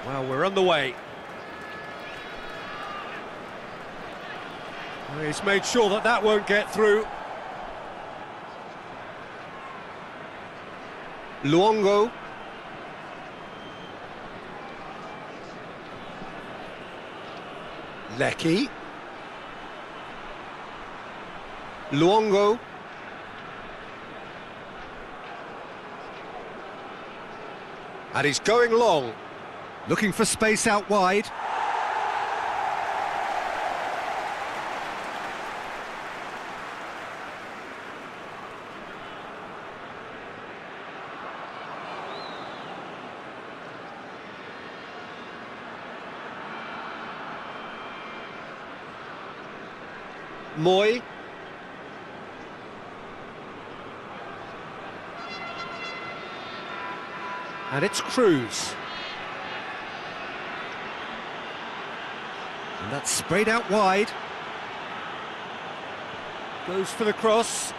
Well, we're on the way. He's made sure that that won't get through. Luongo. Lecky. Luongo. And he's going long. Looking for space out wide. Moy. And it's Cruz. And that's sprayed out wide. Goes for the cross.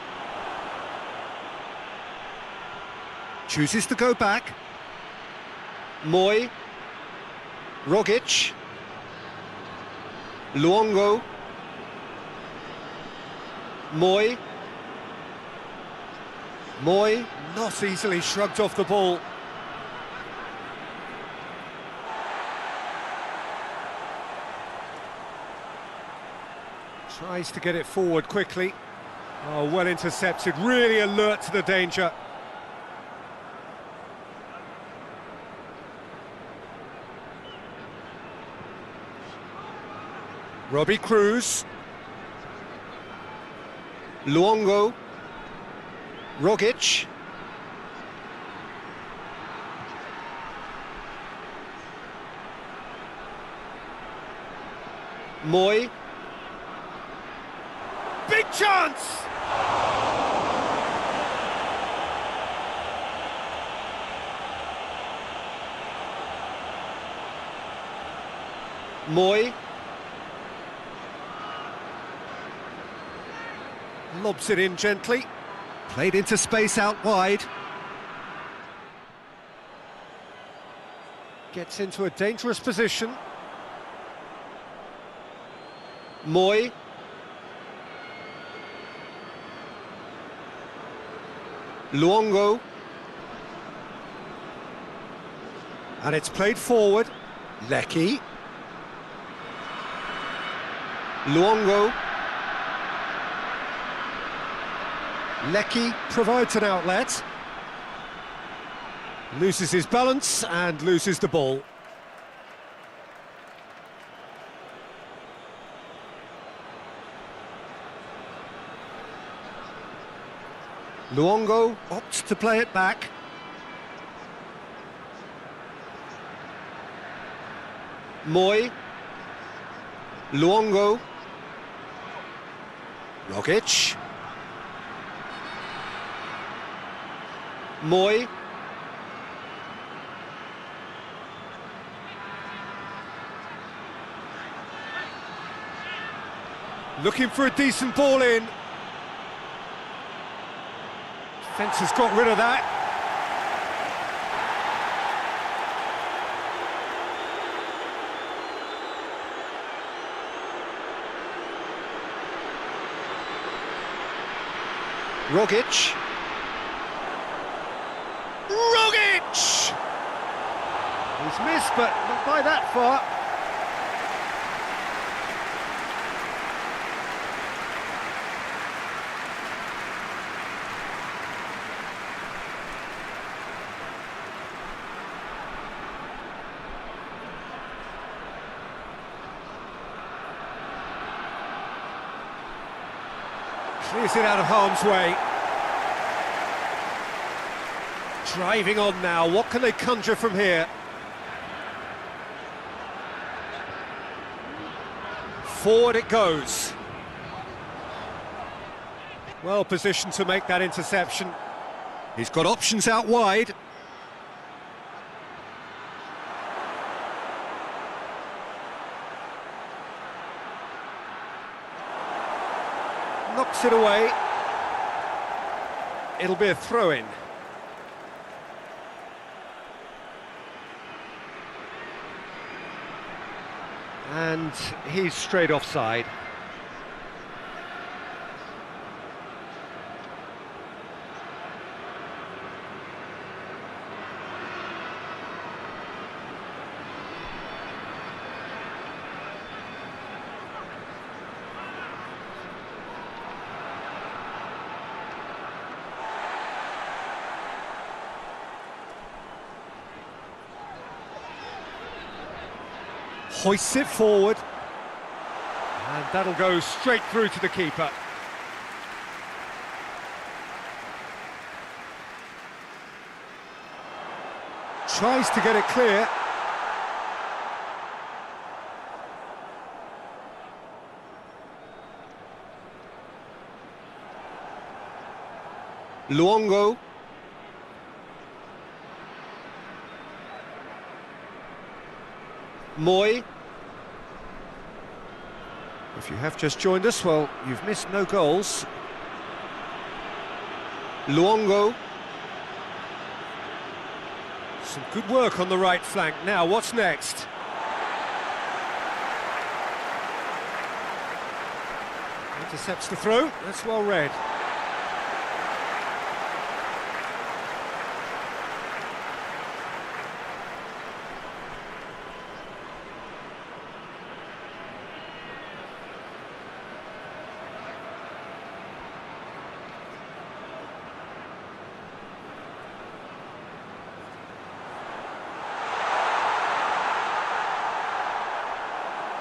Chooses to go back. Moy. Rogic. Luongo. Moy. Moy. Not easily shrugged off the ball. Tries to get it forward quickly. Oh, well intercepted, really alert to the danger. Robbie Cruz. Luongo. Rogic. Moy. Big chance! Moy. Lobs it in gently. Played into space out wide. Gets into a dangerous position. Moy. Luongo. And it's played forward. Lecky. Luongo. Lecky provides an outlet. Loses his balance and loses the ball. Luongo opts to play it back. Moy. Luongo. Rogic. Moy. Looking for a decent ball in. Defence has got rid of that. Rogic. Rogic! He's missed, but not by that far. Clears it out of harm's way. Driving on now, what can they conjure from here? Forward it goes. Well positioned to make that interception. He's got options out wide. Knocks it away. It'll be a throw-in. And he's straight offside. Hoists it forward, and that'll go straight through to the keeper. Tries to get it clear. Luongo. Moy. If you have just joined us, well, you've missed no goals. Luongo. Some good work on the right flank. Now, what's next? Intercepts the throw. That's well read.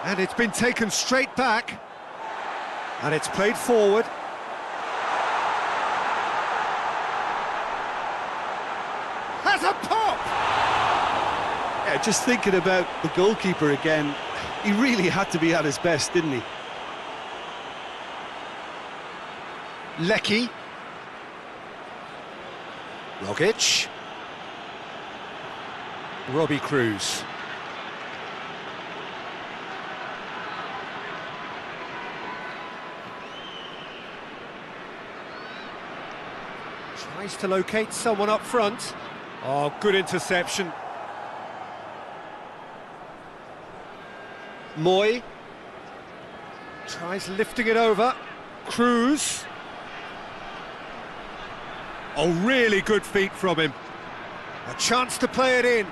And it's been taken straight back. And it's played forward. Has a pop! Yeah, just thinking about the goalkeeper again, he really had to be at his best, didn't he? Lecky. Rogic. Robbie Cruz. Tries to locate someone up front. Oh, good interception. Moy. Tries lifting it over. Cruz. Oh, really good feet from him. A chance to play it in.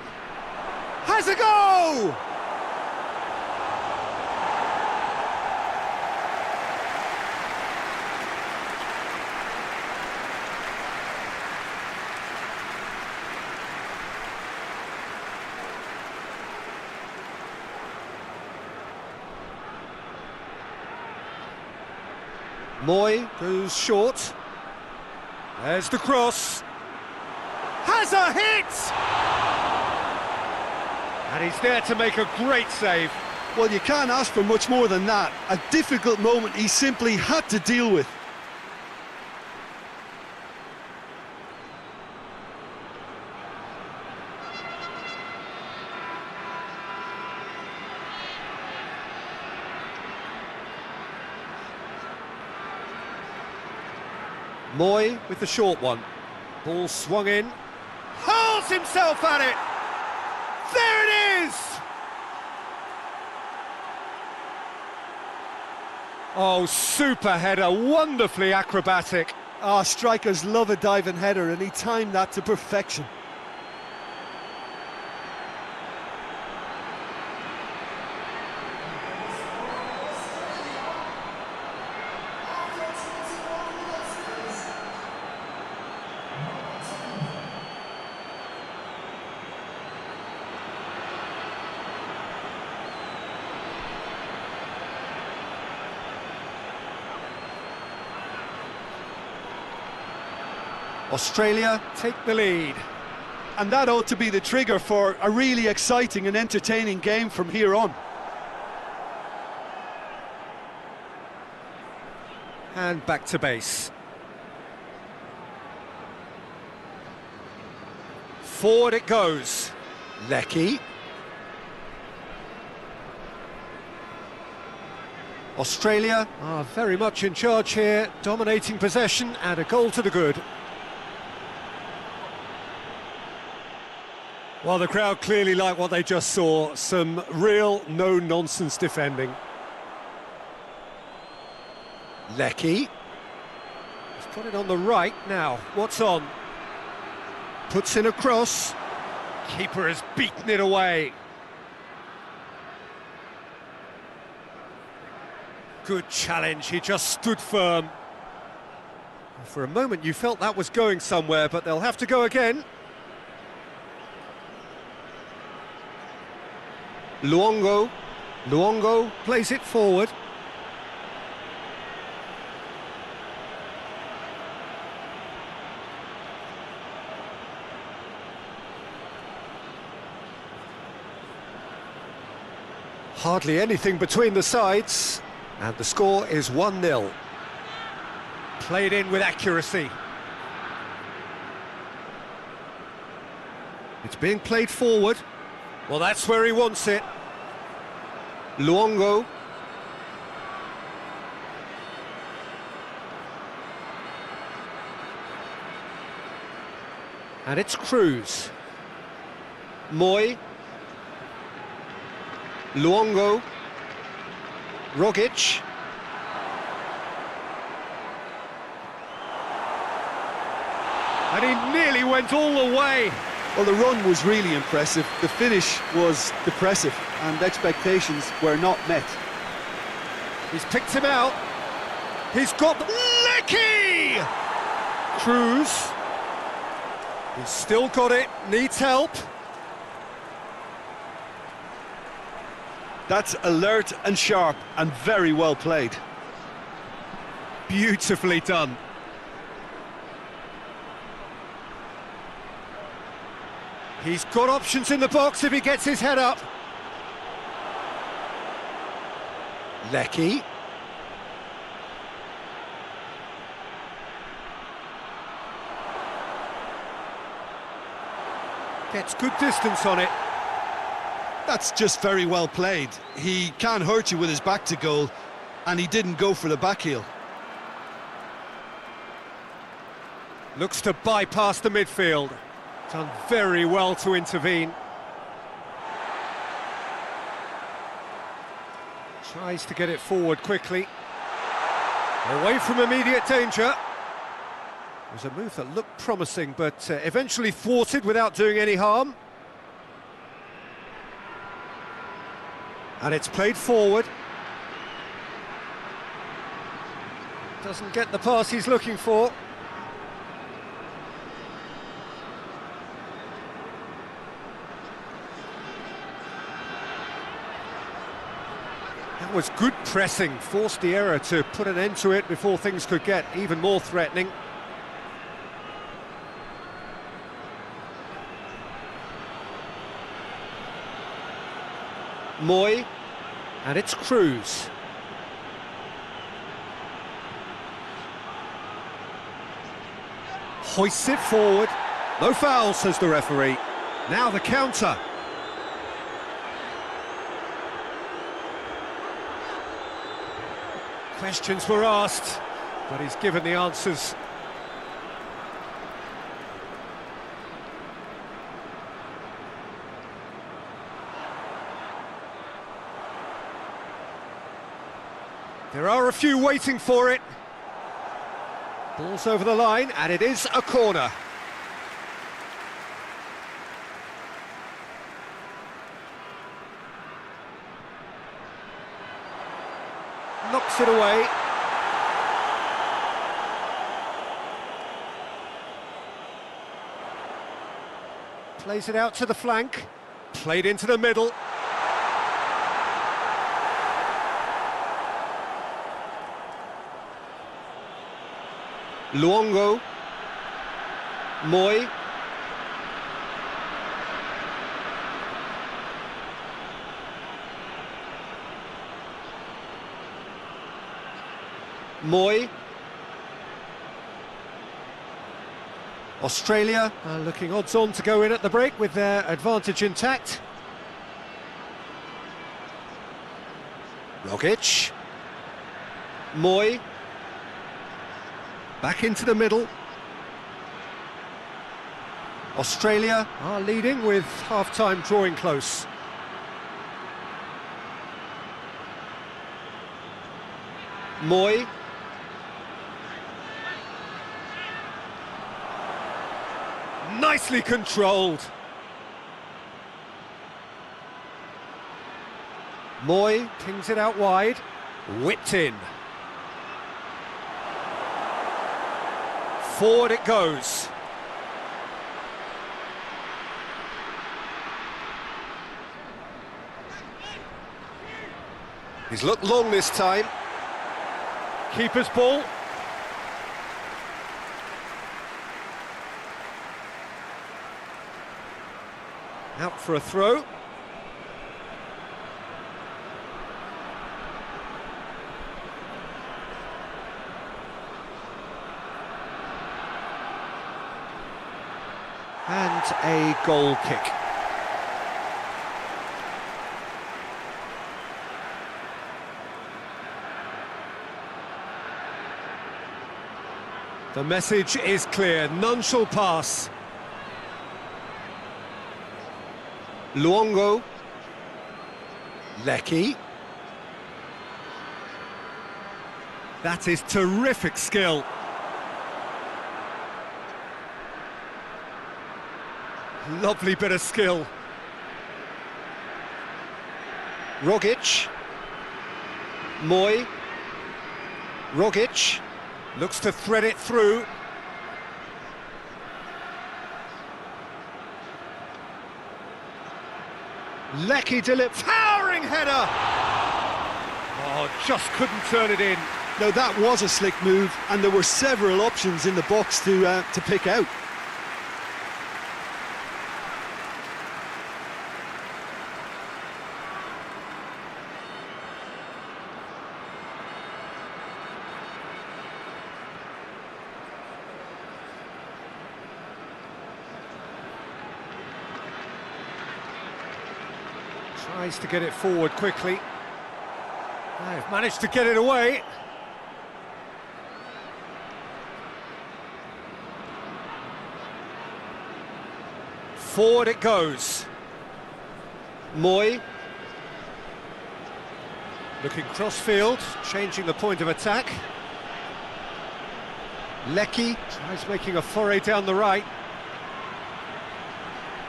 Has a go! Moy. Goes short. There's the cross. Has a hit! And he's there to make a great save. Well, you can't ask for much more than that. A difficult moment he simply had to deal with. Moy with the short one. Ball swung in. Hurls himself at it! There it is! Oh, super header, wonderfully acrobatic. Ah, strikers love a diving header, and he timed that to perfection. Australia take the lead. And that ought to be the trigger for a really exciting and entertaining game from here on. And back to base. Forward it goes. Lecky. Australia are very much in charge here, dominating possession and a goal to the good. Well, the crowd clearly like what they just saw. Some real no-nonsense defending. Lecky. He's got it on the right now. What's on? Puts in a cross. Keeper has beaten it away. Good challenge, he just stood firm. For a moment you felt that was going somewhere, but they'll have to go again. Luongo. Luongo plays it forward. Hardly anything between the sides, and the score is 1-0. Played in with accuracy. It's being played forward. Well, that's where he wants it. Luongo. And it's Cruz. Moy. Luongo. Rogic. And he nearly went all the way. Well, the run was really impressive. The finish was depressive, and expectations were not met. He's picked him out. He's got Lecky! Cruz. He's still got it, needs help. That's alert and sharp and very well played. Beautifully done. He's got options in the box if he gets his head up. Lecky. Gets good distance on it. That's just very well played. He can't hurt you with his back to goal, and he didn't go for the back heel. Looks to bypass the midfield. Done very well to intervene. Tries to get it forward quickly. Away from immediate danger. It was a move that looked promising, but eventually thwarted without doing any harm. And it's played forward. Doesn't get the pass he's looking for. That was good pressing, forced the error to put an end to it before things could get even more threatening. Moy. And it's Cruz. Hoists it forward. No foul, says the referee. Now the counter. Questions were asked, but he's given the answers. There are a few waiting for it. Ball's over the line, and it is a corner. Knocks it away. Plays it out to the flank. Played into the middle. Luongo. Moy. Moy. Australia looking odds-on to go in at the break with their advantage intact. Rogic. Moy. Back into the middle. Australia are leading with half-time drawing close. Moy. Nicely controlled. Moy Pings it out wide. Whipped in. Forward it goes. He's looked long this time. Keeper's ball. Out for a throw. And a goal kick. The message is clear, none shall pass. Luongo. Lecky. That is terrific skill. Lovely bit of skill. Rogic. Moy. Rogic. Looks to thread it through. Lecky towering header! Oh, just couldn't turn it in. Now that was a slick move, and there were several options in the box to pick out. Tries to get it forward quickly. They've managed to get it away. Forward it goes. Moy. Looking cross-field, changing the point of attack. Lecky. Tries making a foray down the right.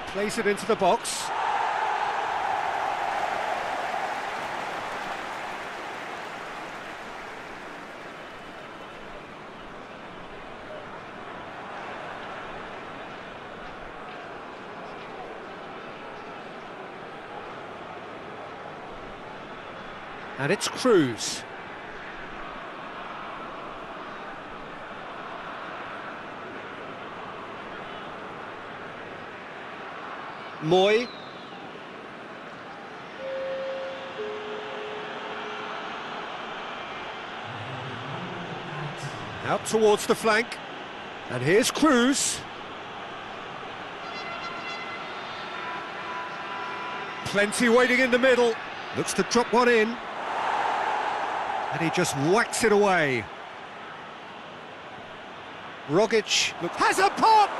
Plays it into the box. And it's Cruz. Moy. Out towards the flank. And here's Cruz. Plenty waiting in the middle. Looks to drop one in. And he just whacks it away. Rogic. Has a pop!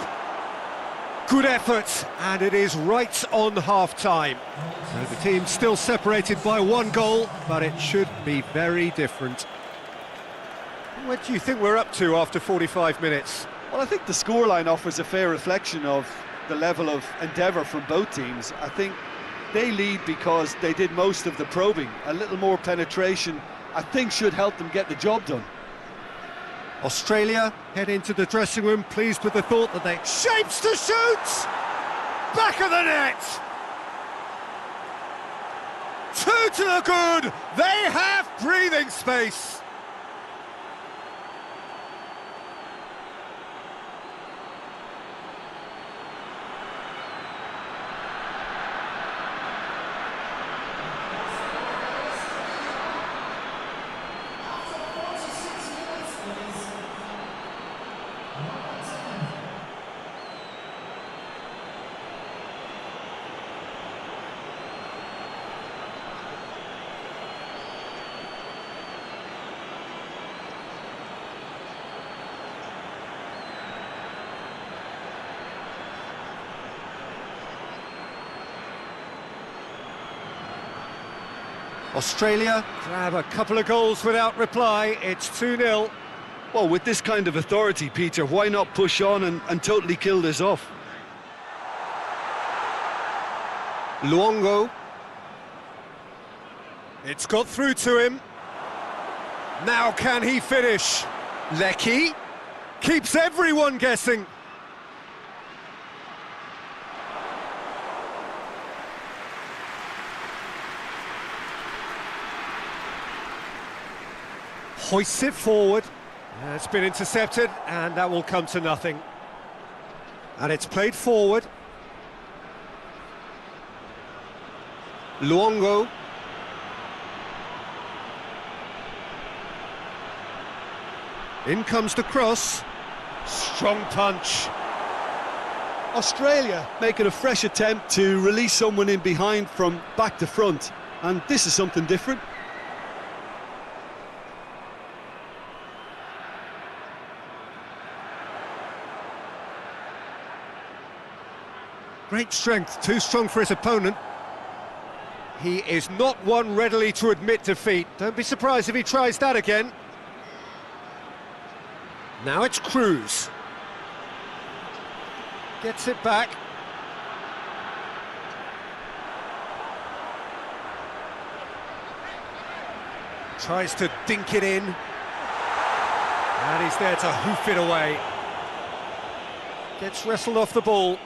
Good effort, and it is right on half-time. So the team's still separated by one goal, but it should be very different. What do you think we're up to after 45 minutes? Well, I think the scoreline offers a fair reflection of the level of endeavour from both teams. I think they lead because they did most of the probing. A little more penetration, I think, should help them get the job done. Australia head into the dressing room pleased with the thought that they... Shapes to shoot! Back of the net! Two to the good! They have breathing space! Australia grab a couple of goals without reply. It's 2-0. Well, with this kind of authority, Peter, why not push on and totally kill this off? Luongo. It's got through to him. Now can he finish? Lecky. Keeps everyone guessing. Hoists it forward. It's been intercepted, and that will come to nothing. And it's played forward. Luongo. In comes the cross. Strong punch. Australia making a fresh attempt to release someone in behind from back to front, and this is something different. Great strength, too strong for his opponent. He is not one readily to admit defeat. Don't be surprised if he tries that again. Now it's Cruz. Gets it back. Tries to dink it in. And he's there to hoof it away. Gets wrestled off the ball.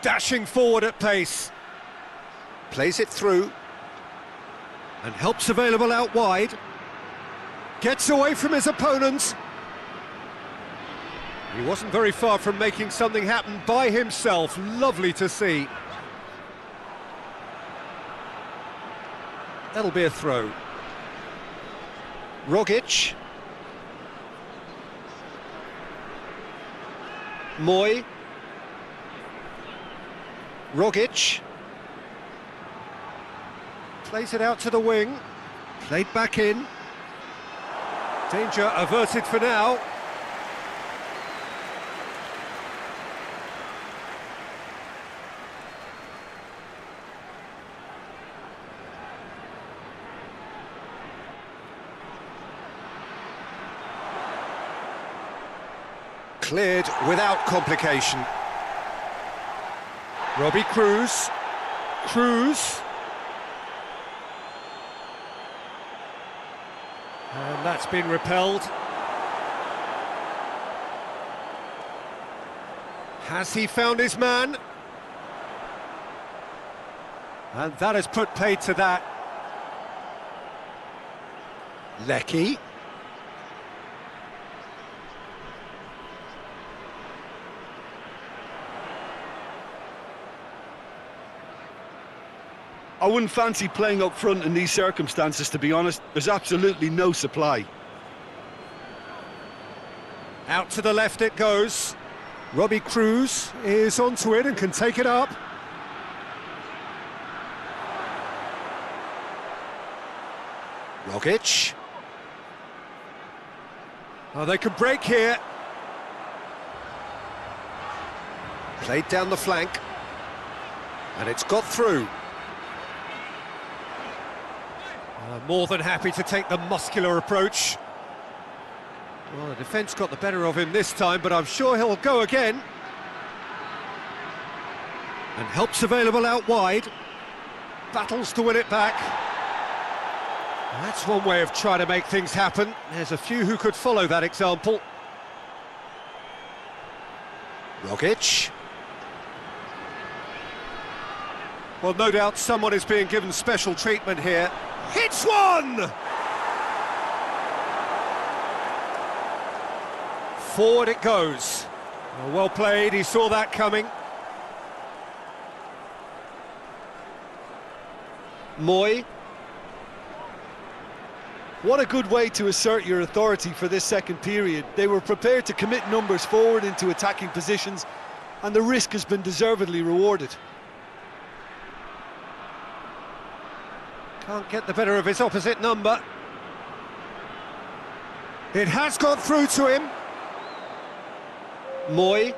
Dashing forward at pace. Plays it through. And help's available out wide. Gets away from his opponents. He wasn't very far from making something happen by himself. Lovely to see. That'll be a throw. Rogic. Moy. Rogic. Plays it out to the wing. Played back in. Danger averted for now. Cleared without complication. Robbie Cruz. Cruz. And that's been repelled. Has he found his man? And that has put paid to that. Lecky. I wouldn't fancy playing up front in these circumstances, to be honest. There's absolutely no supply. Out to the left it goes. Robbie Cruz is onto it and can take it up. Rogic. Oh, they could break here. Played down the flank. And it's got through. More than happy to take the muscular approach. Well, the defence got the better of him this time, but I'm sure he'll go again. And help's available out wide. Battles to win it back. That's one way of trying to make things happen. There's a few who could follow that example. Rogic. Well, no doubt someone is being given special treatment here. Hits one! Forward it goes. Well played, he saw that coming. Moy. What a good way to assert your authority for this second period. They were prepared to commit numbers forward into attacking positions, and the risk has been deservedly rewarded. Can't get the better of his opposite number. It has got through to him. Moy.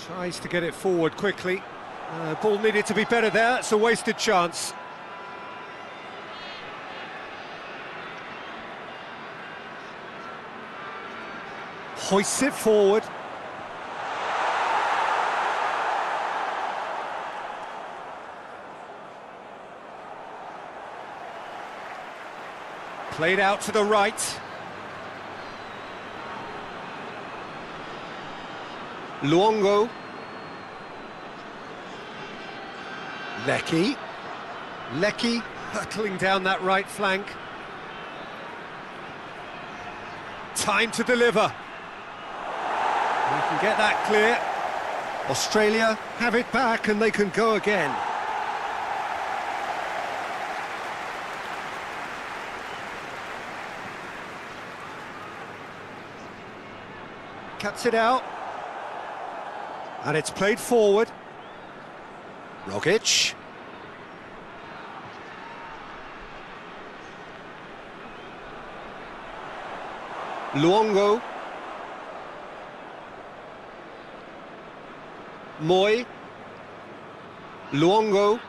Tries to get it forward quickly. Ball needed to be better there, it's a wasted chance. Hoists it forward. Played out to the right. Luongo. Lecky hurtling down that right flank. Time to deliver. We can get that clear. Australia have it back and they can go again. Cuts it out. And it's played forward. Rogic. Luongo. Moy. Luongo.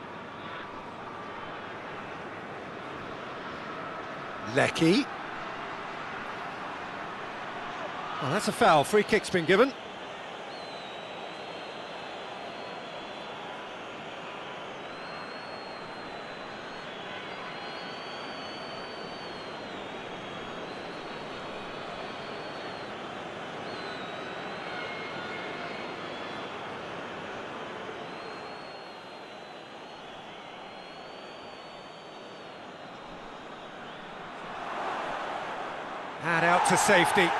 Lecky. Oh, that's a foul. Free kick's been given. And out to safety.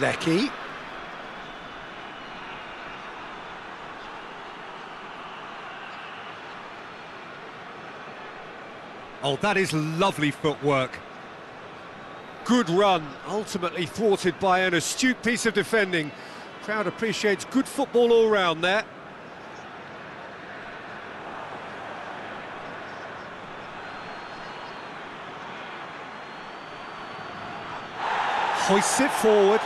Lecky. Oh, that is lovely footwork. Good run, ultimately thwarted by an astute piece of defending. Crowd appreciates good football all round there. Hoists it forward.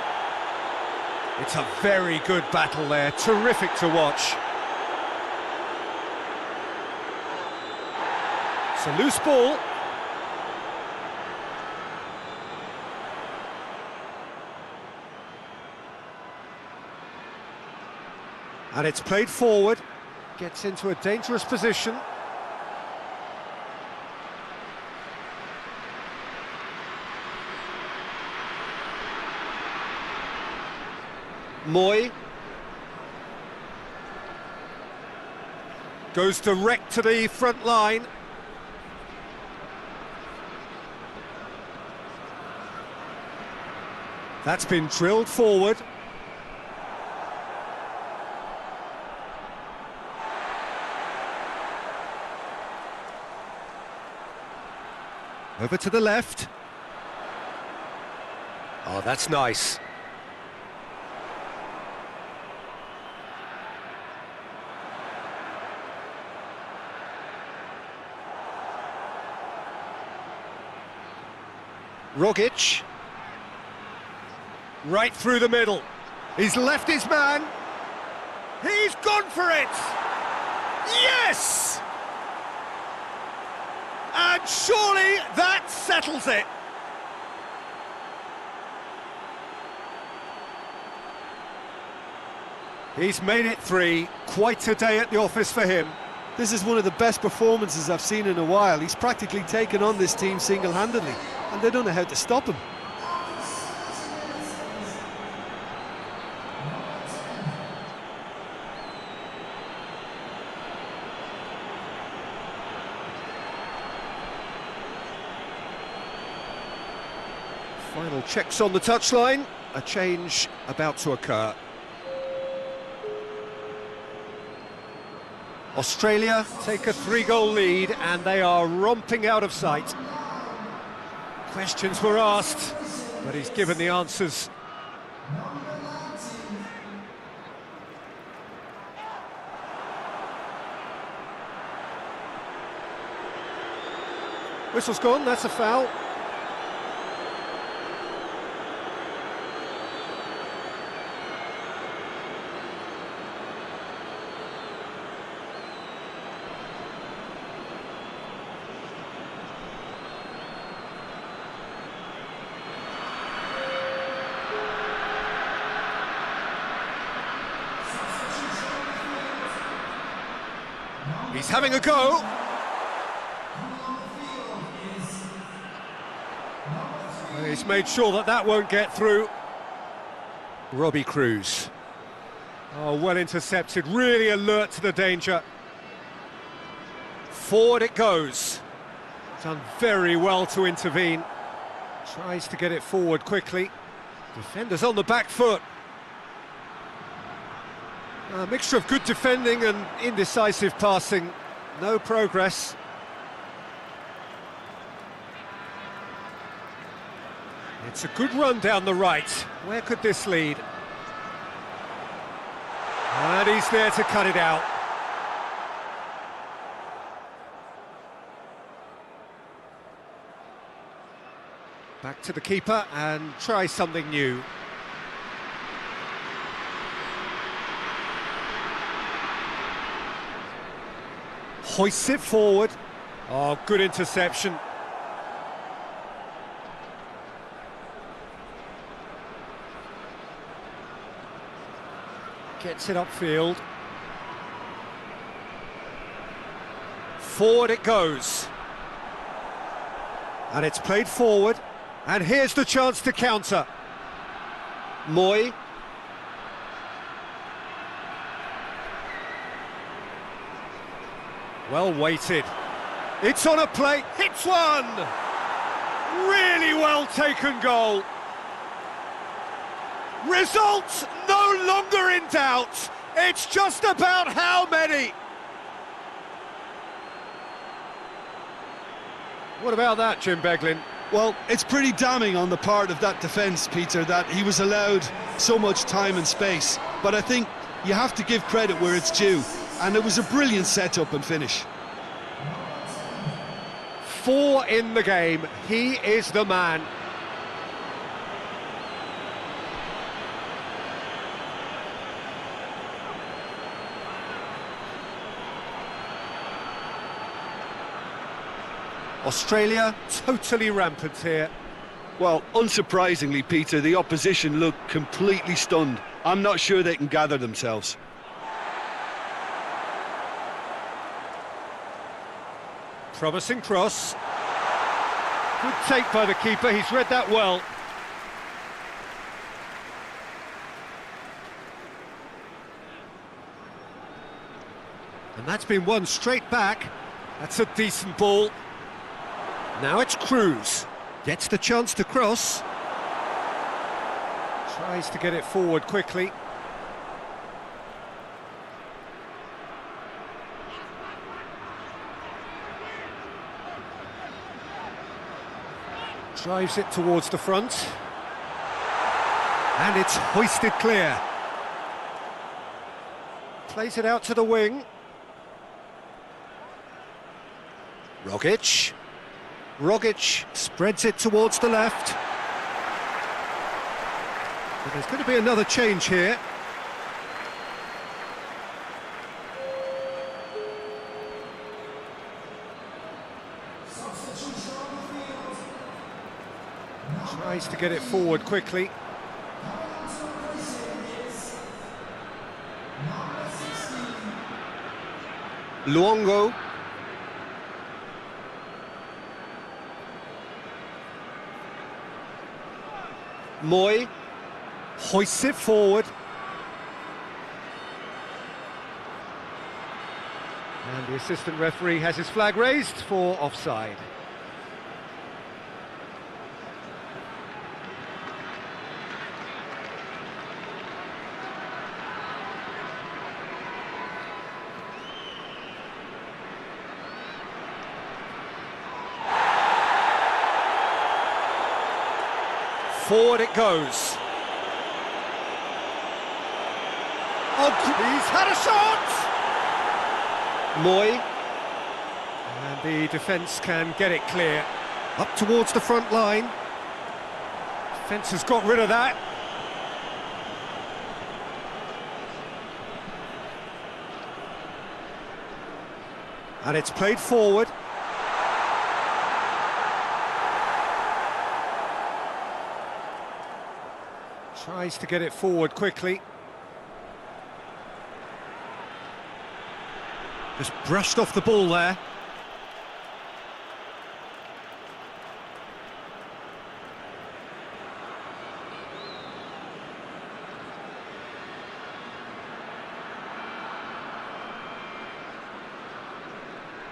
It's a very good battle there, terrific to watch. It's a loose ball. And it's played forward. Gets into a dangerous position. Moy. Goes direct to the front line. That's been drilled forward. Over to the left. Oh, that's nice. Rogic. Right through the middle. He's left his man. He's gone for it! Yes! And surely that settles it. He's made it 3. Quite a day at the office for him. This is one of the best performances I've seen in a while. He's practically taken on this team single-handedly, and they don't know how to stop him. Final checks on the touchline. A change about to occur. Australia take a 3-goal lead and they are romping out of sight. Questions were asked, but he's given the answers. Whistle's gone, that's a foul. He's having a go. He's made sure that that won't get through. Robbie Cruz. Oh, well intercepted, really alert to the danger. Forward it goes. Done very well to intervene. Tries to get it forward quickly. Defenders on the back foot. A mixture of good defending and indecisive passing. No progress. It's a good run down the right. Where could this lead? And he's there to cut it out. Back to the keeper and try something new. Hoists it forward. Oh, good interception. Gets it upfield. Forward it goes. And it's played forward. And here's the chance to counter. Moy. Well weighted. It's on a plate. Hits one! Really well taken goal. Results no longer in doubt. It's just about how many. What about that, Jim Beglin? Well, it's pretty damning on the part of that defence, Peter, that he was allowed so much time and space. But I think you have to give credit where it's due. And it was a brilliant setup and finish. 4 in the game. He is the man. Australia totally rampant here. Well, unsurprisingly, Peter, the opposition looked completely stunned. I'm not sure they can gather themselves. Promising cross. Good take by the keeper, he's read that well. And that's been won straight back. That's a decent ball. Now it's Cruz. Gets the chance to cross. Tries to get it forward quickly. Drives it towards the front. And it's hoisted clear. Plays it out to the wing. Rogic. Rogic spreads it towards the left. But there's going to be another change here. Tries to get it forward quickly. Luongo. Moy hoists it forward. And the assistant referee has his flag raised for offside. Forward it goes. Oh, he's had a shot! Moy. And the defence can get it clear. Up towards the front line. Defence has got rid of that. And it's played forward. Tries to get it forward quickly. Just brushed off the ball there.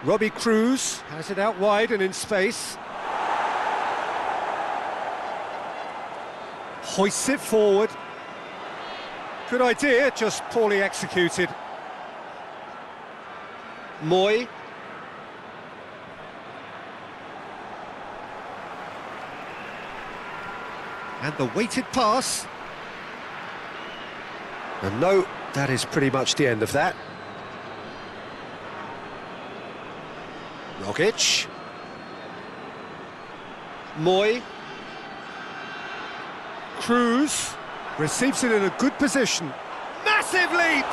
Robbie Cruz has it out wide and in space. Hoists it forward. Good idea, just poorly executed. Moy. And the weighted pass. And no, that is pretty much the end of that. Rogic. Moy. Cruz receives it in a good position. Massive leap!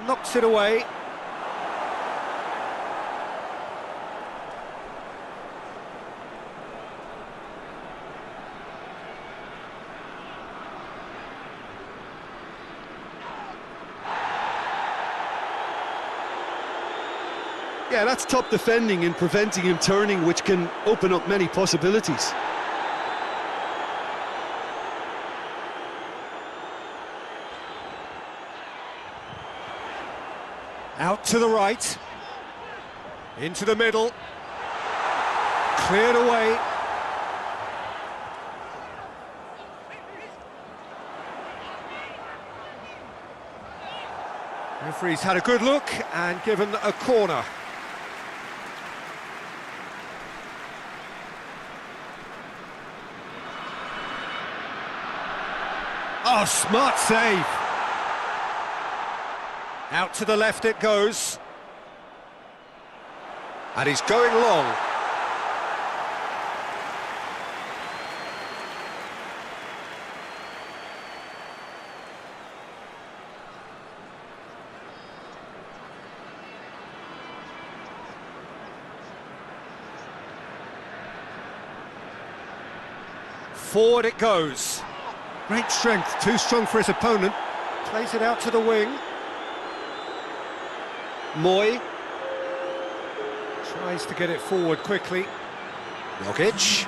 Knocks it away. Yeah, that's top defending and preventing him turning, which can open up many possibilities. Out to the right. Into the middle. Cleared away. Referee's had a good look and given a corner. Oh, smart save. Out to the left it goes. And he's going long. Forward it goes. Great strength, too strong for his opponent. Plays it out to the wing. Moy. Tries to get it forward quickly. Rogic.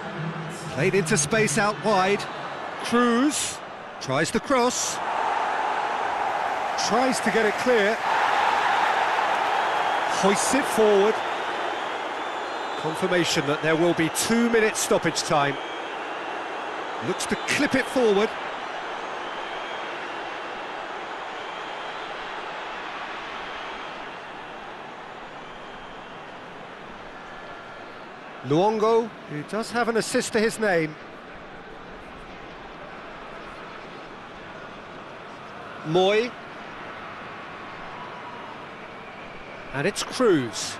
Played into space out wide. Cruz. Tries the cross. Tries to get it clear. Hoists it forward. Confirmation that there will be 2 minutes stoppage time. Looks to clip it forward. Luongo, who does have an assist to his name. Moy. And it's Cruz.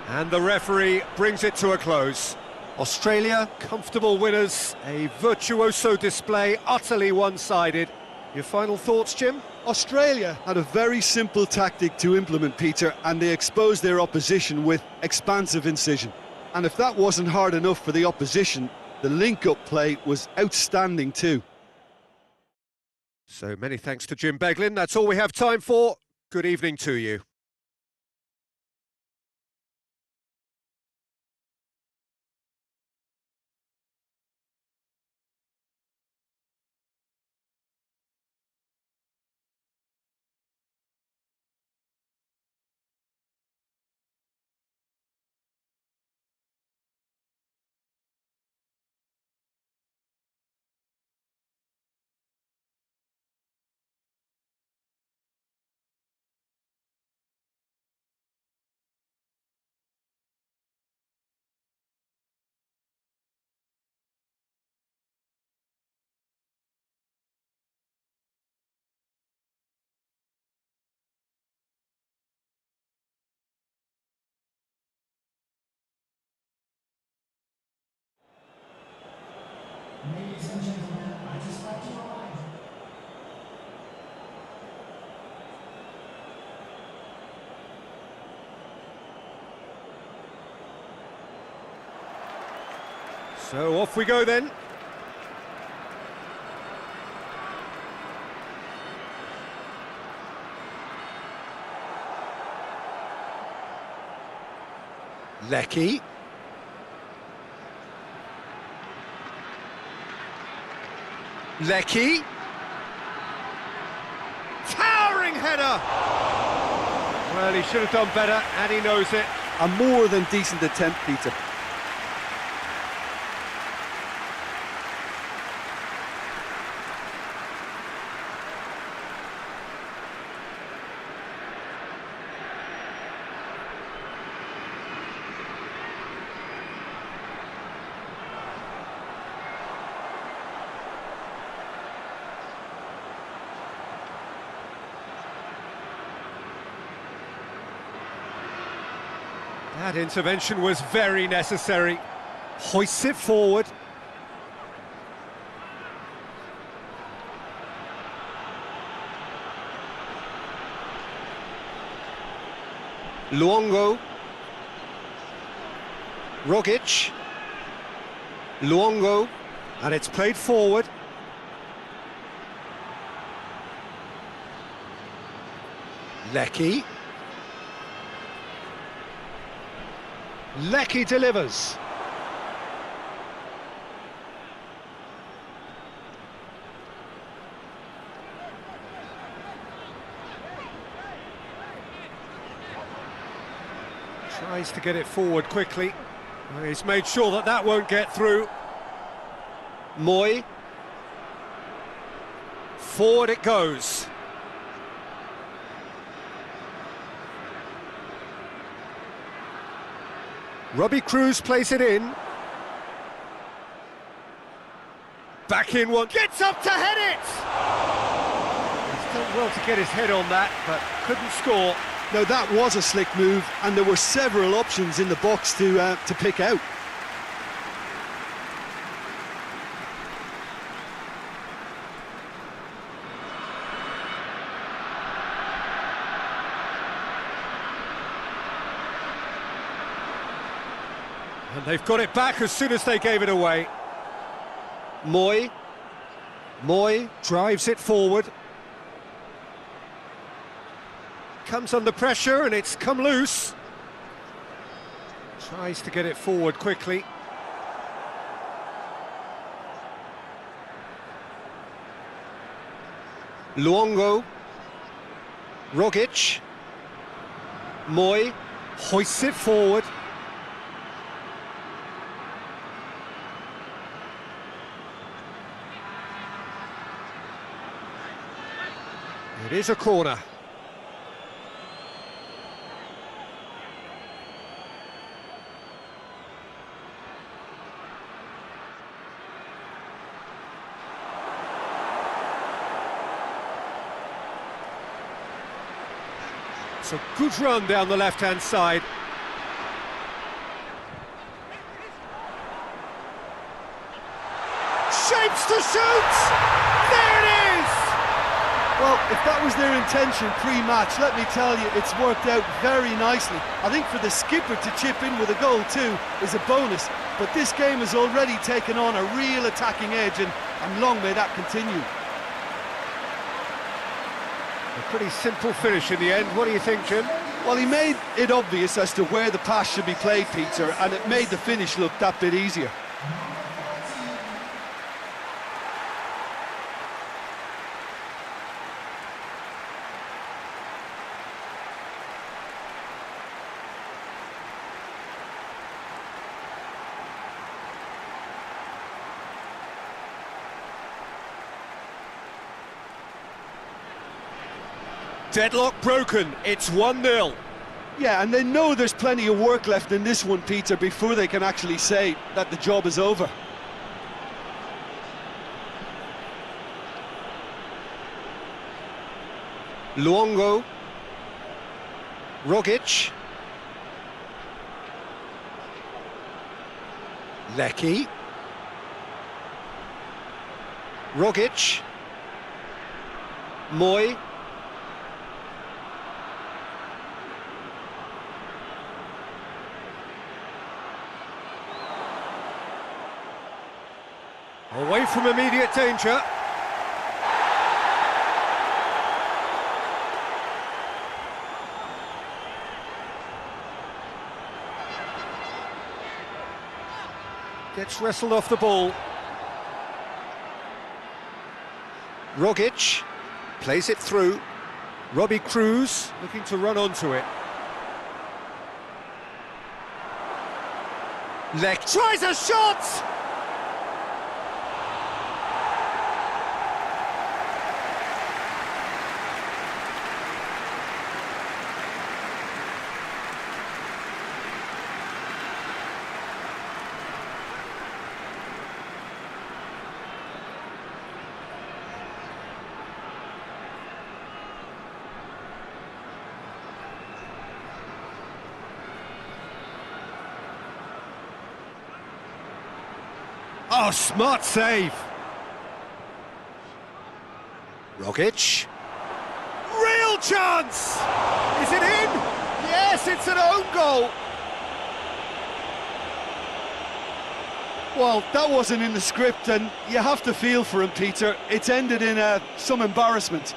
And the referee brings it to a close. Australia, comfortable winners, a virtuoso display, utterly one-sided. Your final thoughts, Jim? Australia had a very simple tactic to implement, Peter, and they exposed their opposition with expansive incision. And if that wasn't hard enough for the opposition, the link-up play was outstanding too. So many thanks to Jim Beglin. That's all we have time for. Good evening to you. So off we go then. Lecky. Lecky. Towering header! Well, he should have done better, and he knows it. A more than decent attempt, Peter. That intervention was very necessary. Hoists it forward. Luongo. Rogic. Luongo. And it's played forward. Lecky. Lecky delivers. Tries to get it forward quickly. Well, he's made sure that that won't get through. Moy. Forward it goes. Robbie Cruz plays it in. Back in one. Gets up to head it! He's done well to get his head on that, but couldn't score. Now that was a slick move, and there were several options in the box to pick out. And they've got it back as soon as they gave it away. Moy. Moy drives it forward. Comes under pressure and it's come loose. Tries to get it forward quickly. Luongo. Rogic. Moy. Hoists it forward. It is a corner. It's a good run down the left-hand side. Shapes to shoot! There it is! Well, if that was their intention pre-match, let me tell you, it's worked out very nicely. I think for the skipper to chip in with a goal too is a bonus, but this game has already taken on a real attacking edge, and long may that continue. A pretty simple finish in the end. What do you think, Jim? Well, he made it obvious as to where the pass should be played, Peter, and it made the finish look that bit easier. Deadlock broken, it's 1-0. Yeah, and they know there's plenty of work left in this one, Peter, before they can actually say that the job is over. Luongo. Rogic. Lecky. Rogic. Moy. Away from immediate danger. Gets wrestled off the ball. Rogic plays it through. Robbie Cruz looking to run onto it. Lek Tries a shot! Oh, smart save. Rogic. Real chance! Is it in? Yes, it's an own goal. Well, that wasn't in the script, and you have to feel for him, Peter. It's ended in some embarrassment.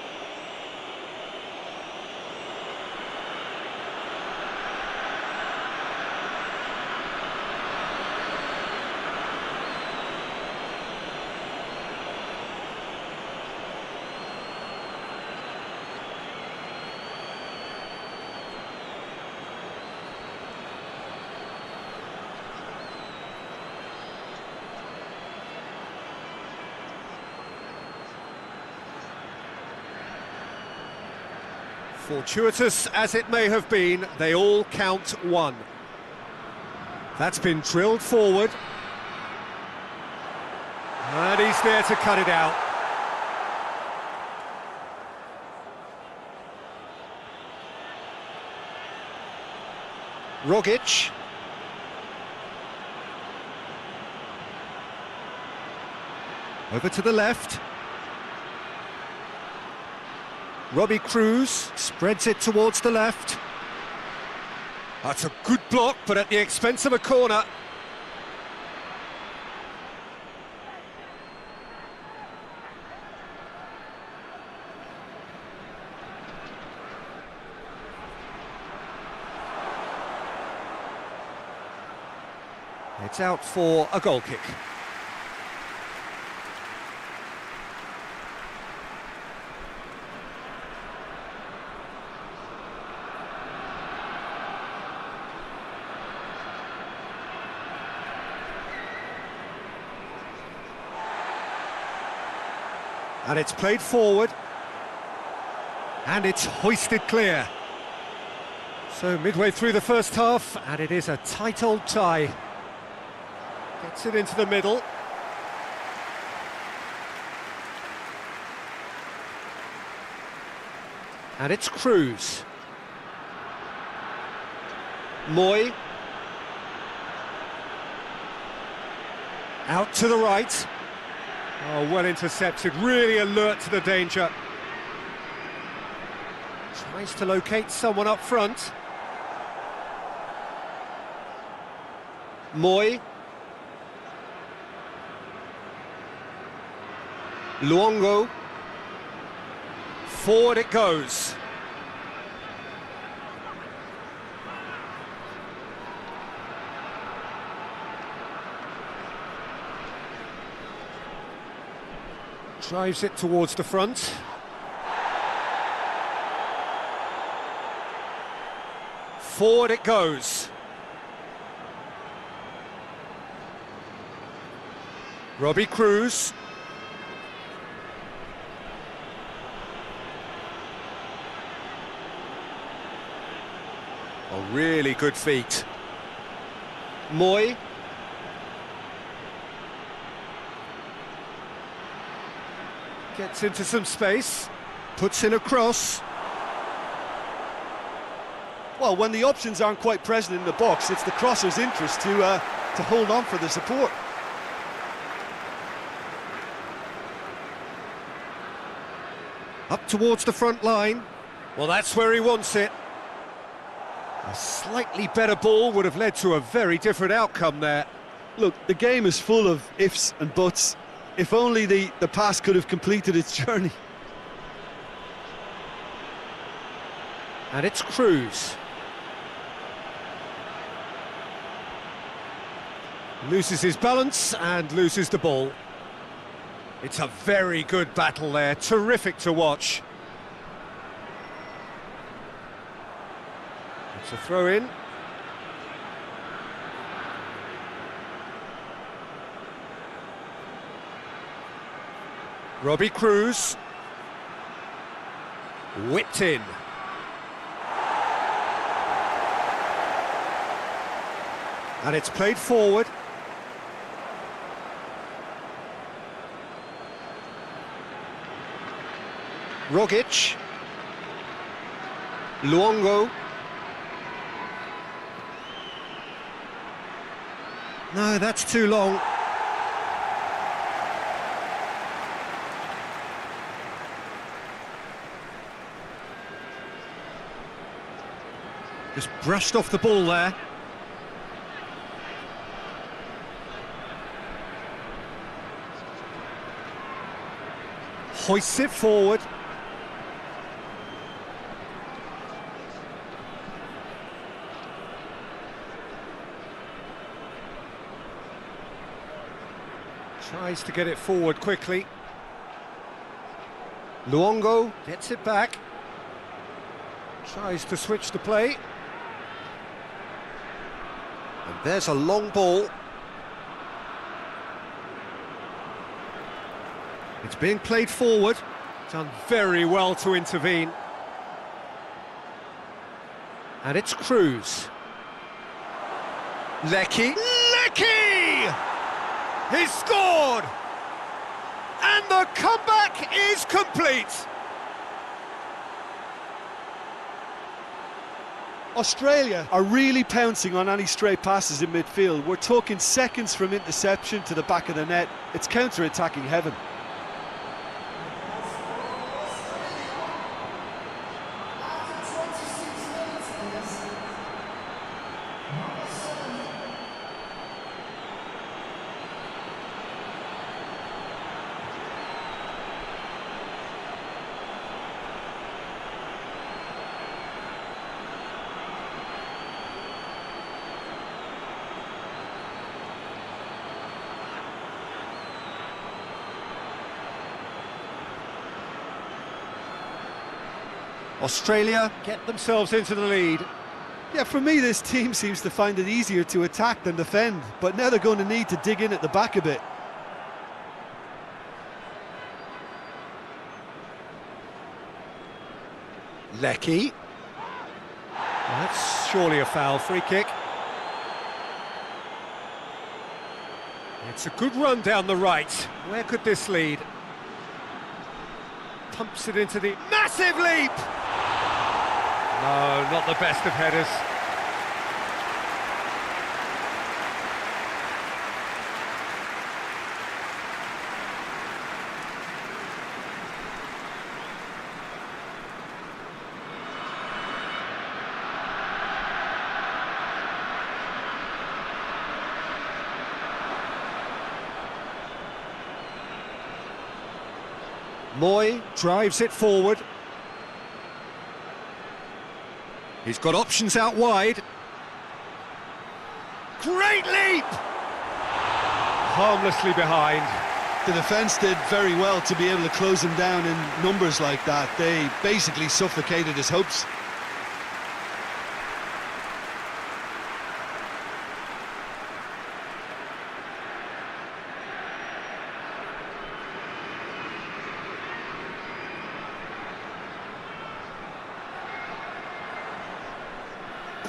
Fortuitous as it may have been, they all count one. That's been drilled forward. And he's there to cut it out. Rogic. Over to the left. Robbie Cruz spreads it towards the left. That's a good block, but at the expense of a corner. It's out for a goal kick. And it's played forward. And it's hoisted clear. So midway through the first half, and it is a tight old tie. Gets it into the middle. And it's Cruz. Moy. Out to the right. Oh, well intercepted, really alert to the danger. Tries to locate someone up front. Moy. Luongo. Forward it goes. Drives it towards the front. Forward it goes. Robbie Cruz. Oh, really good feet. Moy. Gets into some space, puts in a cross. Well, when the options aren't quite present in the box, it's the crosser's interest to hold on for the support. Up towards the front line. Well, that's where he wants it. A slightly better ball would have led to a very different outcome there. Look, the game is full of ifs and buts. If only the pass could have completed its journey. And it's Cruz. Loses his balance and loses the ball. It's a very good battle there, terrific to watch. It's a throw-in. Robbie Cruz. Whipped in. And it's played forward. Rogic. Luongo. No, that's too long. Just brushed off the ball there. Hoists it forward. Tries to get it forward quickly. Luongo gets it back. Tries to switch the play. And there's a long ball. It's being played forward. Done very well to intervene. And it's Cruz. Lecky. Lecky! He's scored! And the comeback is complete! Australia are really pouncing on any stray passes in midfield. We're talking seconds from interception to the back of the net. It's counter-attacking heaven. Australia get themselves into the lead. Yeah, for me, this team seems to find it easier to attack than defend, but now they're going to need to dig in at the back a bit. Lecky. That's surely a foul, free kick. It's a good run down the right. Where could this lead? Pumps it into the massive leap! No, not the best of headers. Moy drives it forward. He's got options out wide. Great leap! Harmlessly behind. The defence did very well to be able to close him down in numbers like that. They basically suffocated his hopes.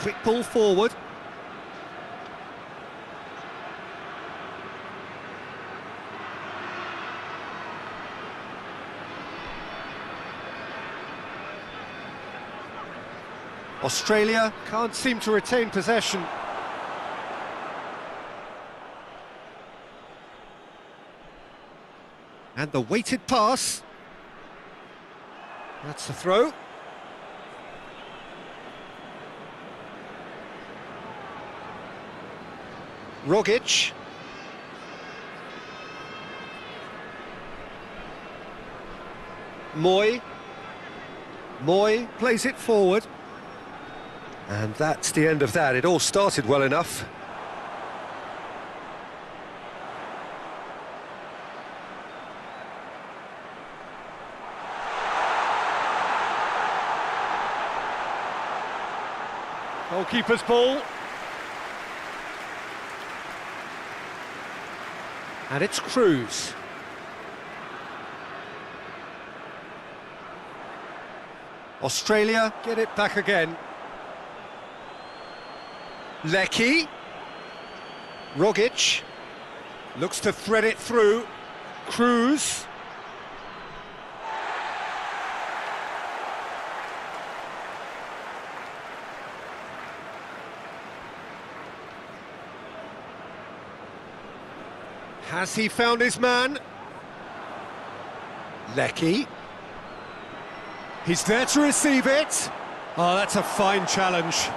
Quick ball forward. Australia can't seem to retain possession. And the weighted pass. That's the throw. Rogic. Moy plays it forward. And that's the end of that. It all started well enough. Goalkeeper's ball. And it's Cruz. Australia get it back again. Lecky. Rogic. Looks to thread it through. Cruz. Has he found his man? Lecky. He's there to receive it. Oh, that's a fine challenge.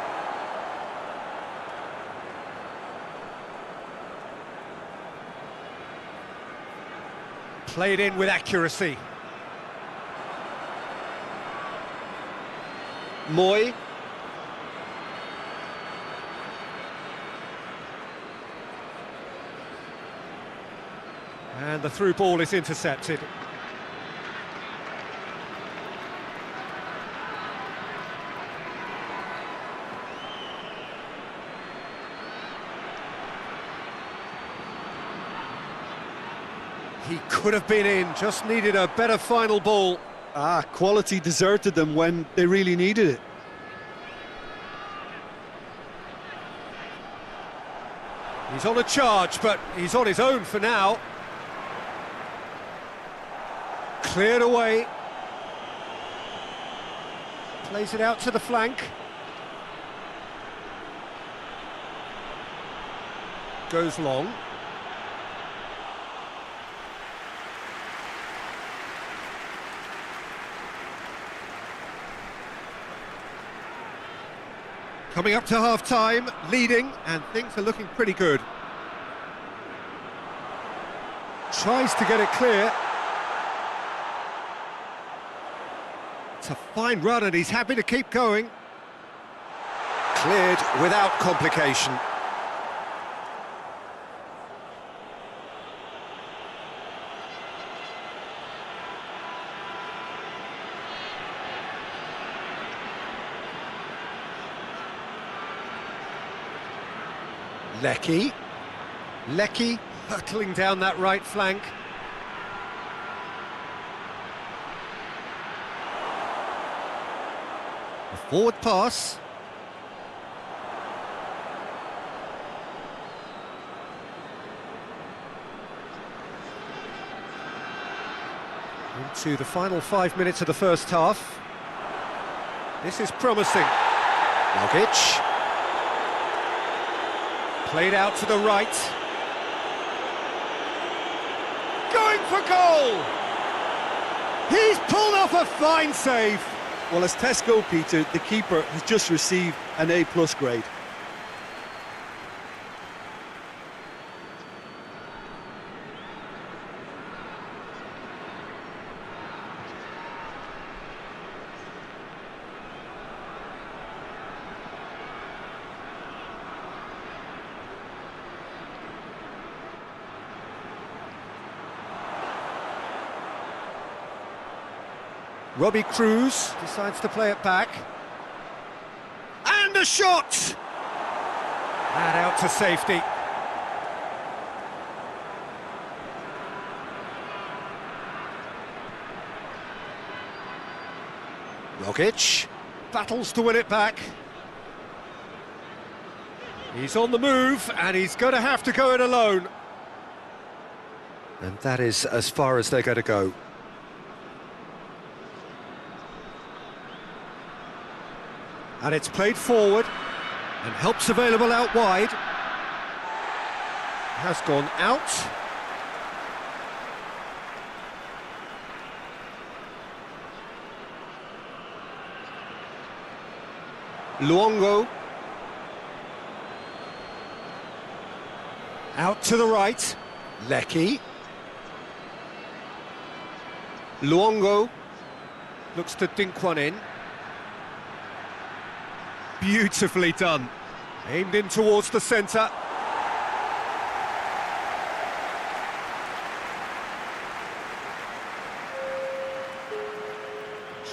Played in with accuracy. Moy. And the through ball is intercepted. He could have been in, just needed a better final ball. Quality deserted them when they really needed it. He's on a charge, but he's on his own for now. Cleared away. Plays it out to the flank. Goes long. Coming up to half-time, leading, and things are looking pretty good. Tries to get it clear. It's a fine run, and he's happy to keep going. Cleared without complication. Lecky hurtling down that right flank. A forward pass. Into the final 5 minutes of the first half. This is promising. Rogic. Played out to the right. Going for goal! He's pulled off a fine save. Well, as tests go, Peter, the keeper has just received an A+ grade. Robbie Cruz decides to play it back. And a shot! And out to safety. Rogic battles to win it back. He's on the move, and he's going to have to go it alone. And that is as far as they're going to go. And it's played forward, and help's available out wide. Has gone out. Luongo. Out to the right. Lecky. Luongo. Looks to dink one in. Beautifully done. Aimed in towards the centre.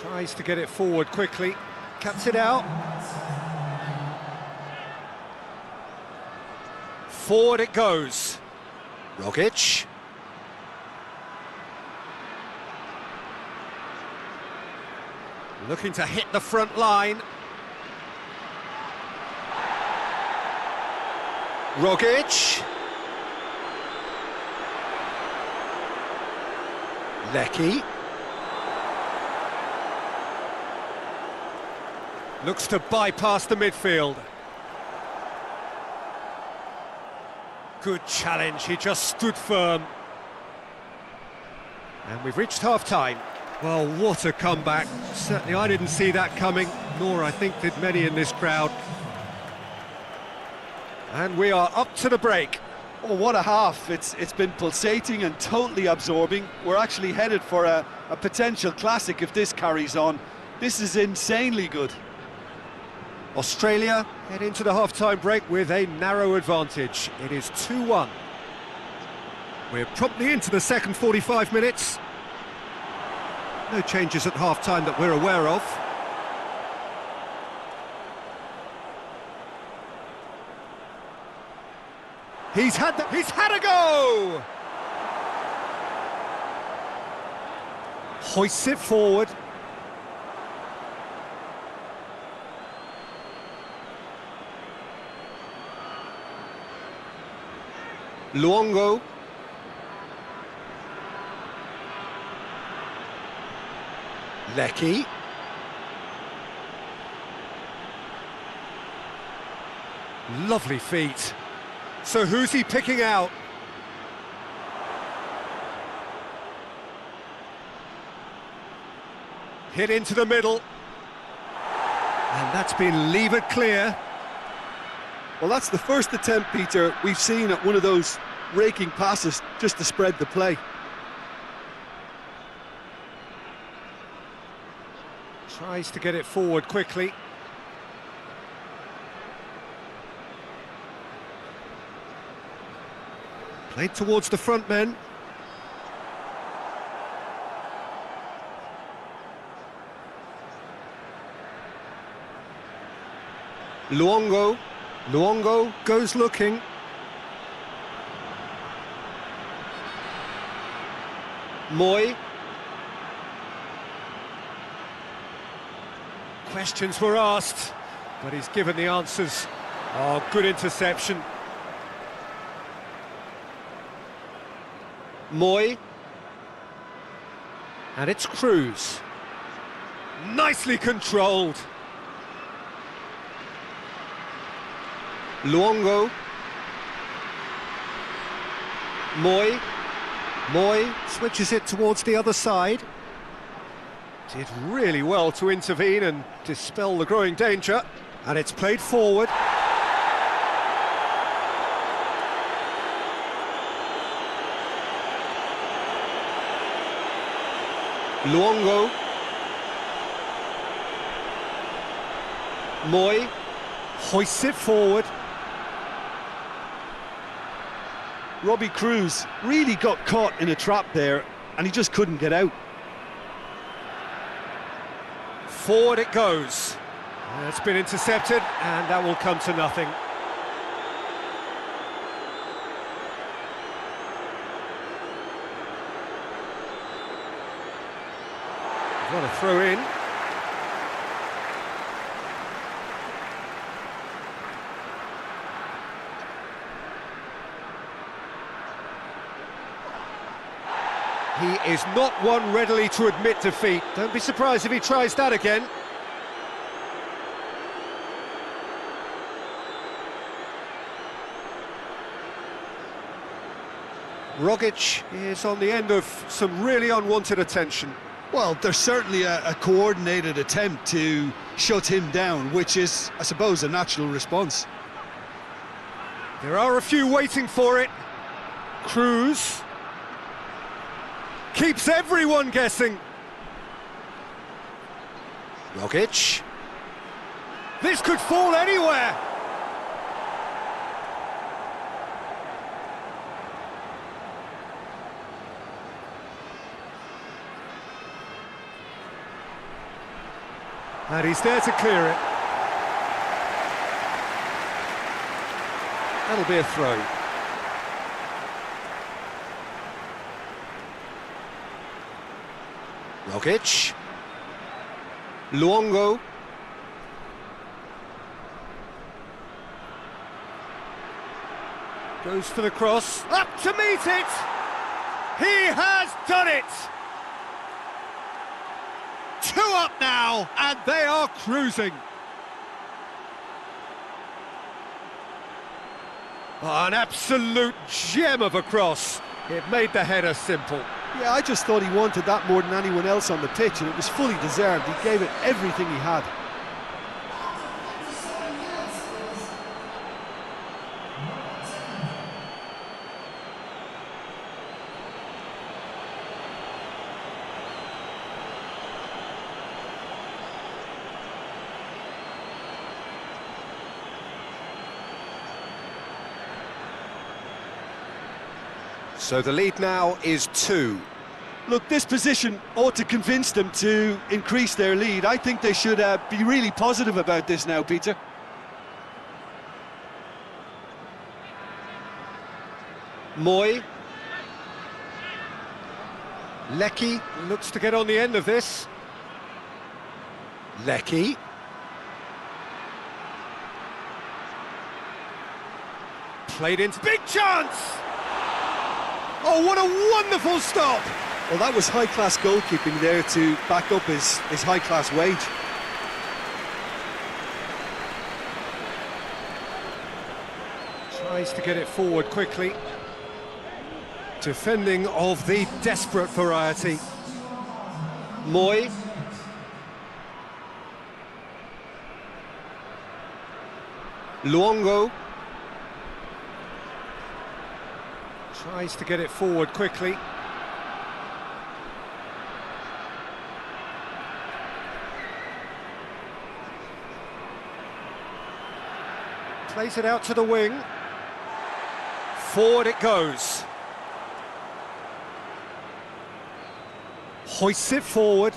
Tries to get it forward quickly. Cuts it out. Forward it goes. Rogic. Looking to hit the front line. Rogic. Lecky. Looks to bypass the midfield. Good challenge, he just stood firm. And we've reached half-time. Well, what a comeback. Certainly I didn't see that coming, nor I think did many in this crowd. And we are up to the break. Oh, what a half. It's been pulsating and totally absorbing. We're actually headed for a potential classic if this carries on. This is insanely good. Australia head into the half-time break with a narrow advantage. It is 2-1. We're promptly into the second 45 minutes. No changes at half-time that we're aware of. He's had a go! Hoists it forward. Luongo. Lecky. Lovely feet. So who's he picking out? Hit into the middle. And that's been levered clear. Well, that's the first attempt, Peter, we've seen at one of those raking passes just to spread the play. Tries to get it forward quickly. Played towards the front men. Luongo. Luongo goes looking. Moy. Questions were asked, but he's given the answers. Oh, good interception. Moy. And it's Cruz. Nicely controlled. Luongo. Moy. Moy switches it towards the other side. Did really well to intervene and dispel the growing danger. And it's played forward. Luongo. Moy. Hoists it forward. Robbie Cruz really got caught in a trap there and he just couldn't get out. Forward it goes. It's been intercepted and that will come to nothing. What a throw in. He is not one readily to admit defeat. Don't be surprised if he tries that again. Rogic is on the end of some really unwanted attention. Well, there's certainly a coordinated attempt to shut him down, which is, I suppose, a natural response. There are a few waiting for it. Cruz keeps everyone guessing. Rogic. This could fall anywhere. And he's there to clear it. That'll be a throw. Rogic. Luongo. Goes for the cross. Up to meet it! He has done it! 2 up now, and they are cruising. Oh, an absolute gem of a cross. It made the header simple. Yeah, I just thought he wanted that more than anyone else on the pitch, and it was fully deserved. He gave it everything he had. So the lead now is 2. Look, this position ought to convince them to increase their lead. I think they should be really positive about this now, Peter. Moy. Lecky looks to get on the end of this. Lecky. Played into big chance! Oh, what a wonderful stop! Well, that was high-class goalkeeping there to back up his high-class wage. Tries to get it forward quickly. Defending of the desperate variety. Moy. Luongo. Tries to get it forward quickly. Plays it out to the wing. Forward it goes. Hoists it forward.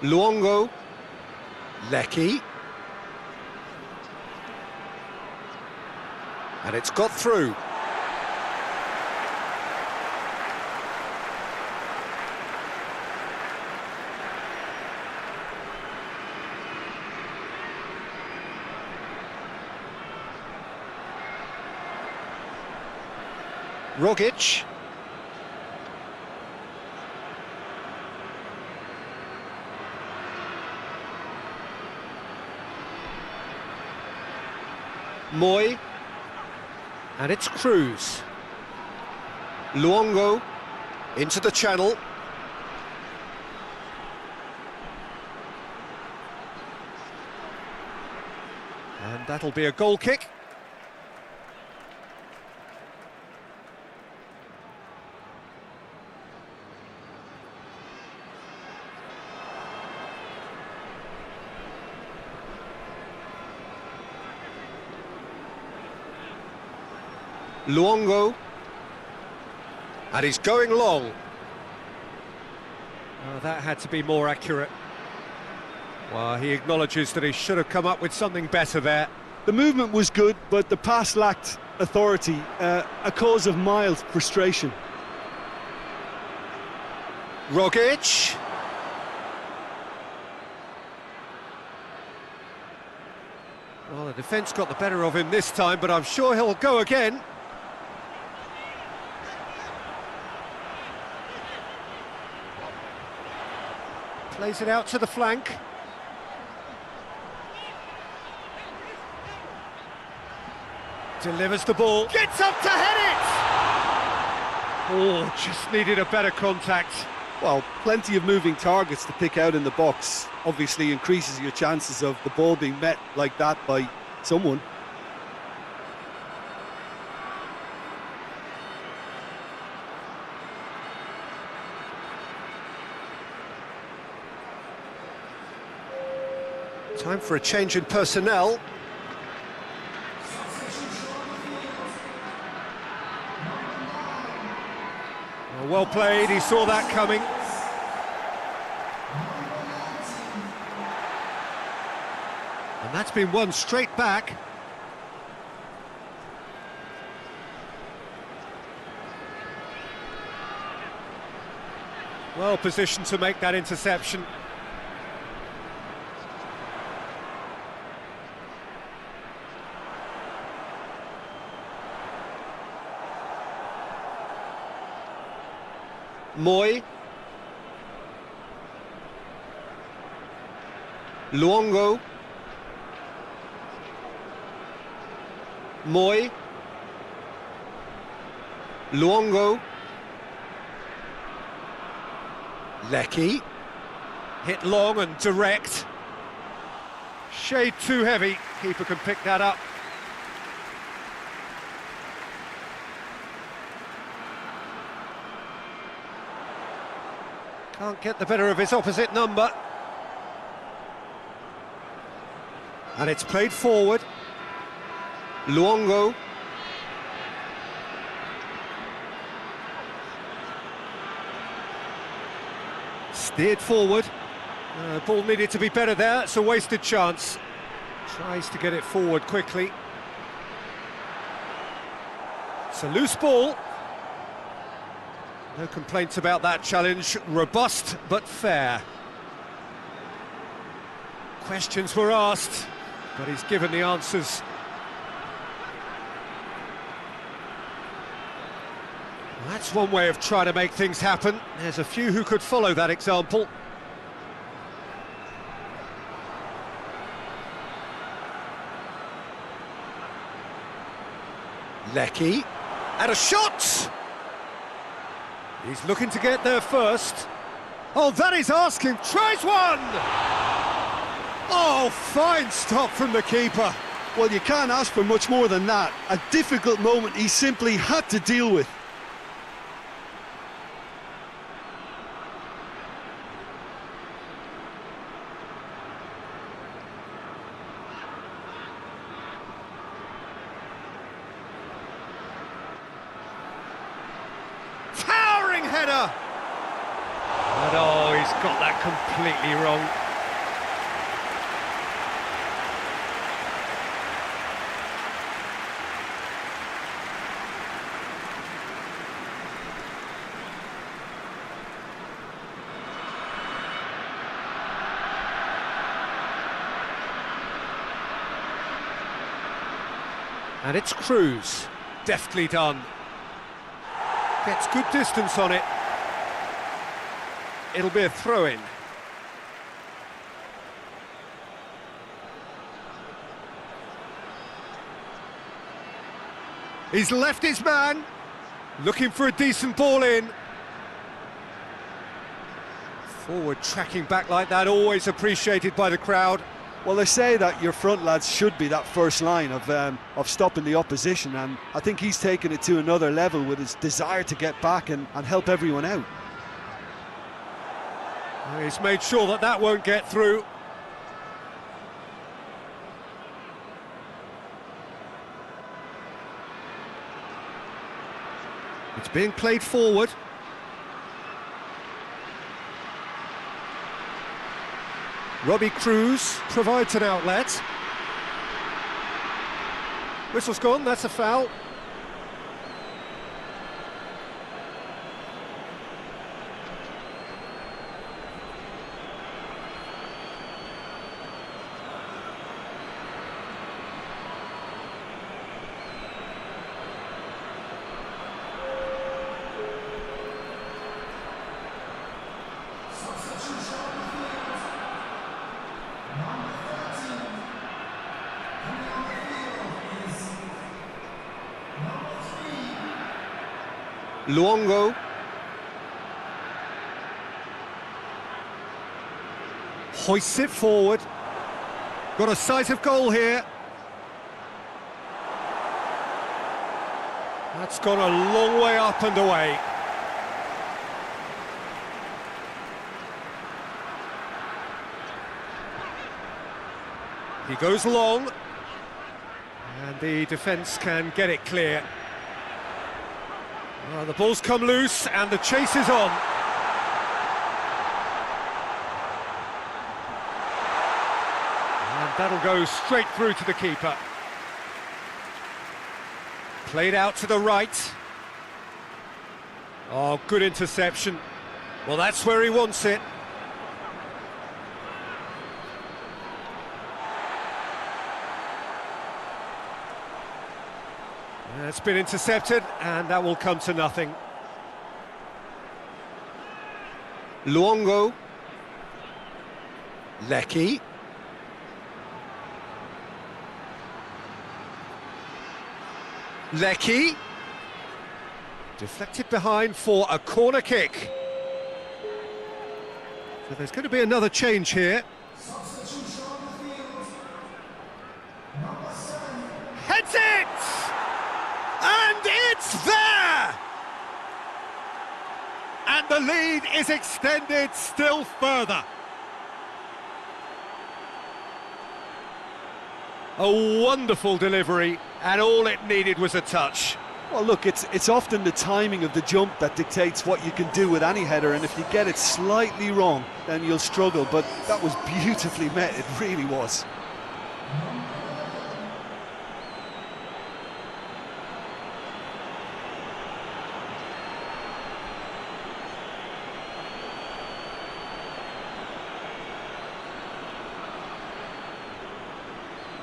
Luongo. Lecky. And it's got through. Rogic. Moy. And it's Cruz. Luongo into the channel. And that'll be a goal kick. Luongo. And he's going long. Oh, that had to be more accurate. Well, he acknowledges that he should have come up with something better there. The movement was good, but the pass lacked authority, a cause of mild frustration. Rogic. Well, the defence got the better of him this time, but I'm sure he'll go again. Plays it out to the flank. Delivers the ball. Gets up to head it! Oh, just needed a better contact. Well, plenty of moving targets to pick out in the box. Obviously increases your chances of the ball being met like that by someone. Time for a change in personnel. Well played, he saw that coming. And that's been won straight back. Well positioned to make that interception. Moy. Luongo. Moy. Luongo. Lecky. Hit long and direct. Shade too heavy, keeper can pick that up. Can't get the better of his opposite number. And it's played forward. Luongo. Steered forward. Ball needed to be better there, it's a wasted chance. Tries to get it forward quickly. It's a loose ball. No complaints about that challenge, robust but fair. Questions were asked, but he's given the answers. Well, that's one way of trying to make things happen. There's a few who could follow that example. Lecky. And a shot! He's looking to get there first. Oh, that is asking. Tries one! Oh, fine stop from the keeper. Well, you can't ask for much more than that. A difficult moment he simply had to deal with. Header! But oh, he's got that completely wrong. And it's Cruz, deftly done. Gets good distance on it. It'll be a throw-in. He's left his man, looking for a decent ball in. Forward tracking back like that, always appreciated by the crowd. Well, they say that your front lads should be that first line of stopping the opposition, and I think he's taken it to another level with his desire to get back and help everyone out. He's made sure that that won't get through. It's being played forward. Robbie Cruz provides an outlet. Whistle's gone, that's a foul. Luongo. Hoists it forward. Got a sight of goal here. That's gone a long way up and away. He goes long, and the defence can get it clear. Well, the ball's come loose, and the chase is on. And that'll go straight through to the keeper. Played out to the right. Oh, good interception. Well, that's where he wants it. It's been intercepted, and that will come to nothing. Luongo. Lecky. Lecky. Deflected behind for a corner kick. So there's going to be another change here. Heads it! And it's there! And the lead is extended still further. A wonderful delivery, and all it needed was a touch. Well, look, it's often the timing of the jump that dictates what you can do with any header, and if you get it slightly wrong, then you'll struggle, but that was beautifully met, it really was.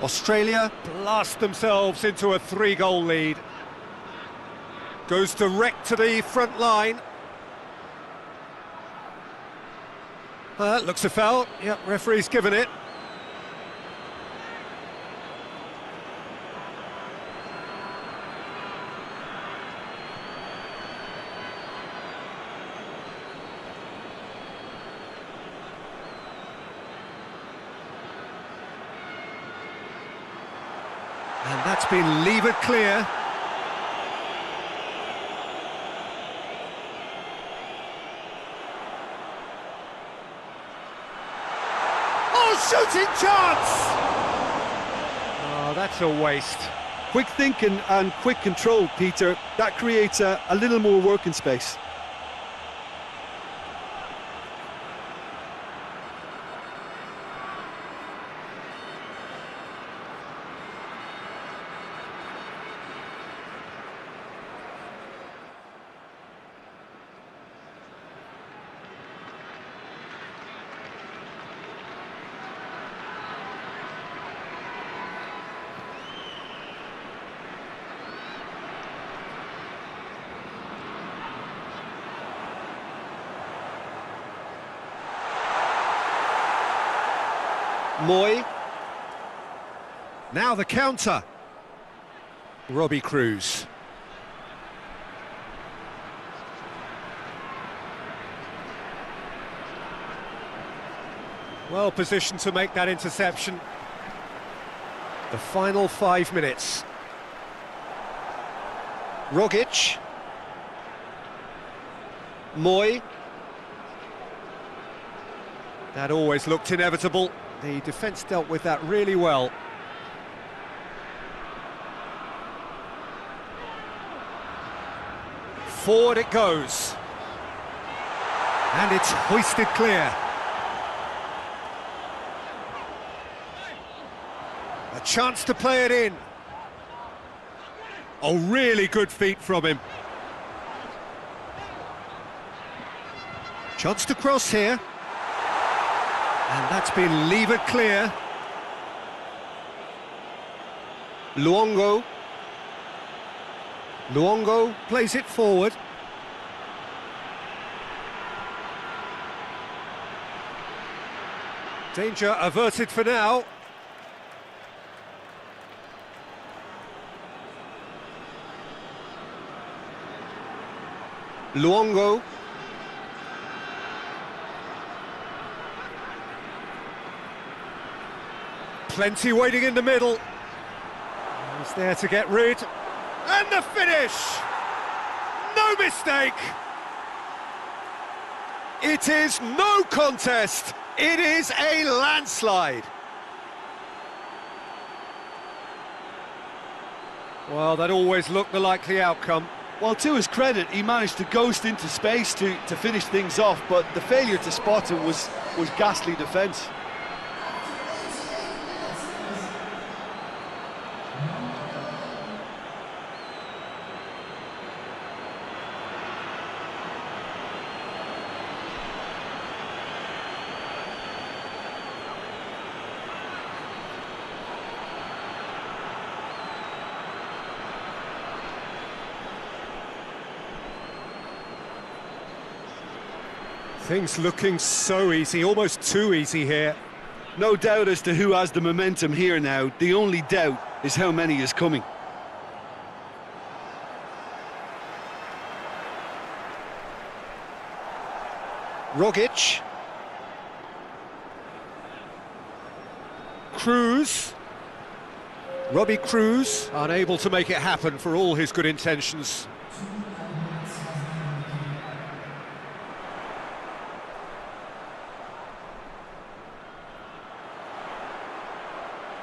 Australia blast themselves into a 3-goal lead. Goes direct to the front line. Looks a foul. Yep, referee's given it. And that's been levered clear. Oh, shooting chance! Oh, that's a waste. Quick thinking and quick control, Peter. That creates a little more working space. Moy. Now the counter. Robbie Cruz. Well positioned to make that interception. The final 5 minutes. Rogic. Moy. That always looked inevitable. The defence dealt with that really well. Forward it goes. And it's hoisted clear. A chance to play it in. Oh, really good feet from him. Chance to cross here. And that's been levered clear. Luongo. Luongo plays it forward. Danger averted for now. Luongo. Plenty waiting in the middle. He's there to get rid. And the finish! No mistake! It is no contest. It is a landslide. Well, that always looked the likely outcome. Well, to his credit, he managed to ghost into space to finish things off, but the failure to spot him was ghastly defence. Things looking so easy, almost too easy here. No doubt as to who has the momentum here now. The only doubt is how many is coming. Rogic. Cruz. Robbie Cruz, unable to make it happen for all his good intentions.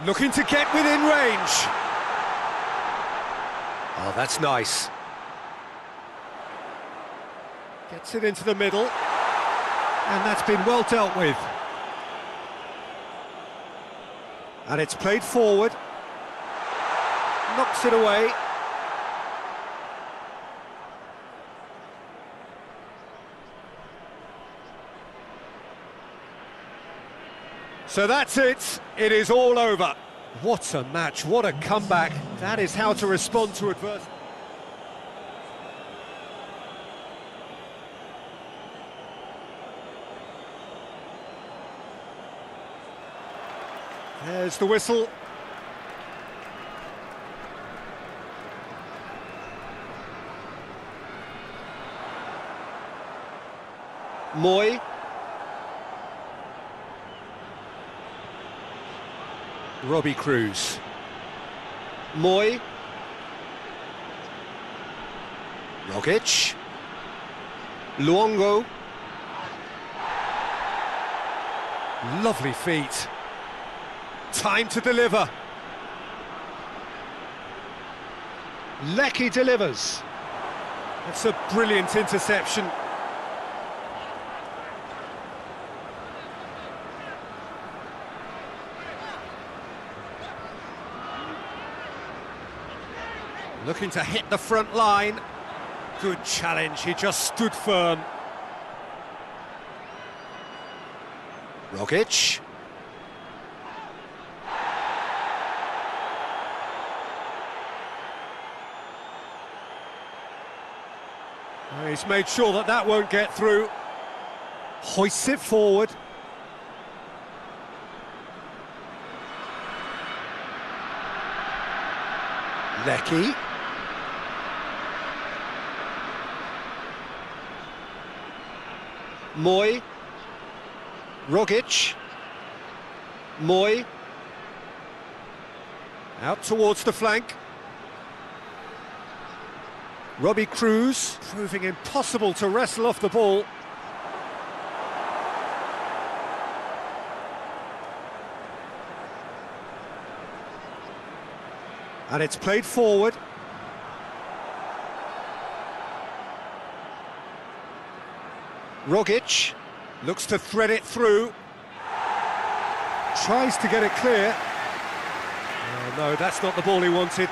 Looking to get within range. Oh, that's nice. Gets it into the middle. And that's been well dealt with. And it's played forward. Knocks it away. So that's it. It is all over. What a match, what a comeback. That is how to respond to adversity. There's the whistle. Moy. Robbie Cruz. Moy. Rogic. Luongo. Lovely feet. Time to deliver. Lecky delivers. That's a brilliant interception. Looking to hit the front line. Good challenge, he just stood firm. Rogic. He's made sure that that won't get through. Hoists it forward. Lecky. Moy. Rogic. Moy. Out towards the flank. Robbie Cruz, proving impossible to wrestle off the ball. And it's played forward. Rogic. Looks to thread it through. Tries to get it clear. Oh, no, that's not the ball he wanted.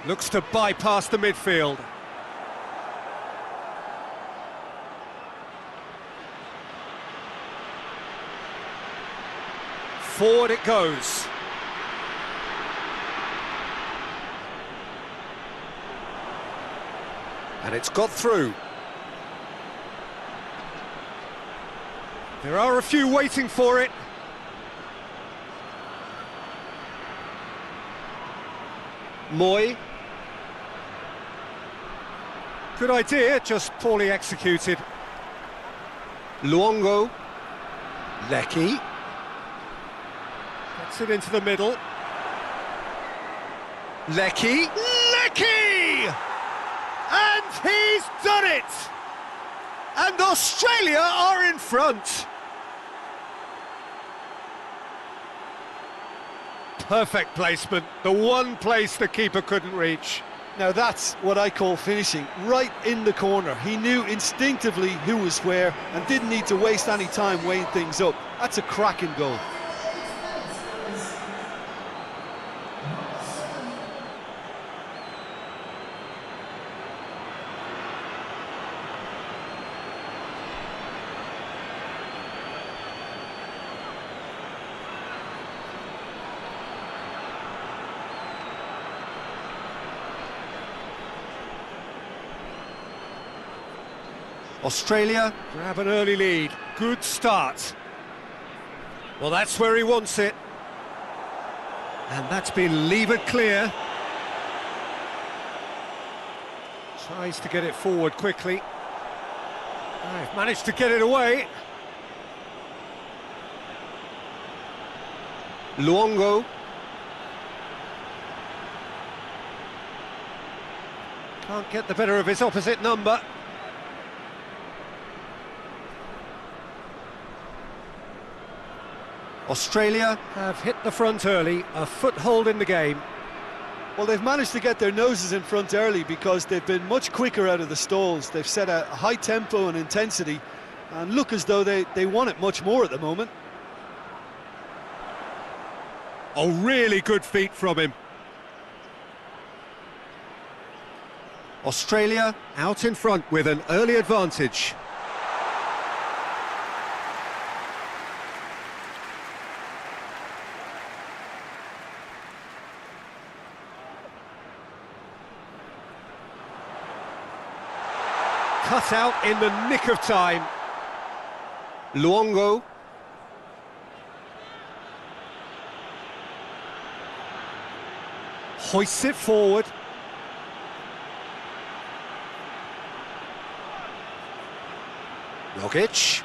Looks to bypass the midfield. Forward it goes. And it's got through. There are a few waiting for it. Moy. Good idea, just poorly executed. Luongo. Lecky. Gets it into the middle. Lecky. Lecky! And he's done it! And Australia are in front. Perfect placement, the one place the keeper couldn't reach. Now that's what I call finishing, right in the corner. He knew instinctively who was where and didn't need to waste any time weighing things up. That's a cracking goal. Australia grab an early lead. Good start. Well, that's where he wants it. And that's been levered clear. Tries to get it forward quickly. They've managed to get it away. Luongo. Can't get the better of his opposite number. Australia have hit the front early, a foothold in the game. Well, they've managed to get their noses in front early because they've been much quicker out of the stalls. They've set a high tempo and intensity and look as though they want it much more at the moment. Oh, really good feet from him. Australia out in front with an early advantage. Cut out in the nick of time. Luongo. Hoists it forward. Rogic.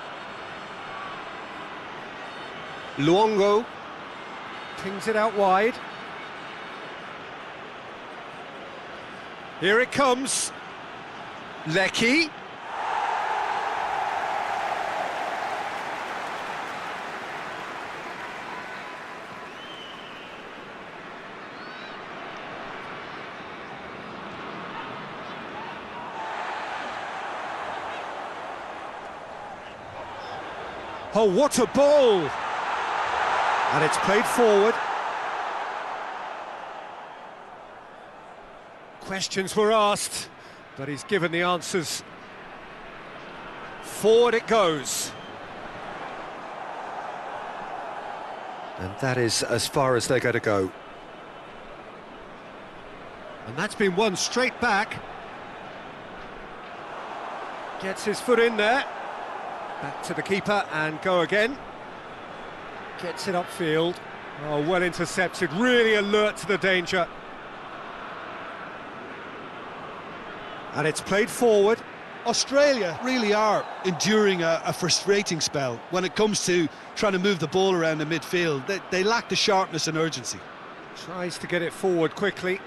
Luongo. Pings it out wide. Here it comes. Lecky. Oh, what a ball! And it's played forward. Questions were asked, but he's given the answers. Forward it goes. And that is as far as they're going to go. And that's been won straight back. Gets his foot in there. Back to the keeper and go again. Gets it upfield. Oh, well intercepted, really alert to the danger. And it's played forward. Australia really are enduring a frustrating spell when it comes to trying to move the ball around the midfield. They lack the sharpness and urgency. Tries to get it forward quickly.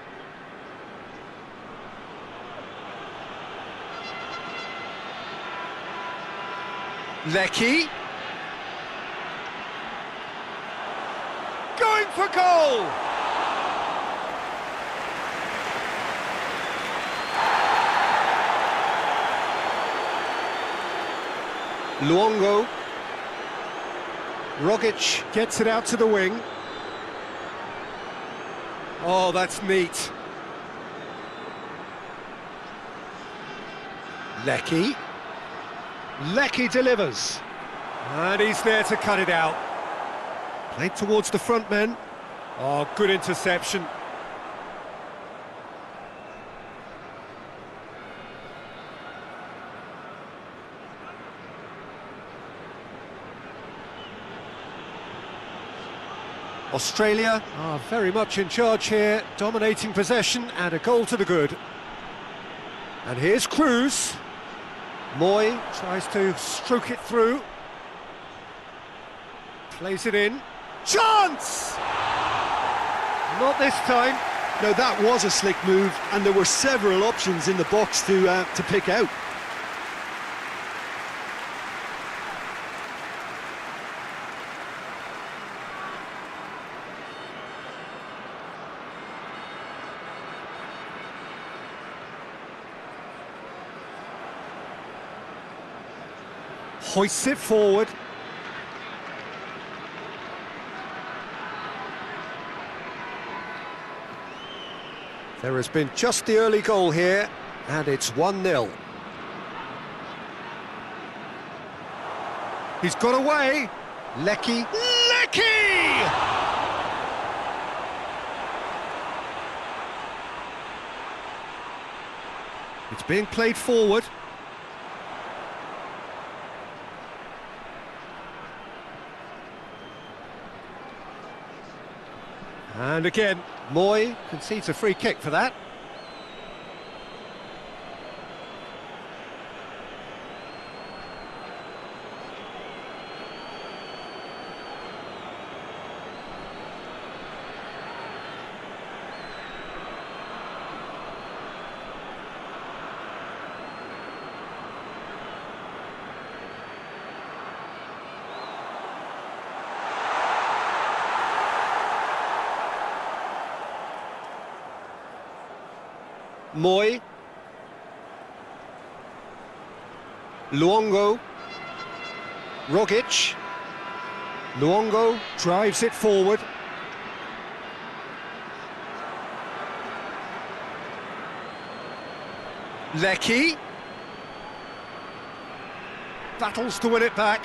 Lecky. Going for goal! Luongo. Rogic gets it out to the wing. Oh, that's neat. Lecky. Lecky delivers. And he's there to cut it out. Played towards the front men. Oh, good interception. Australia are very much in charge here, dominating possession and a goal to the good. And here's Cruz. Moy tries to stroke it through. Plays it in. Chance! Not this time. No, that was a slick move, and there were several options in the box to pick out. Hoists it forward. There has been just the early goal here, and it's 1-0. He's got away. Lecky. Lecky! It's being played forward. And again, Moy concedes a free kick for that. Moy, Luongo, Rogic, Luongo drives it forward. Lecky battles to win it back.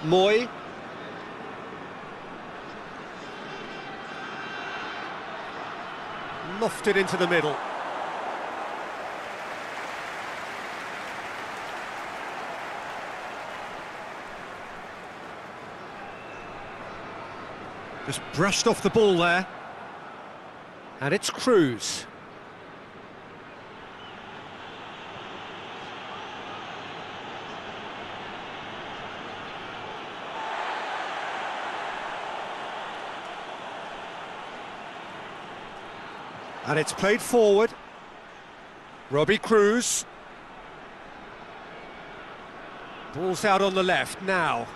Moy. Lofted into the middle. Just brushed off the ball there. And it's Cruz. And it's played forward. Robbie Cruz. Ball's out on the left now.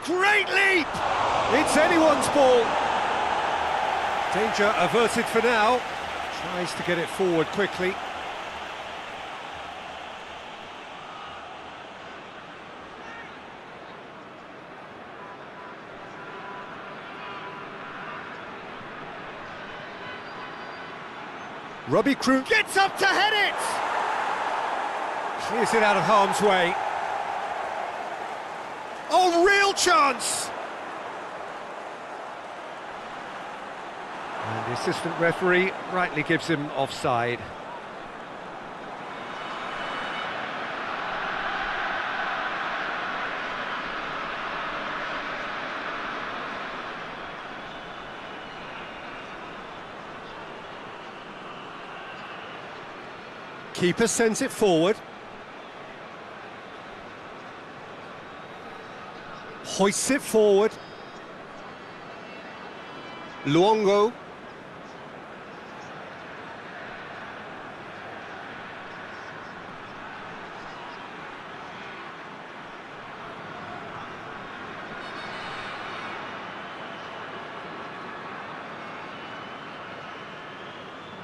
Great leap! It's anyone's ball. Danger averted for now. Tries to get it forward quickly. Robbie Cruz gets up to head it! Clears it out of harm's way. Oh, real chance! And the assistant referee rightly gives him offside. Keeper sends it forward. Hoists it forward. Luongo.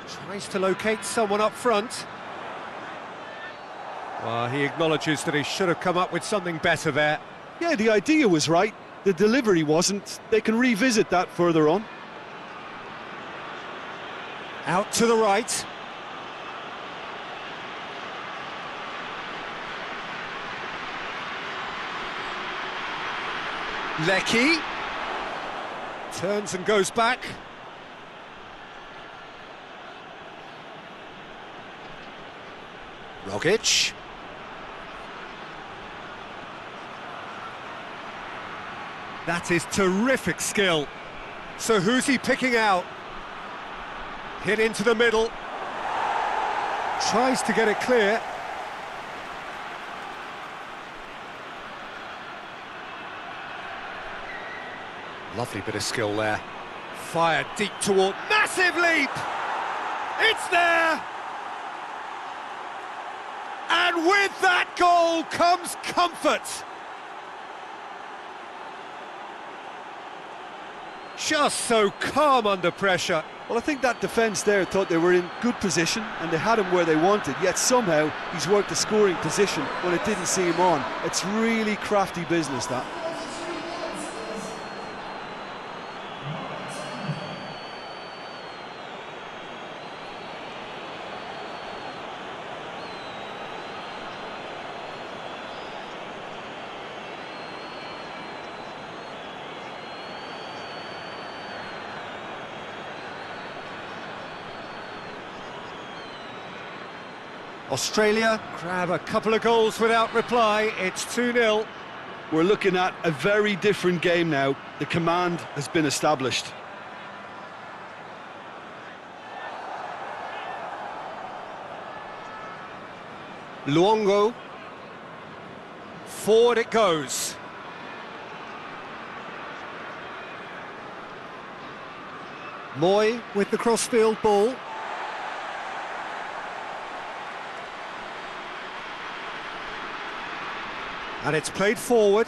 Tries to locate someone up front. Well, he acknowledges that he should have come up with something better there. Yeah, the idea was right, the delivery wasn't. They can revisit that further on. Out to the right. Lecky. Turns and goes back. Rogic. That is terrific skill. So who's he picking out? Hit into the middle. Tries to get it clear. Lovely bit of skill there. Fired deep toward... Massive leap! It's there! And with that goal comes comfort. Just so calm under pressure. Well, I think that defence there thought they were in good position and they had him where they wanted, yet somehow he's worked the scoring position when it didn't see him on. It's really crafty business, that. Australia grab a couple of goals without reply. It's 2-0. We're looking at a very different game now. The command has been established. Luongo. Forward it goes. Moy with the crossfield ball. And it's played forward.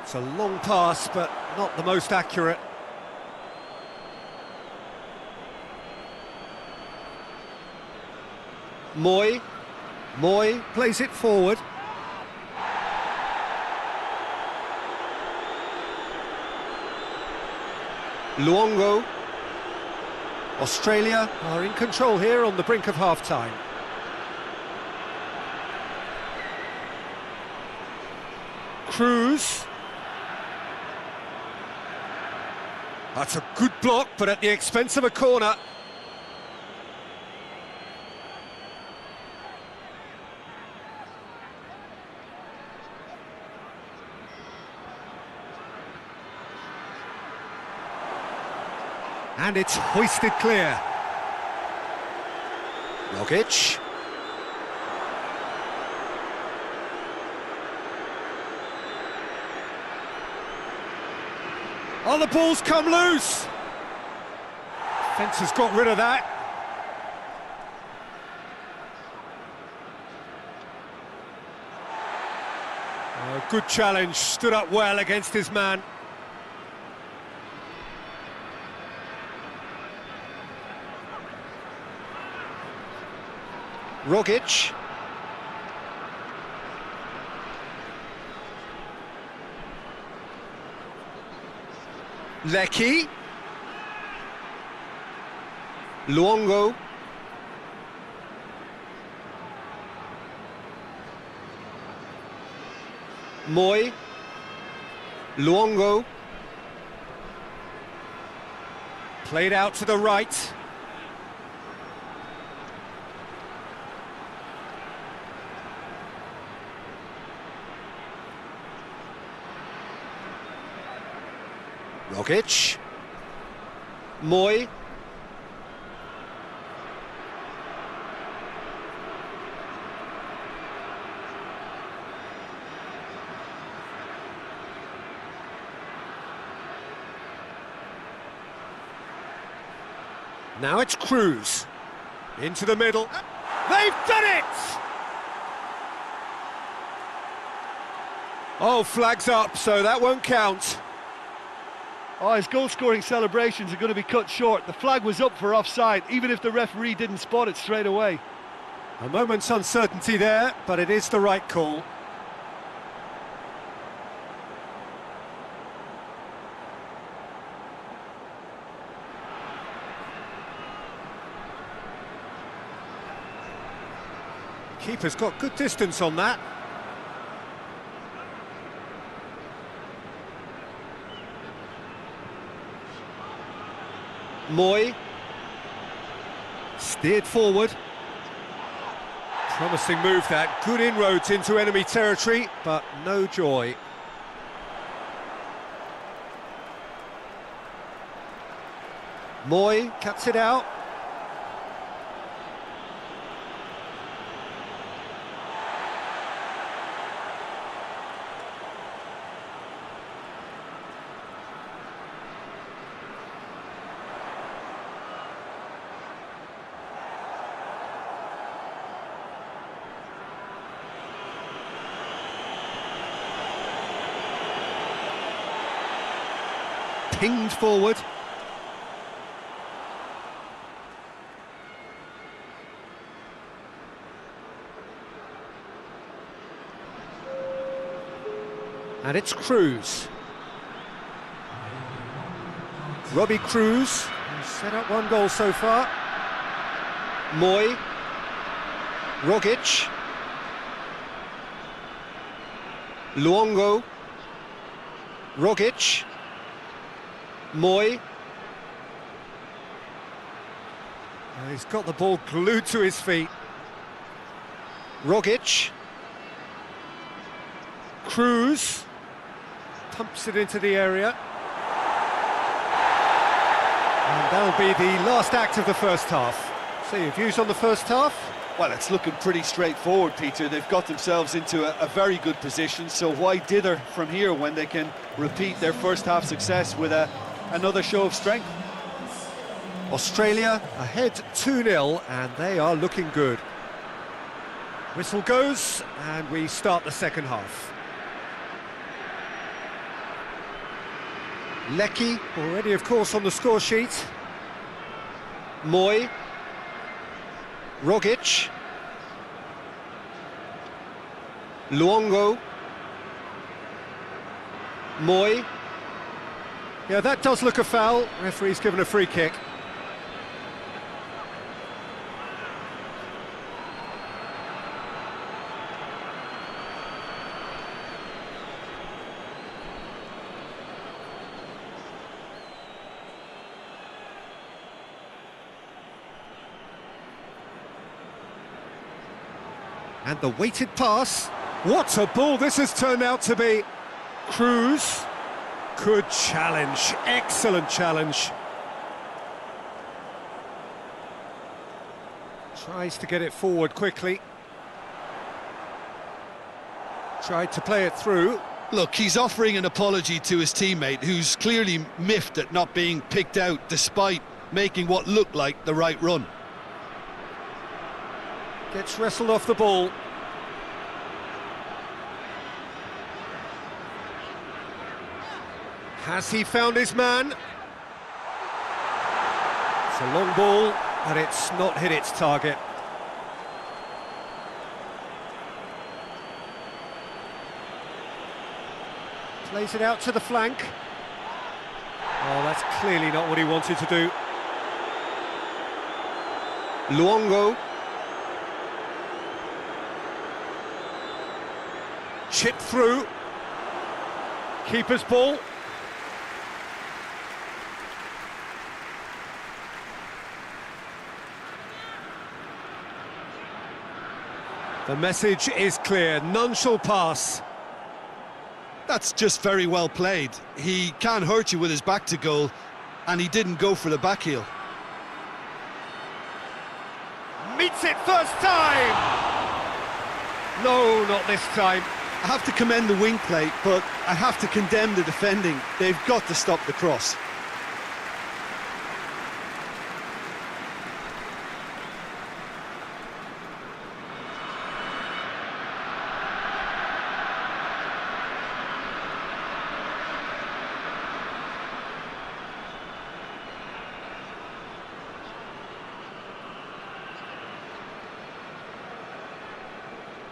It's a long pass, but not the most accurate. Moy plays it forward. Luongo. Australia are in control here on the brink of half-time. Cruz. That's a good block, but at the expense of a corner. And it's hoisted clear. Rogic. Oh, the ball's come loose. Fence has got rid of that. Good challenge, stood up well against his man. Rogic. Lecky. Luongo. Moy. Luongo. Played out to the right. Rogic. Moy. Now it's Cruz. Into the middle. They've done it! Oh, flags up, so that won't count. Oh, his goal-scoring celebrations are going to be cut short. The flag was up for offside, even if the referee didn't spot it straight away. A moment's uncertainty there, but it is the right call. Keeper's got good distance on that. Moy. Steered forward. Promising move that, good inroads into enemy territory, but no joy. Moy cuts it out. Pinged forward. And it's Cruz. Robbie Cruz, who's set up 1 goal so far. Moy. Rogic. Luongo. Rogic. Moy. He's got the ball glued to his feet. Rogic. Cruz. Pumps it into the area. And that'll be the last act of the first half. So your views on the first half? Well, it's looking pretty straightforward, Peter. They've got themselves into a very good position, so why dither from here when they can repeat their first half success with another show of strength? Australia ahead 2-0, and they are looking good. Whistle goes, and we start the second half. Lecky, already of course on the score sheet. Moy. Rogic. Luongo. Moy. Yeah, that does look a foul. Referee's given a free kick. And the weighted pass. What a ball this has turned out to be. Cruz. Good challenge. Excellent challenge. Tries to get it forward quickly. Tried to play it through. Look, he's offering an apology to his teammate, who's clearly miffed at not being picked out despite making what looked like the right run. Gets wrestled off the ball. Has he found his man? It's a long ball, but it's not hit its target. Plays it out to the flank. Oh, that's clearly not what he wanted to do. Luongo. Chip through. Keeper's ball. The message is clear, none shall pass. That's just very well played. He can hurt you with his back to goal, and he didn't go for the back heel. Meets it first time! No, not this time. I have to commend the wing play, but I have to condemn the defending. They've got to stop the cross.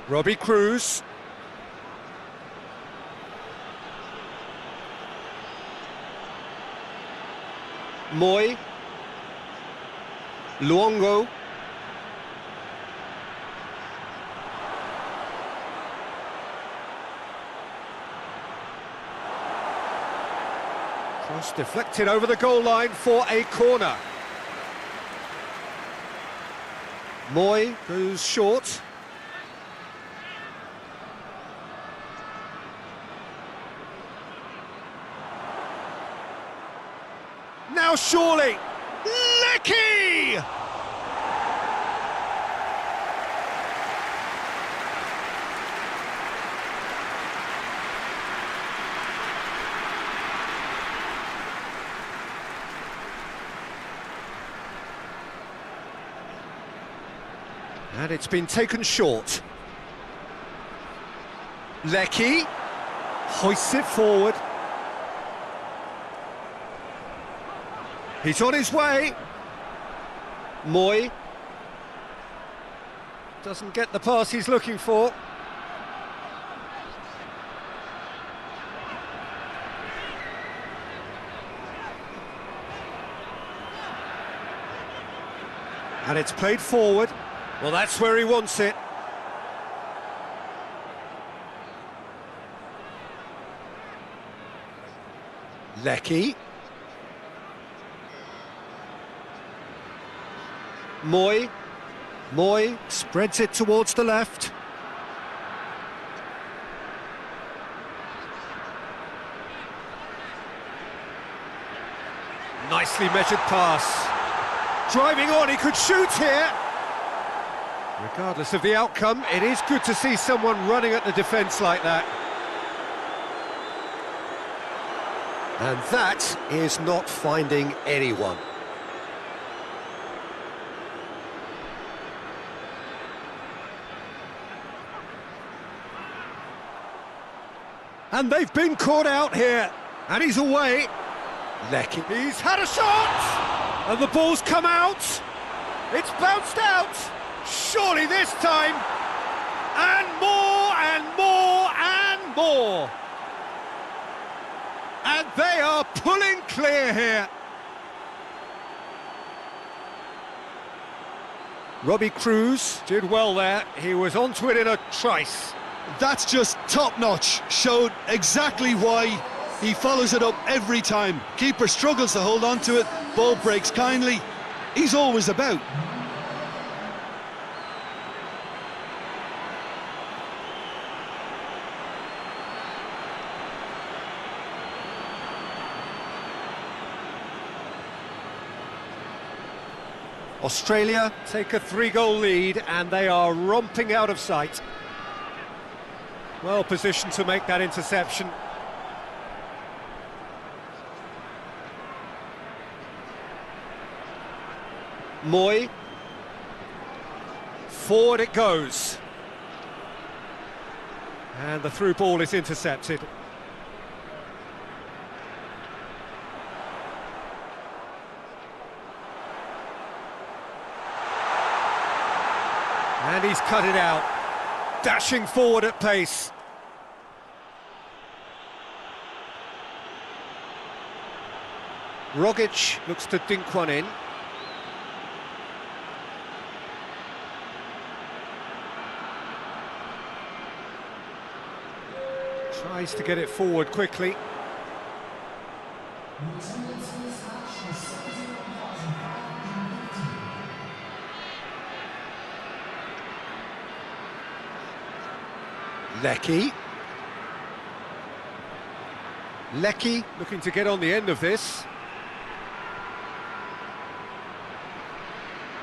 Robbie Cruz. Moy. Luongo. Cross deflected over the goal line for a corner. Moy goes short. now, surely. Lecky! And it's been taken short. Lecky hoists it forward. He's on his way. Moy doesn't get the pass he's looking for. And it's played forward. Well, that's where he wants it. Lecky. Moy spreads it towards the left. Nicely measured pass. Driving on, he could shoot here. Regardless of the outcome, it is good to see someone running at the defence like that. And that is not finding anyone. And they've been caught out here. And he's away. Lecky. He's had a shot! And the ball's come out. It's bounced out. Surely this time. And more, and more, and more. And they are pulling clear here. Robbie Cruz did well there. He was onto it in a trice. That's just top-notch. Showed exactly why he follows it up every time. Keeper struggles to hold on to it. Ball breaks kindly. He's always about. Australia take a 3-goal lead and they are romping out of sight. Well positioned to make that interception. Moy. Forward it goes. And the through ball is intercepted. And he's cut it out. Dashing forward at pace. Rogic looks to dink one in. Tries to get it forward quickly. Lecky looking to get on the end of this.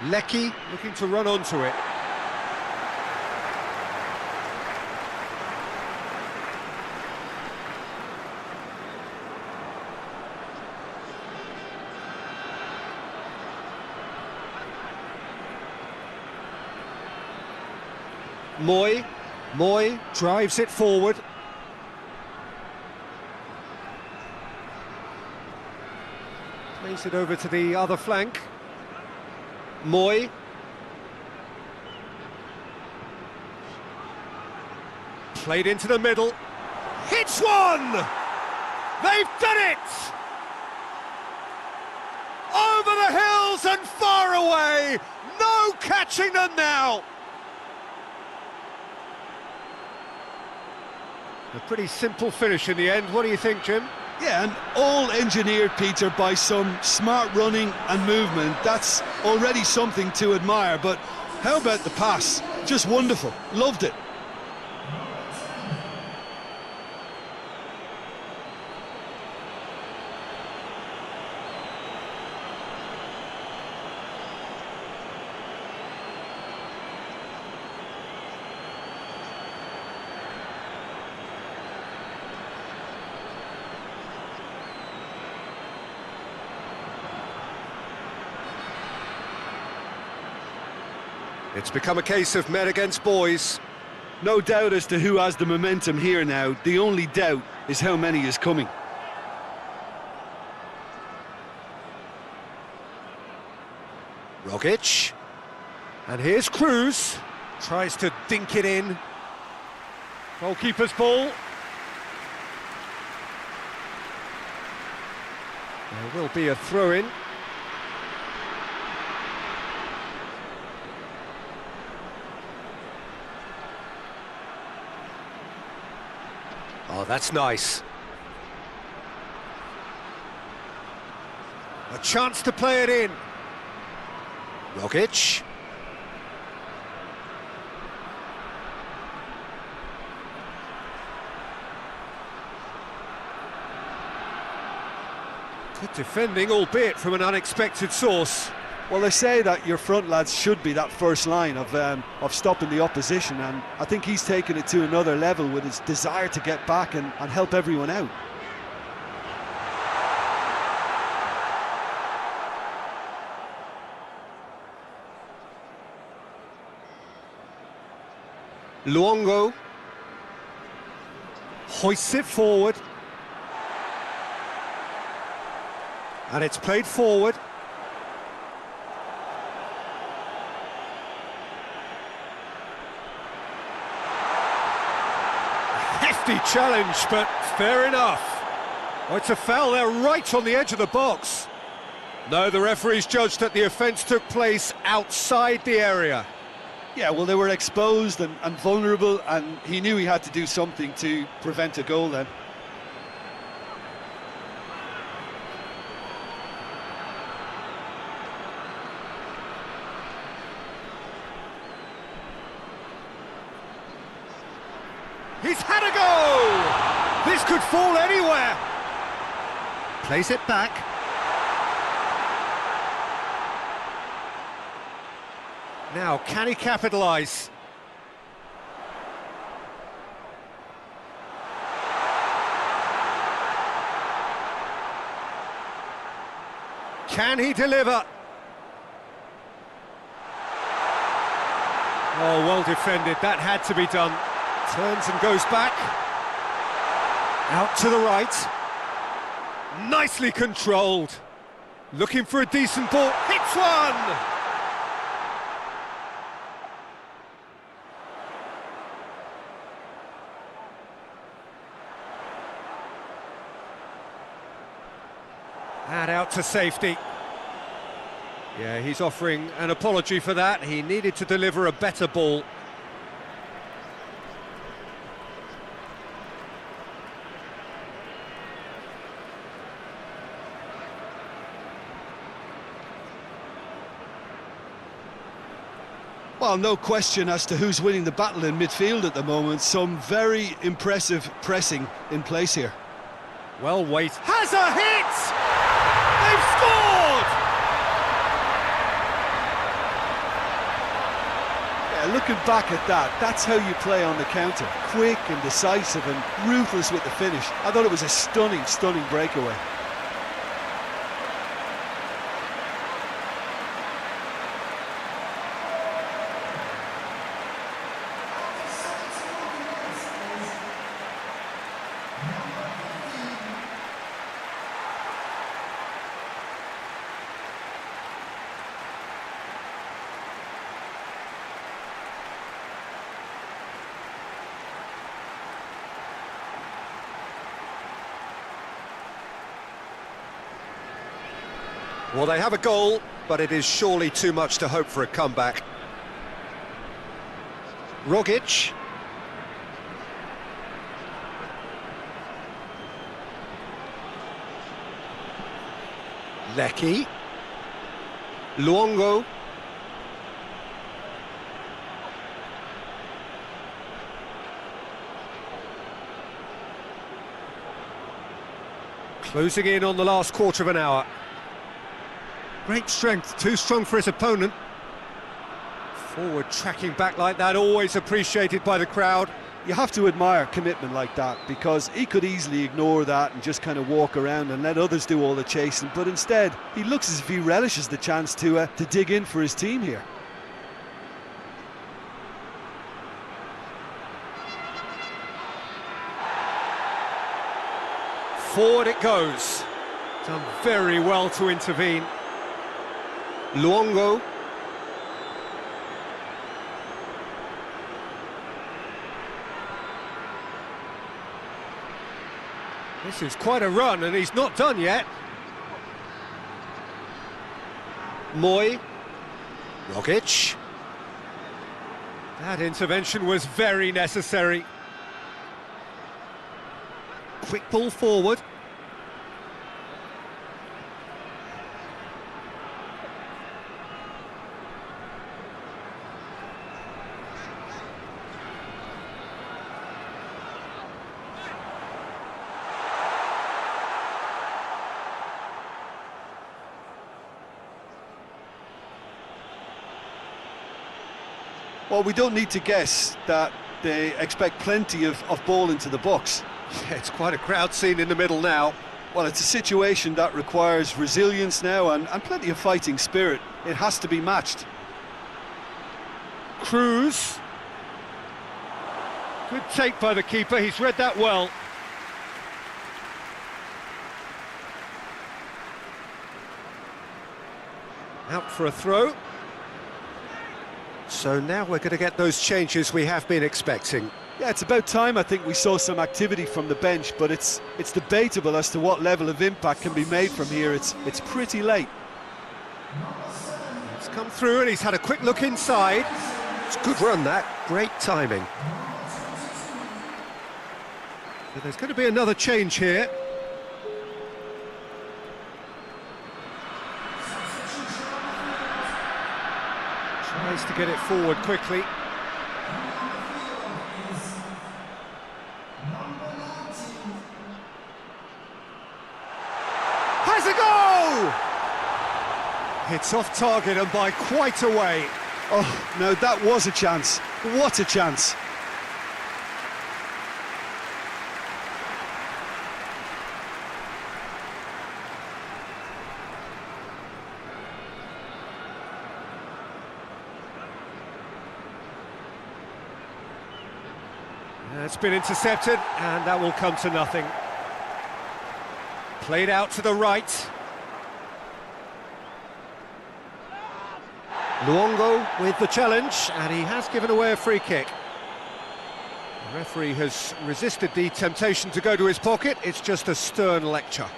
Lecky looking to run onto it. Moy drives it forward. Plays it over to the other flank. Moy. Played into the middle. Hits one! They've done it! Over the hills and far away! No catching them now! A pretty simple finish in the end. What do you think, Jim? Yeah, and all engineered, Peter, by some smart running and movement. That's already something to admire, but how about the pass? Just wonderful. Loved it. It's become a case of men against boys. No doubt as to who has the momentum here now. The only doubt is how many is coming. Rogic. And here's Cruz. Tries to dink it in. Goalkeeper's ball. There will be a throw-in. Oh, that's nice. A chance to play it in. Rogic. Good defending, albeit from an unexpected source. Well, they say that your front lads should be that first line of stopping the opposition, and I think he's taken it to another level with his desire to get back and help everyone out. Luongo. Hoists it forward. And it's played forward. Hefty challenge, but fair enough. Oh, it's a foul there right on the edge of the box. No, the referee's judged that the offence took place outside the area. Yeah, well, they were exposed and vulnerable, and he knew he had to do something to prevent a goal then. He's had a go! This could fall anywhere. Plays it back. Now, can he capitalise? Can he deliver? Oh, well defended. That had to be done. Turns and goes back. Out to the right. Nicely controlled. Looking for a decent ball. Hits one! And out to safety. Yeah, he's offering an apology for that. He needed to deliver a better ball. Well, no question as to who's winning the battle in midfield at the moment. Some very impressive pressing in place here. Well, wait. Has a hit! They've scored! Yeah, looking back at that, that's how you play on the counter. Quick and decisive and ruthless with the finish. I thought it was a stunning, stunning breakaway. Well, they have a goal, but it is surely too much to hope for a comeback. Rogic. Lecky. Luongo. Closing in on the last quarter of an hour. Great strength, too strong for his opponent. Forward tracking back like that, always appreciated by the crowd. You have to admire commitment like that, because he could easily ignore that and just kind of walk around and let others do all the chasing, but instead he looks as if he relishes the chance to dig in for his team here. Forward it goes. Done very well to intervene. Luongo. This is quite a run, and he's not done yet. Moy. Rogic. That intervention was very necessary. Quick ball forward. Well, we don't need to guess that they expect plenty of ball into the box. Yeah, it's quite a crowd scene in the middle now. Well, it's a situation that requires resilience now and plenty of fighting spirit. It has to be matched. Cruz. Good take by the keeper, he's read that well. Out for a throw. So now we're going to get those changes we have been expecting. Yeah, it's about time I think we saw some activity from the bench, but it's debatable as to what level of impact can be made from here. It's pretty late. It's come through and he's had a quick look inside. It's a good run, that. Great timing. So there's going to be another change here. Tries to get it forward quickly. Has a go! It's off target and by quite a way. Oh, no, that was a chance. What a chance. It's been intercepted, and that will come to nothing. Played out to the right. Luongo with the challenge, and he has given away a free kick. The referee has resisted the temptation to go to his pocket. It's just a stern lecture.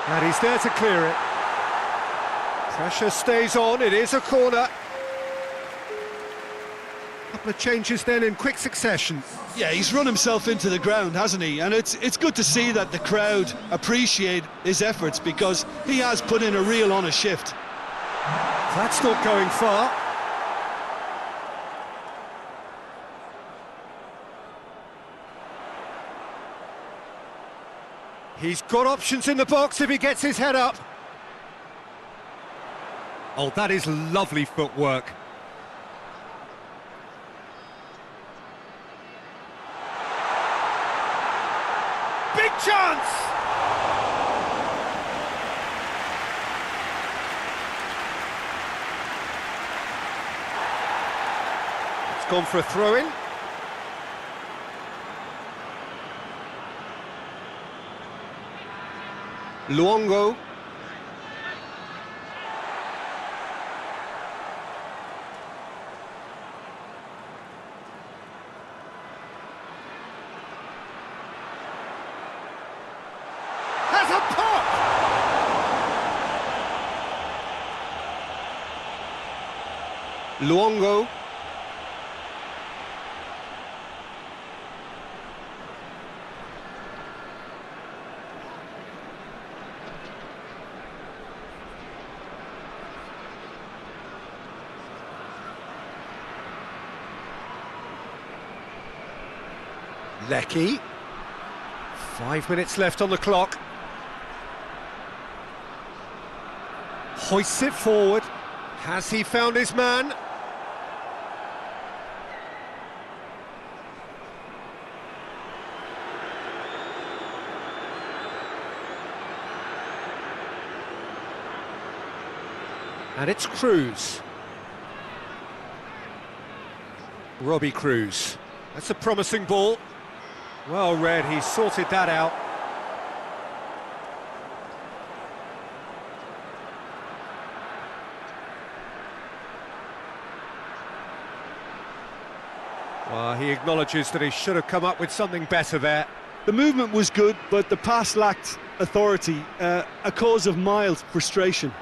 And he's there to clear it. Pressure stays on, it is a corner. Couple of changes then in quick succession. Yeah, he's run himself into the ground, hasn't he? And it's good to see that the crowd appreciate his efforts because he has put in a real honest shift. That's not going far. He's got options in the box if he gets his head up. Oh, that is lovely footwork. Big chance! It's gone for a throw-in. Luongo. Has a pop! Luongo. Lecky. 5 minutes left on the clock. Hoists it forward. Has he found his man? And it's Cruz. Robbie Cruz. That's a promising ball. Well read, he sorted that out. Well, he acknowledges that he should have come up with something better there. The movement was good, but the pass lacked authority, a cause of mild frustration.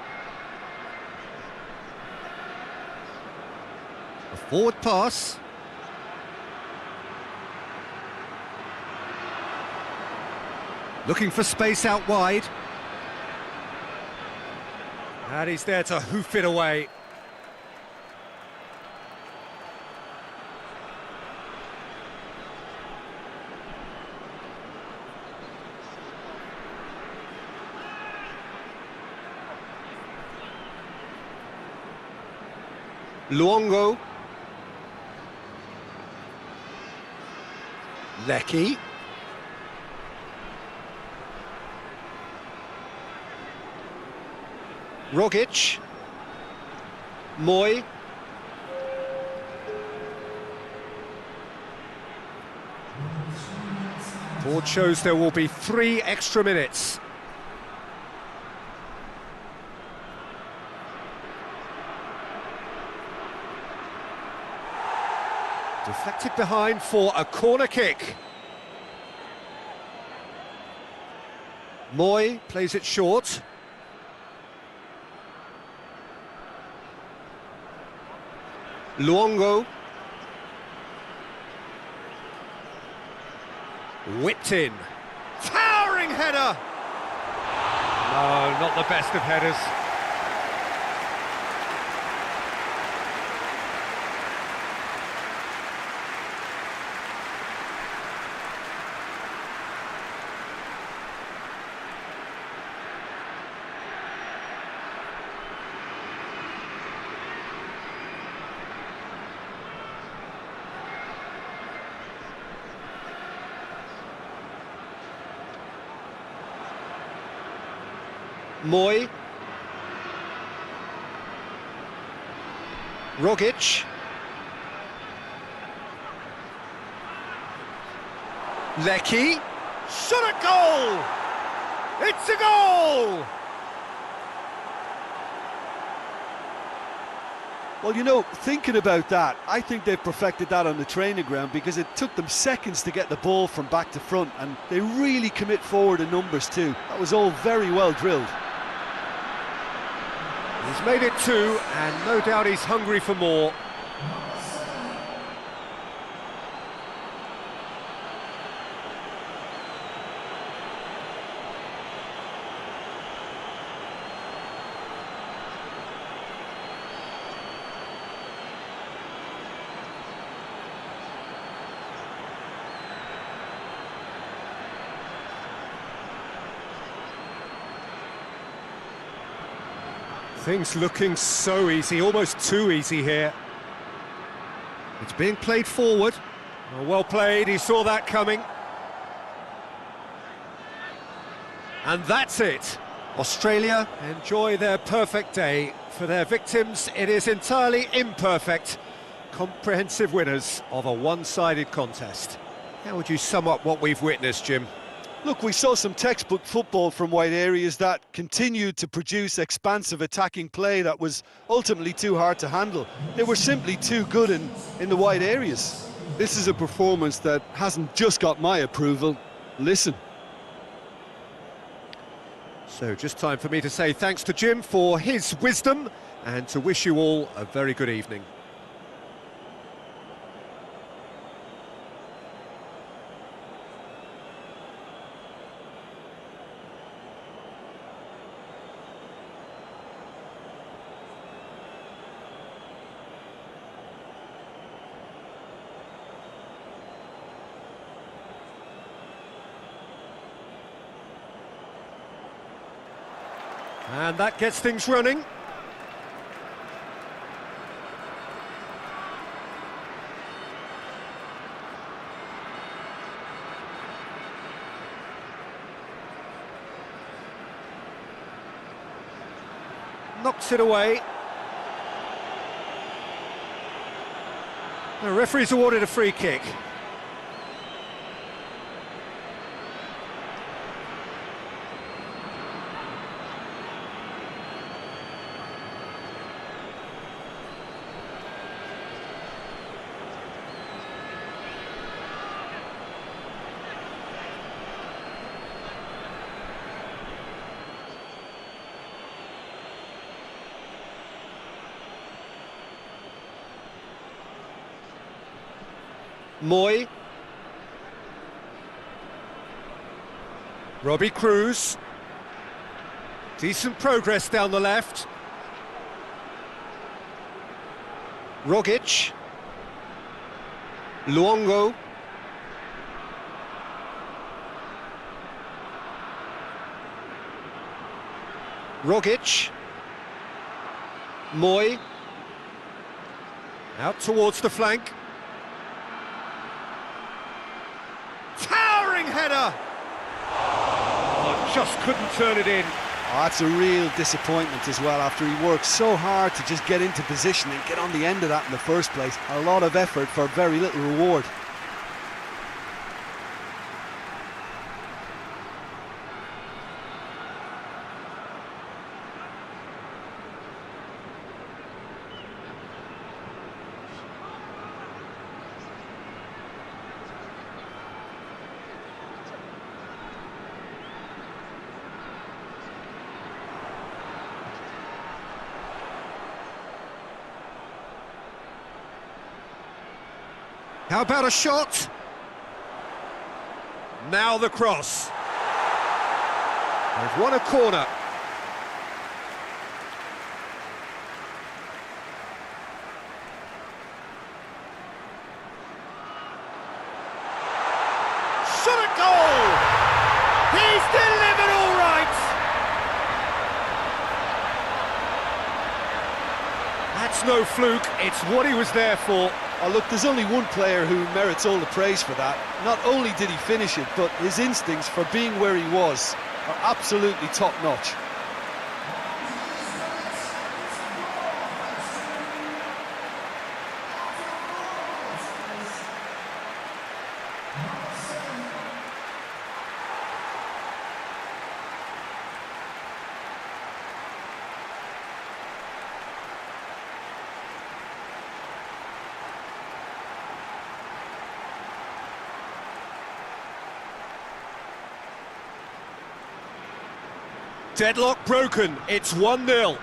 A forward pass. Looking for space out wide. And he's there to hoof it away. Luongo. Lecky. Rogic. Moy. Board shows there will be 3 extra minutes. Deflected behind for a corner kick. Moy plays it short. Luongo. Whipped in. Towering header! No, not the best of headers. Moy. Rogic. Lecky. Shot a goal! It's a goal! Well, you know, thinking about that, I think they've perfected that on the training ground because it took them seconds to get the ball from back to front, and they really commit forward in numbers too. That was all very well drilled. He's made it 2, and no doubt he's hungry for more. Things looking so easy, almost too easy here. It's being played forward. Well played, he saw that coming. And that's it. Australia enjoy their perfect day. For their victims, it is entirely imperfect. Comprehensive winners of a one-sided contest. How would you sum up what we've witnessed, Jim? Look, we saw some textbook football from wide areas that continued to produce expansive attacking play that was ultimately too hard to handle. They were simply too good in the wide areas. This is a performance that hasn't just got my approval. Listen. So just time for me to say thanks to Jim for his wisdom and to wish you all a very good evening. And that gets things running. knocks it away. The referee's awarded a free kick. Moy. Robbie Cruz. Decent progress down the left. Rogic. Luongo. Rogic. Moy. Out towards the flank. Towering header! Oh, just couldn't turn it in. Oh, that's a real disappointment as well, after he worked so hard to just get into position and get on the end of that in the first place. A lot of effort for very little reward. How about a shot? Now the cross. They've won a corner. Shot at goal! He's delivered all right! That's no fluke, it's what he was there for. Oh, look, there's only one player who merits all the praise for that. Not only did he finish it, but his instincts for being where he was are absolutely top-notch. Deadlock broken, it's 1-0.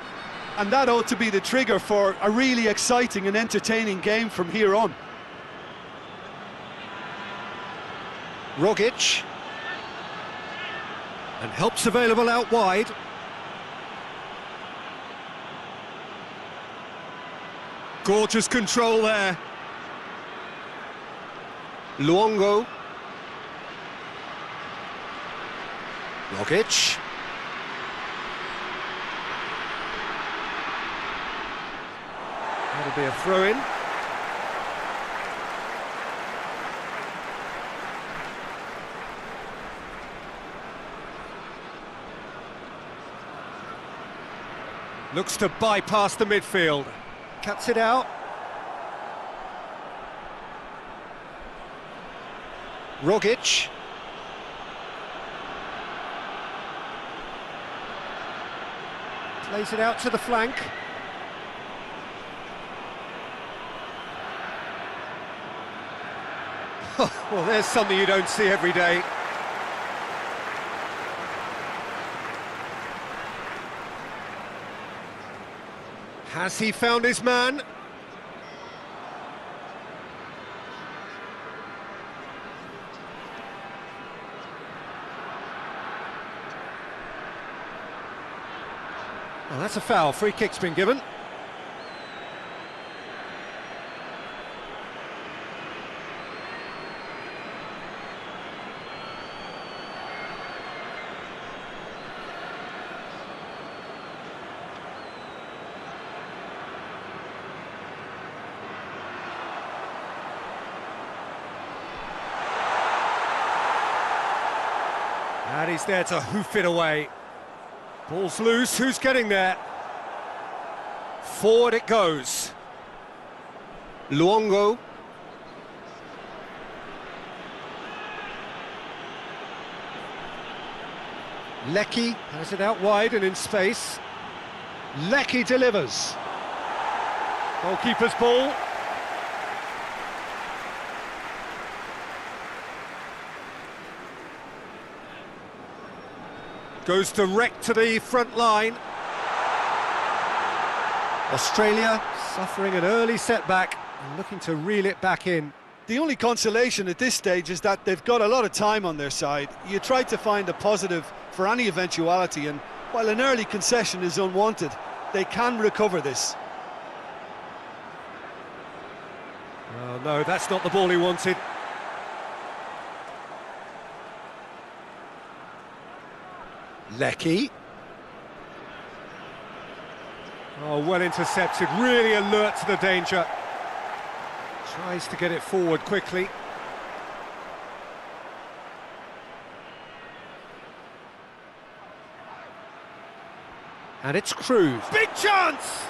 And that ought to be the trigger for a really exciting and entertaining game from here on. Rogic. And help's available out wide. Gorgeous control there. Luongo. Rogic. That'll be a throw-in. Looks to bypass the midfield. Cuts it out. Rogic. Plays it out to the flank. Well, there's something you don't see every day. Has he found his man? Well, that's a foul. Free kick's been given. And he's there to hoof it away. Ball's loose, who's getting there? Forward it goes. Luongo. Lecky has it out wide and in space. Lecky delivers. Goalkeeper's ball. Goes direct to the front line. Australia suffering an early setback and looking to reel it back in. The only consolation at this stage is that they've got a lot of time on their side. You try to find a positive for any eventuality, and while an early concession is unwanted, they can recover this. Oh no, that's not the ball he wanted. Lecky. Oh, well intercepted, really alert to the danger. Tries to get it forward quickly. And it's Cruz. Big chance!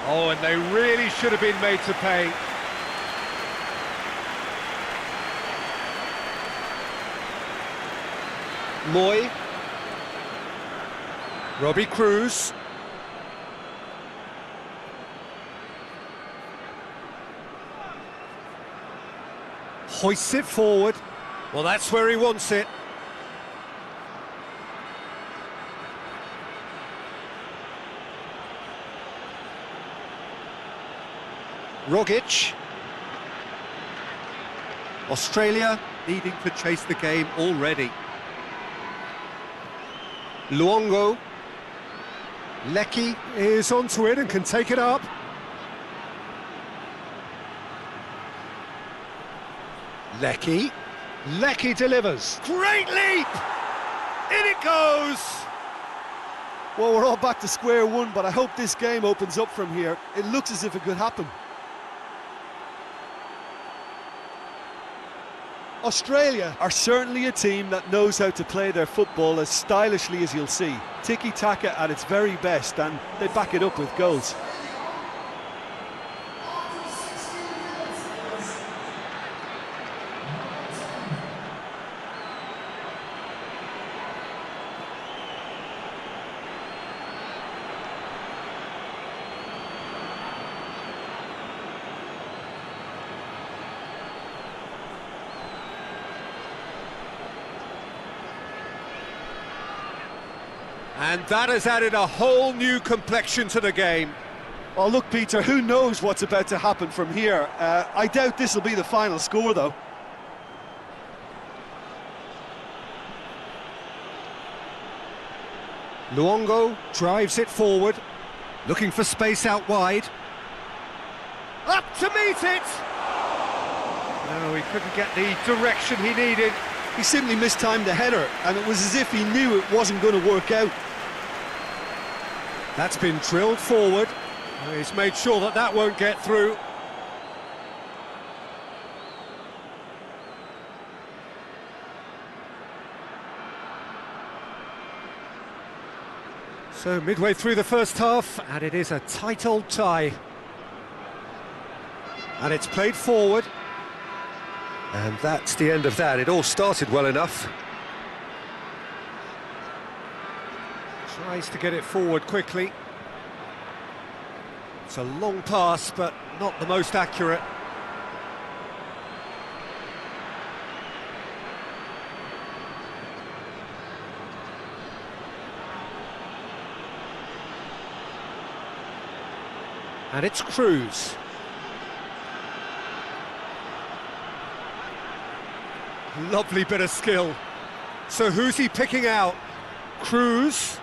Oh, and they really should have been made to pay. Moy. Robbie Cruz. Hoists it forward. Well, that's where he wants it. Rogic. Australia needing to chase the game already. Luongo. Lecky is onto it and can take it up. Lecky. Lecky delivers. Great leap! In it goes! Well, we're all back to square one, but I hope this game opens up from here. It looks as if it could happen. Australia are certainly a team that knows how to play their football as stylishly as you'll see. Tiki-taka at its very best, and they back it up with goals. And that has added a whole new complexion to the game. Well, look, Peter, who knows what's about to happen from here? I doubt this will be the final score, though. Luongo drives it forward, looking for space out wide. Up to meet it! No, he couldn't get the direction he needed. He simply mistimed the header, and it was as if he knew it wasn't going to work out. That's been drilled forward. He's made sure that that won't get through. So midway through the first half, and it is a tight old tie. And it's played forward. And that's the end of that. It all started well enough. Tries to get it forward quickly. It's a long pass, but not the most accurate. And it's Cruz. Lovely bit of skill. So who's he picking out? Cruz.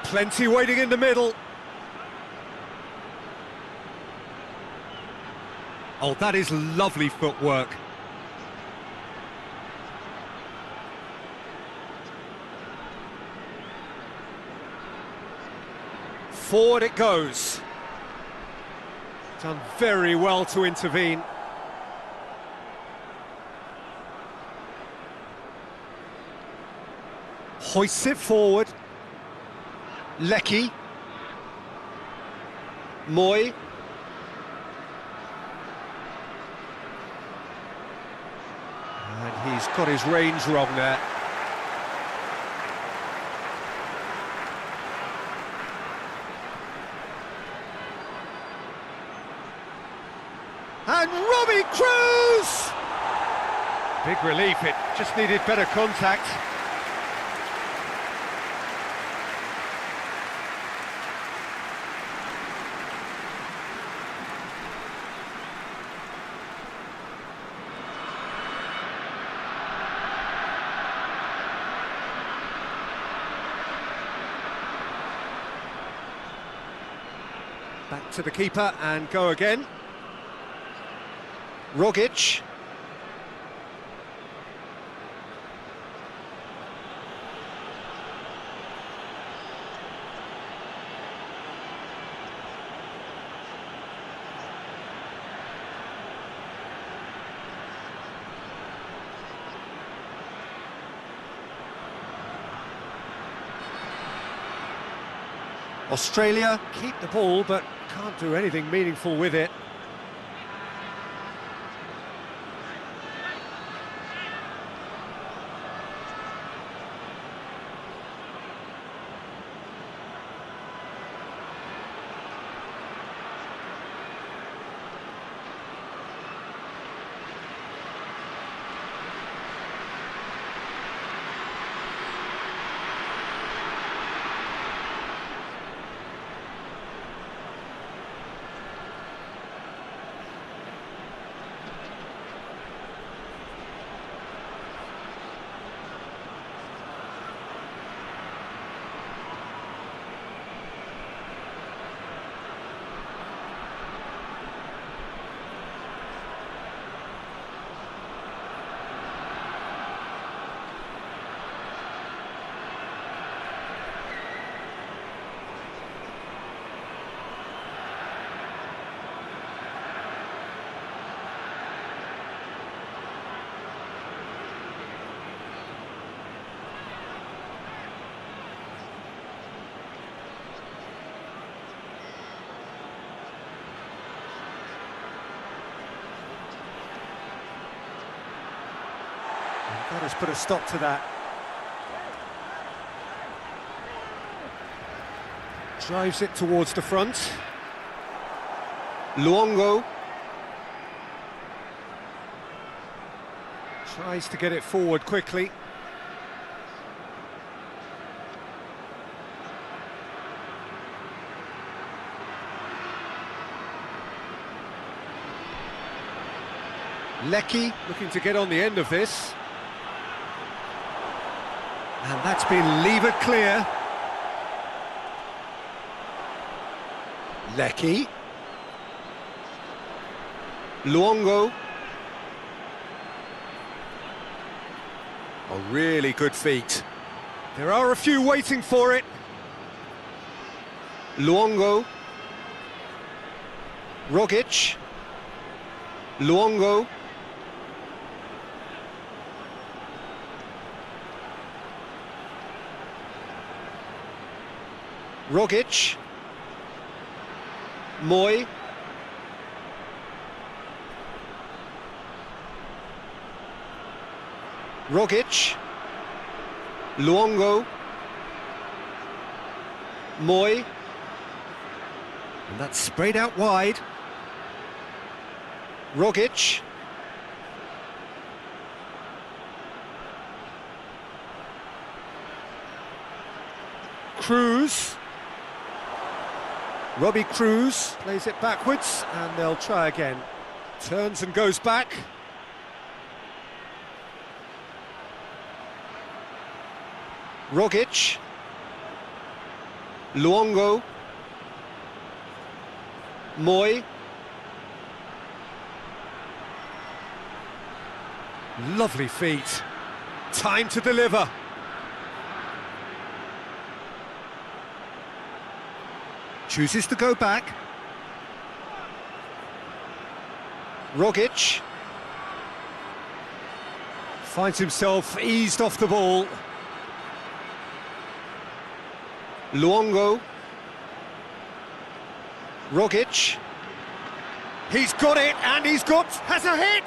Plenty waiting in the middle. Oh, that is lovely footwork. Forward it goes. Done very well to intervene. Hoists it forward. Lecky. Moy. And he's got his range wrong there. And Robbie Cruz! Big relief, it just needed better contact. Back to the keeper and go again. Rogic. Australia keep the ball but can't do anything meaningful with it. That has put a stop to that. Drives it towards the front. Luongo. Tries to get it forward quickly. Lecky looking to get on the end of this. And that's been levered clear. Lecky. Luongo. A really good feat. There are a few waiting for it. Luongo. Rogic. Luongo. Rogic. Moy. Rogic. Luongo. Moy. And that's sprayed out wide. Rogic. Cruz. Robbie Cruz plays it backwards and they'll try again. Turns and goes back. Rogic. Luongo. Moy. Lovely feet. Time to deliver. Chooses to go back. Rogic. Finds himself eased off the ball. Luongo. Rogic. He's got it, and has a hit!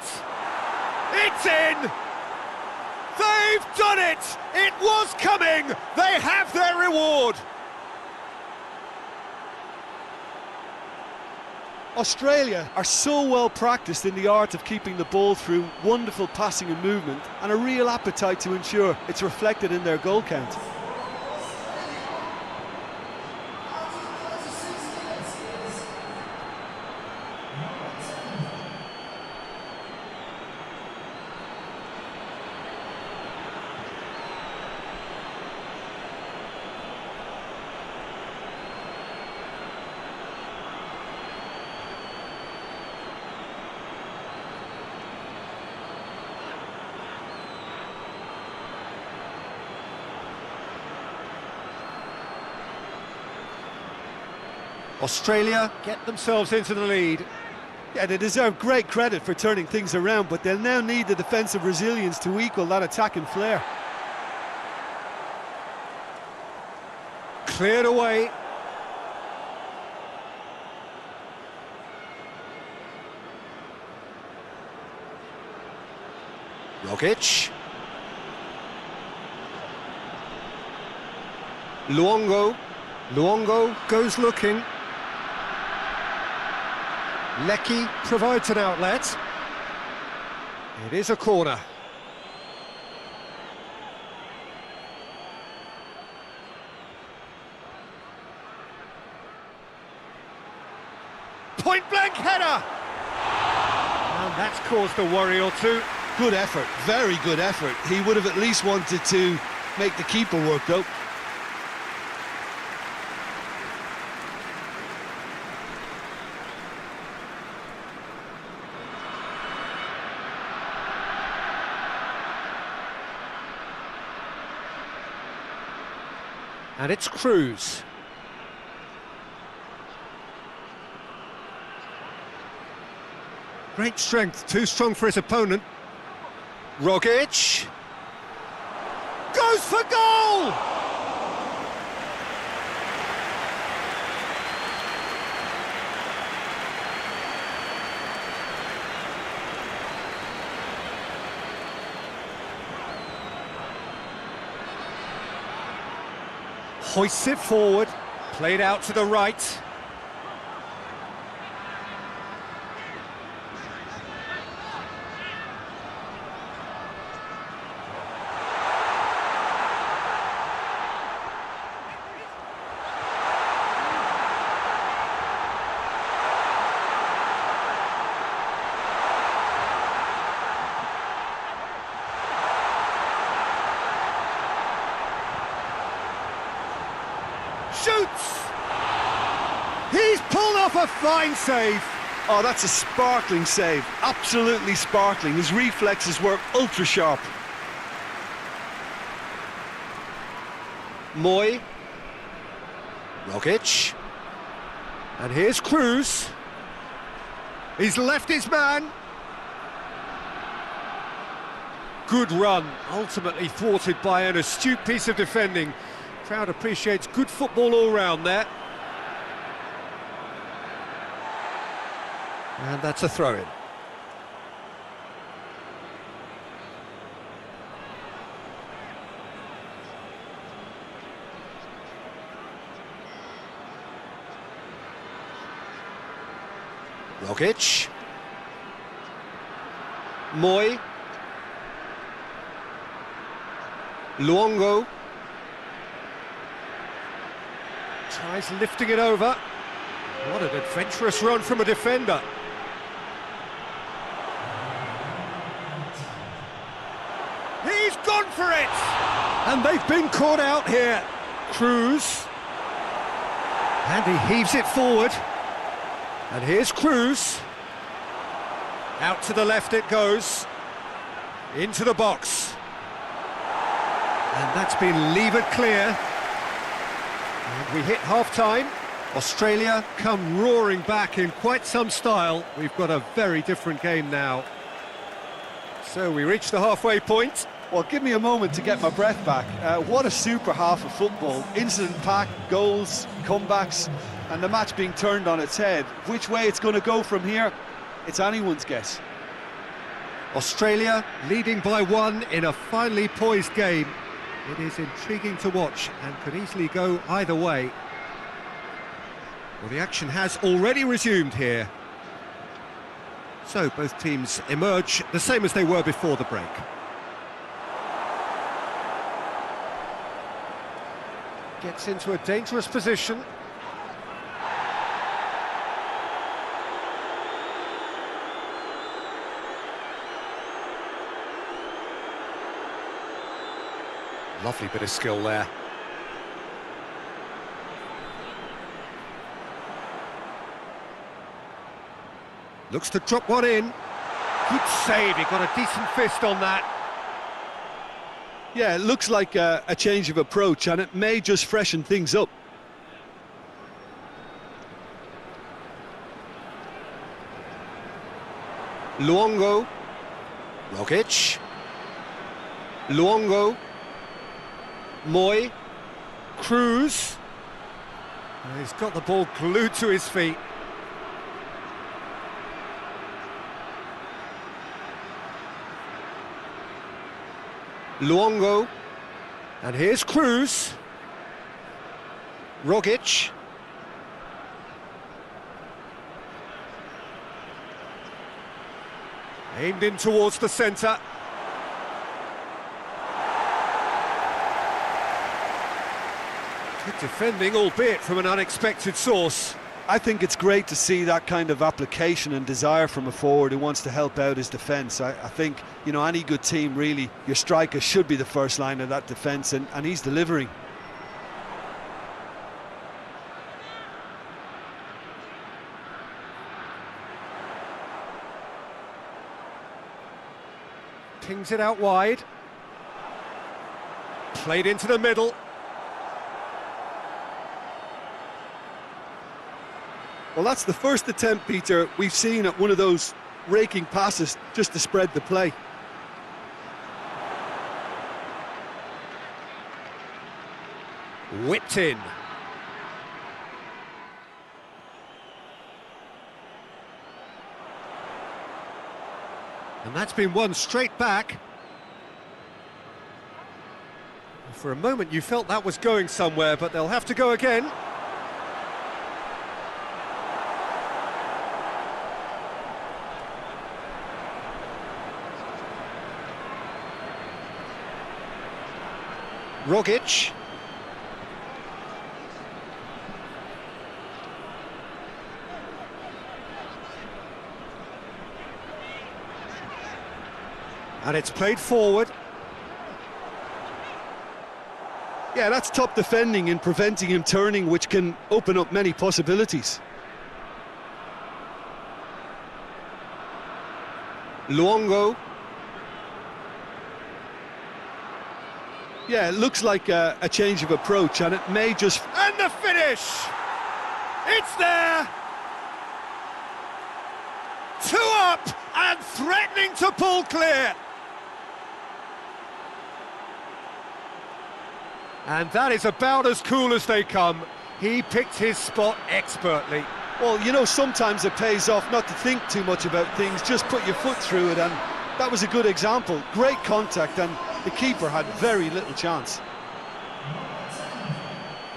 It's in! They've done it! It was coming! They have their reward! Australia are so well practiced in the art of keeping the ball through wonderful passing and movement, and a real appetite to ensure it's reflected in their goal count. Australia get themselves into the lead. Yeah, they deserve great credit for turning things around, but they'll now need the defensive resilience to equal that attacking flair. Cleared away. Rogic. Luongo. Luongo goes looking. Lecky provides an outlet. It is a corner. Point-blank header! And that's caused a worry or two. Good effort, very good effort. He would have at least wanted to make the keeper work, though. And it's Cruz. Great strength, too strong for his opponent. Rogic. Goes for goal! Hoists it forward, played out to the right. Shoots! He's pulled off a fine save. Oh, that's a sparkling save. Absolutely sparkling. His reflexes were ultra sharp. Moy. Rogic. And here's Cruz. He's left his man. Good run, ultimately thwarted by an astute piece of defending. Crowd appreciates good football all round there. And that's a throw-in. Rogic. Moy. Luongo. Tries lifting it over. What an adventurous run from a defender. He's gone for it! And they've been caught out here. Cruz. And he heaves it forward. And here's Cruz. Out to the left it goes. Into the box. And that's been levered clear. And we hit half-time. Australia come roaring back in quite some style. We've got a very different game now. So we reach the halfway point. Well, give me a moment to get my breath back. What a super half of football. Incident-packed, goals, comebacks, and the match being turned on its head. Which way it's going to go from here, it's anyone's guess. Australia leading by 1 in a finely poised game. It is intriguing to watch and could easily go either way. Well, the action has already resumed here. So both teams emerge the same as they were before the break. Gets into a dangerous position. Lovely bit of skill there. Looks to drop one in. Good save, he got a decent fist on that. Yeah, it looks like a change of approach, and it may just freshen things up. Luongo. Rogic. Luongo. Moy. Cruz. He's got the ball glued to his feet. Luongo. And here's Cruz. Rogic. Aimed in towards the centre. Good defending, albeit from an unexpected source. I think it's great to see that kind of application and desire from a forward who wants to help out his defence. I think, you know, any good team, really, your striker should be the first line of that defence, and he's delivering. Pings it out wide. Played into the middle. Well, that's the first attempt, Peter, we've seen at one of those raking passes just to spread the play. Whipped in. And that's been won straight back. For a moment you felt that was going somewhere, but they'll have to go again. Rogic. And it's played forward. Yeah, that's top defending in preventing him turning, which can open up many possibilities. Luongo. Yeah, it looks like a change of approach, and it may just... And the finish! It's there! 2 up and threatening to pull clear. And that is about as cool as they come. He picked his spot expertly. Well, you know, sometimes it pays off not to think too much about things, just put your foot through it, and that was a good example. Great contact, and the keeper had very little chance.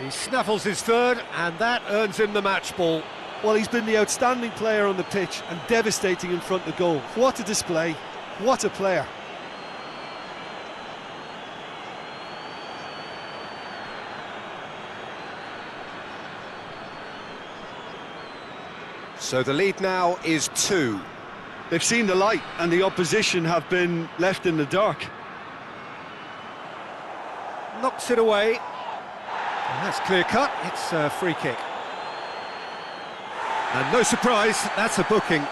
He snaffles his third, and that earns him the match ball. Well, he's been the outstanding player on the pitch and devastating in front of goal. What a display, what a player. So the lead now is 2. They've seen the light, and the opposition have been left in the dark. Knocks it away. And that's clear cut, it's a free kick. And no surprise, that's a booking.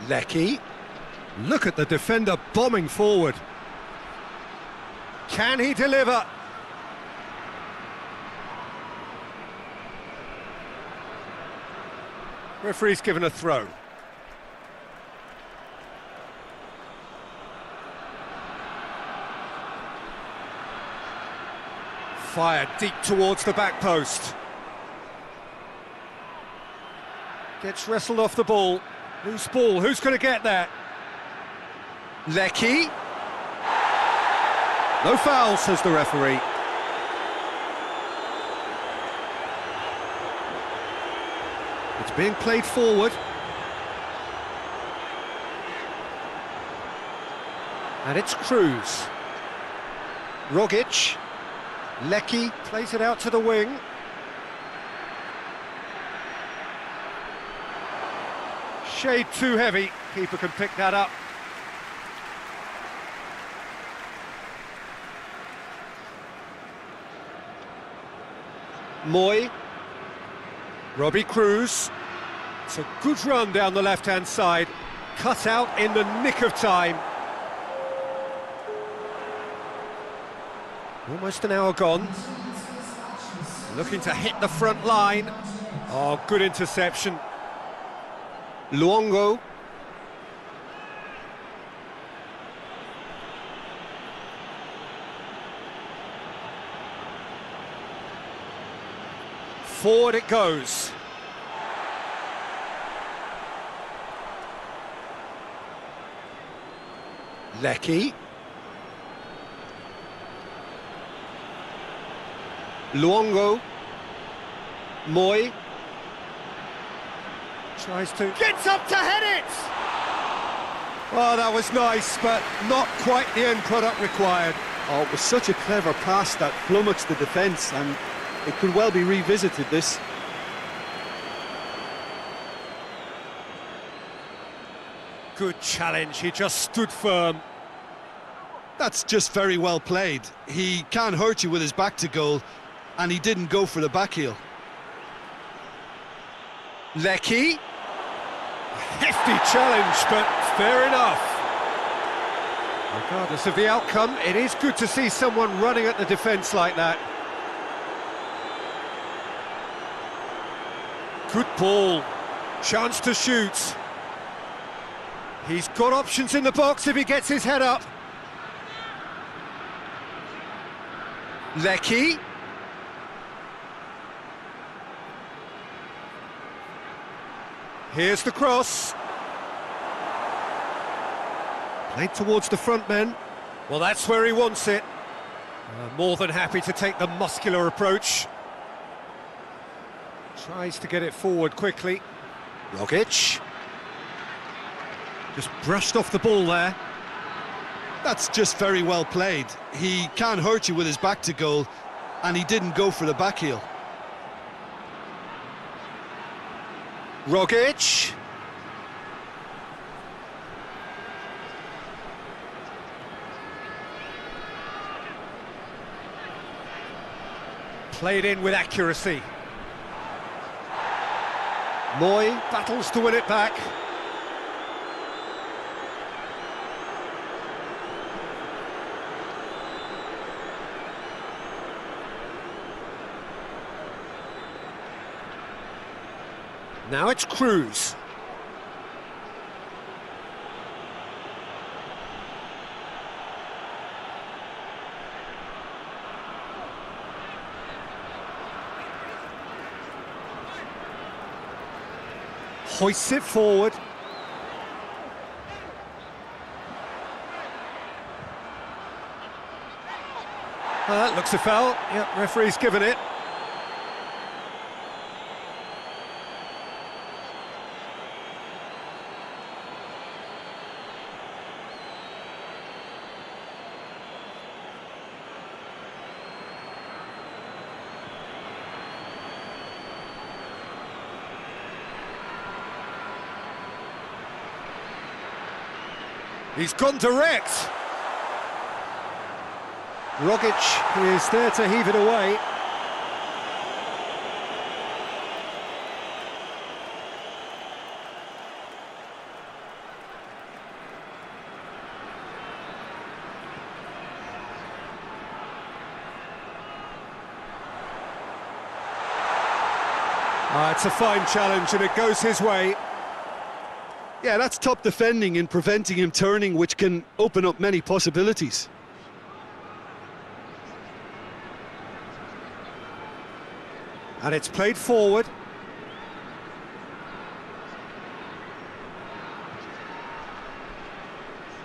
Lecky. Look at the defender bombing forward. Can he deliver? Referee's given a throw. Fired deep towards the back post. Gets wrestled off the ball. Loose ball, who's going to get that? Lecky. No foul, says the referee. It's being played forward. And it's Cruz. Rogic. Lecky plays it out to the wing. Shade too heavy. Keeper can pick that up. Moy. Robbie Cruz. It's a good run down the left-hand side. Cut out in the nick of time. Almost an hour gone. Looking to hit the front line. Oh, good interception. Luongo. Forward it goes. Lecky. Luongo. Moy. Tries to... Gets up to head it! Oh, that was nice, but not quite the end product required. Oh, it was such a clever pass that flummoxed the defence, and it could well be revisited, this. Good challenge, he just stood firm. That's just very well played. He can't hurt you with his back to goal, and he didn't go for the back heel. Lecky. Hefty challenge, but fair enough. Regardless of the outcome, it is good to see someone running at the defence like that. Good ball. Chance to shoot. He's got options in the box if he gets his head up. Lecky. Here's the cross. Played towards the front men. Well, that's where he wants it. More than happy to take the muscular approach. Tries to get it forward quickly. Rogic. Just brushed off the ball there. That's just very well played. He can't hurt you with his back to goal, and he didn't go for the back heel. Rogic. Played in with accuracy. Moy battles to win it back. Now it's Cruz. Hoists it forward. That looks a foul. Yep, referee's given it. He's gone direct. Rogic is there to heave it away. It's a fine challenge and it goes his way. Yeah, that's top defending and preventing him turning, which can open up many possibilities. And it's played forward.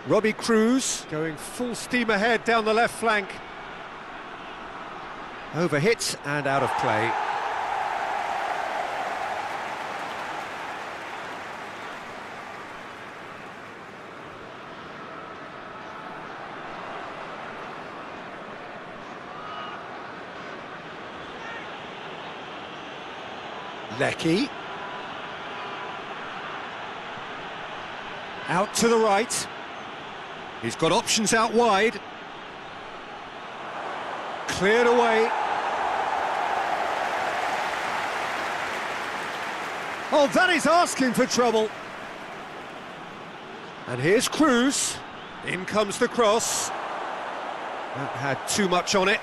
Robbie Cruz going full steam ahead down the left flank. Overhit and out of play. Lecky. Out to the right. He's got options out wide. Cleared away. Oh, that is asking for trouble. And here's Cruz. In comes the cross. That had too much on it.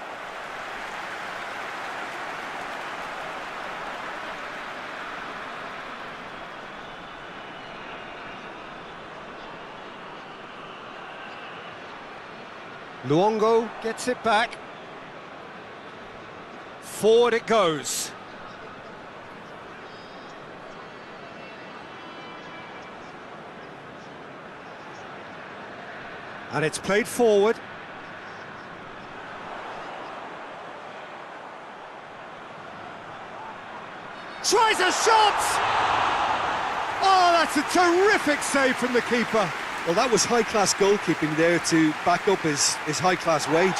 Luongo gets it back. Forward it goes. And it's played forward. Tries a shot! Oh, that's a terrific save from the keeper. Well, that was high-class goalkeeping there to back up his high-class wage.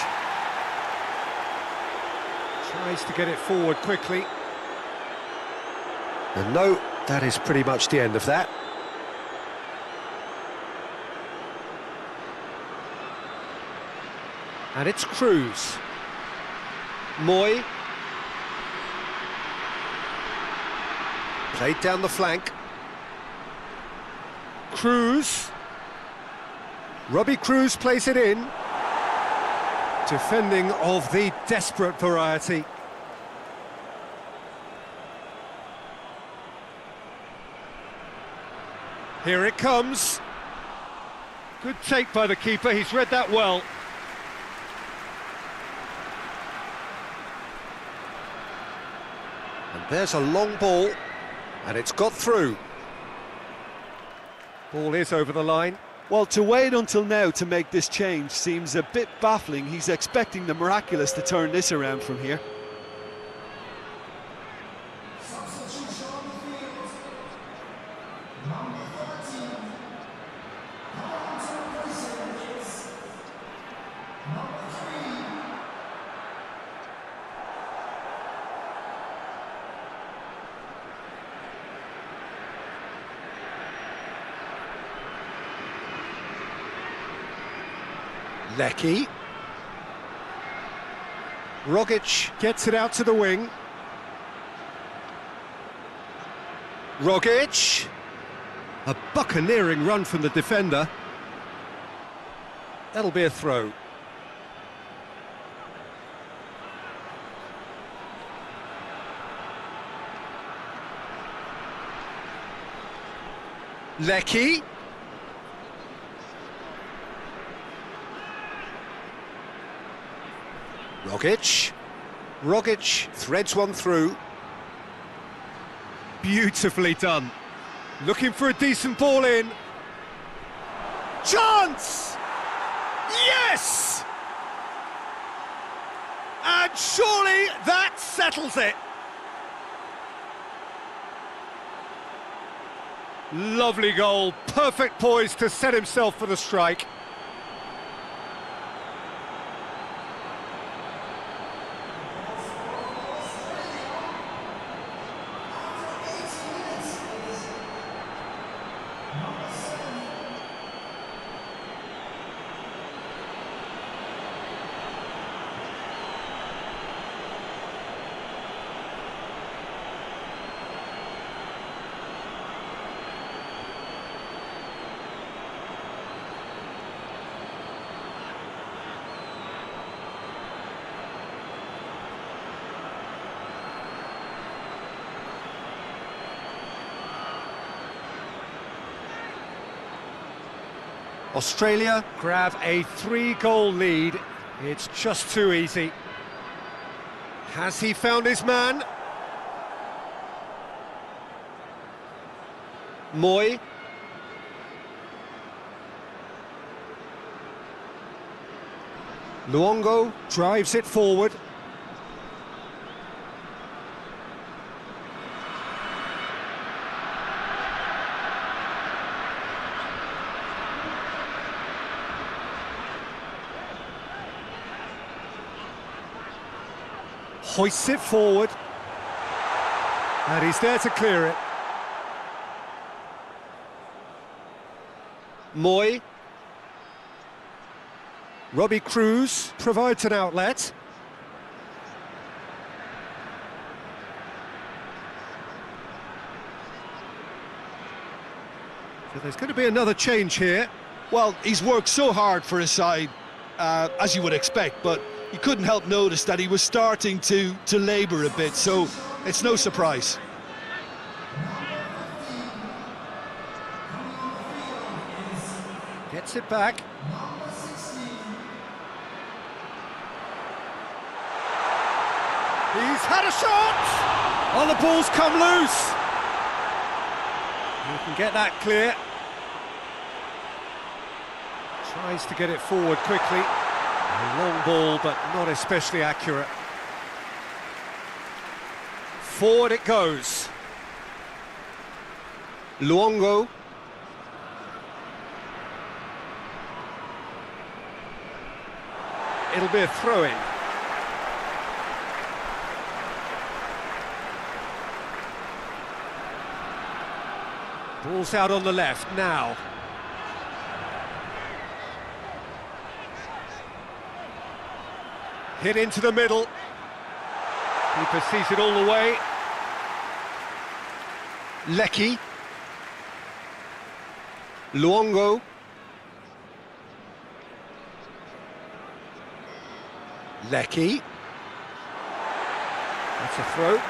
Tries to get it forward quickly. And no, that is pretty much the end of that. And it's Cruz. Moy. Played down the flank. Cruz. Robbie Cruz plays it in. Defending of the desperate variety. Here it comes. Good take by the keeper, he's read that well. And there's a long ball, and it's got through. Ball is over the line. Well, to wait until now to make this change seems a bit baffling. He's expecting the miraculous to turn this around from here. Lecky. Rogic gets it out to the wing. Rogic. A buccaneering run from the defender. That'll be a throw. Lecky. Rogic. Rogic threads one through. Beautifully done. Looking for a decent ball in. Chance! Yes! And surely that settles it. Lovely goal, perfect poise to set himself for the strike. Australia grab a 3-goal lead. It's just too easy. Has he found his man? Moy. Luongo drives it forward. Hoists it forward. And he's there to clear it. Moy. Robbie Cruz provides an outlet. So there's going to be another change here. Well, he's worked so hard for his side, as you would expect, but you couldn't help notice that he was starting to labour a bit, so it's no surprise. Gets it back. He's had a shot! Oh, the ball's come loose! You can get that clear. Tries to get it forward quickly. A long ball, but not especially accurate. Forward it goes. Luongo. It'll be a throw-in. Ball's out on the left now. Hit into the middle. Keeper sees it all the way. Lecky. Luongo. Lecky. That's a throw.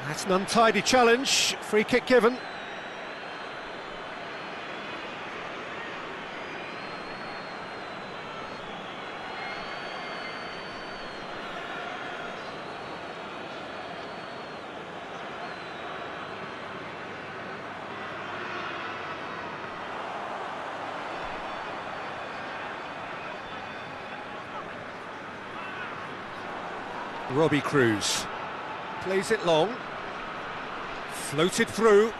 That's an untidy challenge. Free kick given. Robbie Cruz plays it long, floated through,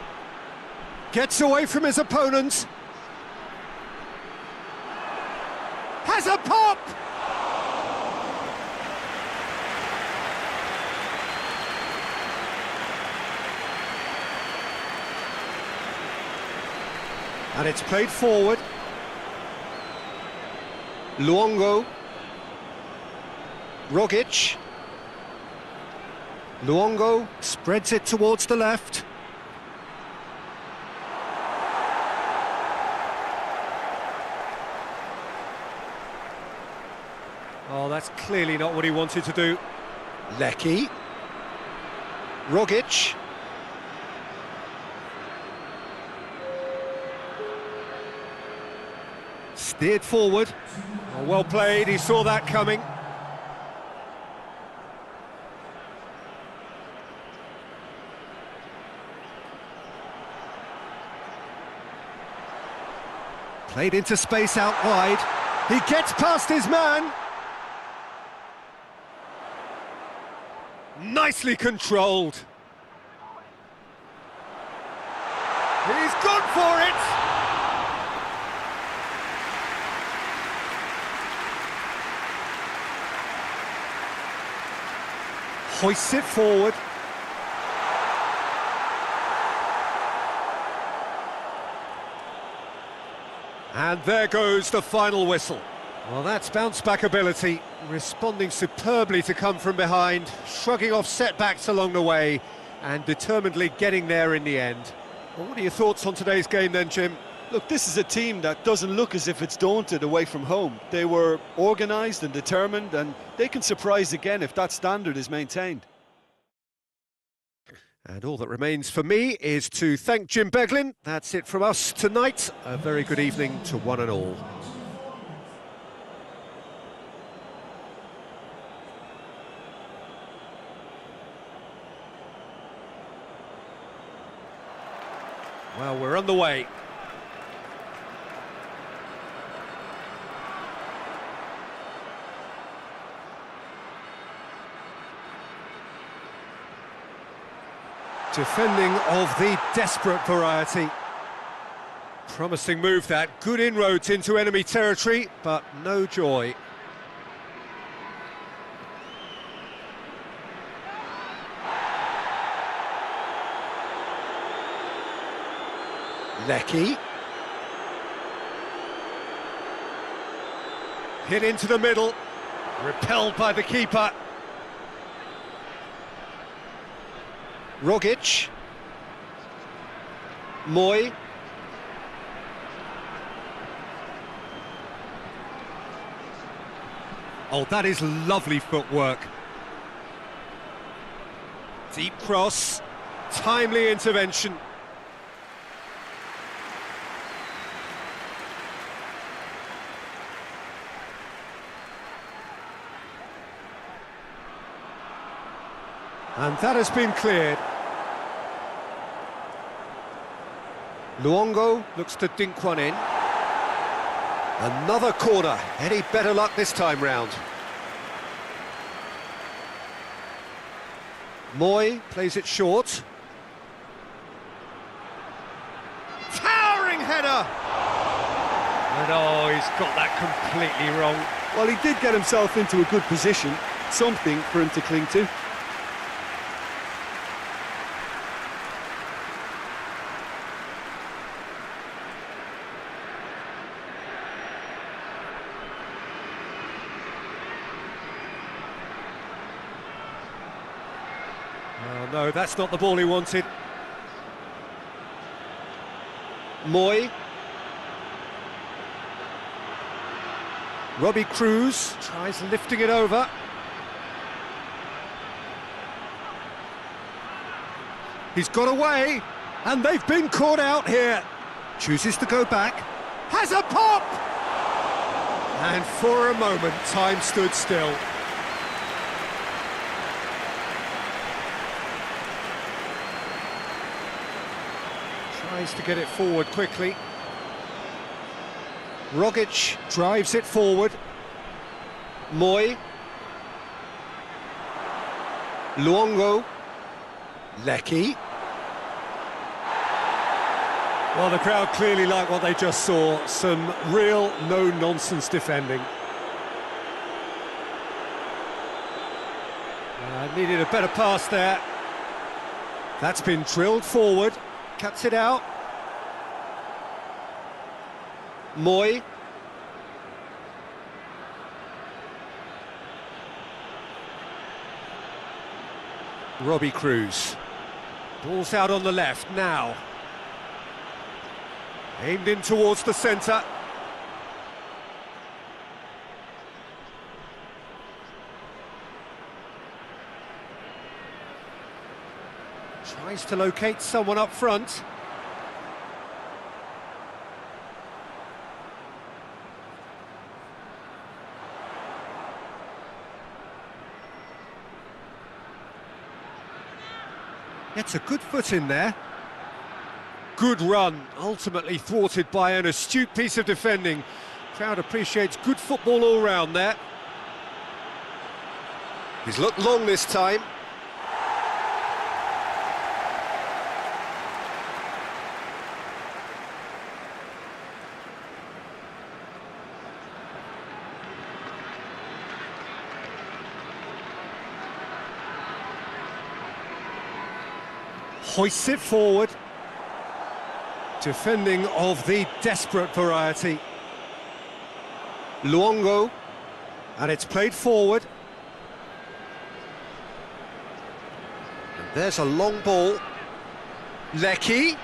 gets away from his opponent, has a pop! And it's played forward. Luongo. Rogic. Luongo spreads it towards the left. Oh, that's clearly not what he wanted to do. Lecky. Rogic. Steered forward. Oh, well played, he saw that coming. Played into space out wide. He gets past his man. Nicely controlled. He's gone for it. Hoists it forward. And there goes the final whistle. Well, that's bounce-back ability, responding superbly to come from behind, shrugging off setbacks along the way, and determinedly getting there in the end. Well, what are your thoughts on today's game then, Jim? Look, this is a team that doesn't look as if it's daunted away from home. They were organised and determined, and they can surprise again if that standard is maintained. And all that remains for me is to thank Jim Beglin. That's it from us tonight. A very good evening to one and all. Well, we're on the way. Defending of the desperate variety. Promising move that, good inroads into enemy territory, but no joy. Lecky. Hit into the middle, repelled by the keeper. Rogic. Moy. Oh, that is lovely footwork. Deep cross, timely intervention. And that has been cleared. Luongo looks to dink one in. Another corner. Any better luck this time round? Moy plays it short. Towering header! And oh, he's got that completely wrong. Well, he did get himself into a good position, something for him to cling to. Oh, no, that's not the ball he wanted. Moy. Robbie Cruz tries lifting it over. He's got away, and they've been caught out here. Chooses to go back. Has a pop! And for a moment, time stood still. Tries to get it forward quickly. Rogic drives it forward. Moy. Luongo. Lecky. Well, the crowd clearly like what they just saw. Some real no-nonsense defending. Needed a better pass there. That's been drilled forward. Cuts it out. Moy. Robbie Cruz. Ball's out on the left now. Aimed in towards the centre. Tries to locate someone up front. Gets a good foot in there. Good run, ultimately thwarted by an astute piece of defending. Crowd appreciates good football all round there. He's looked long this time. Hoists it forward. Defending of the desperate variety. Luongo, and it's played forward. And there's a long ball. Lecky.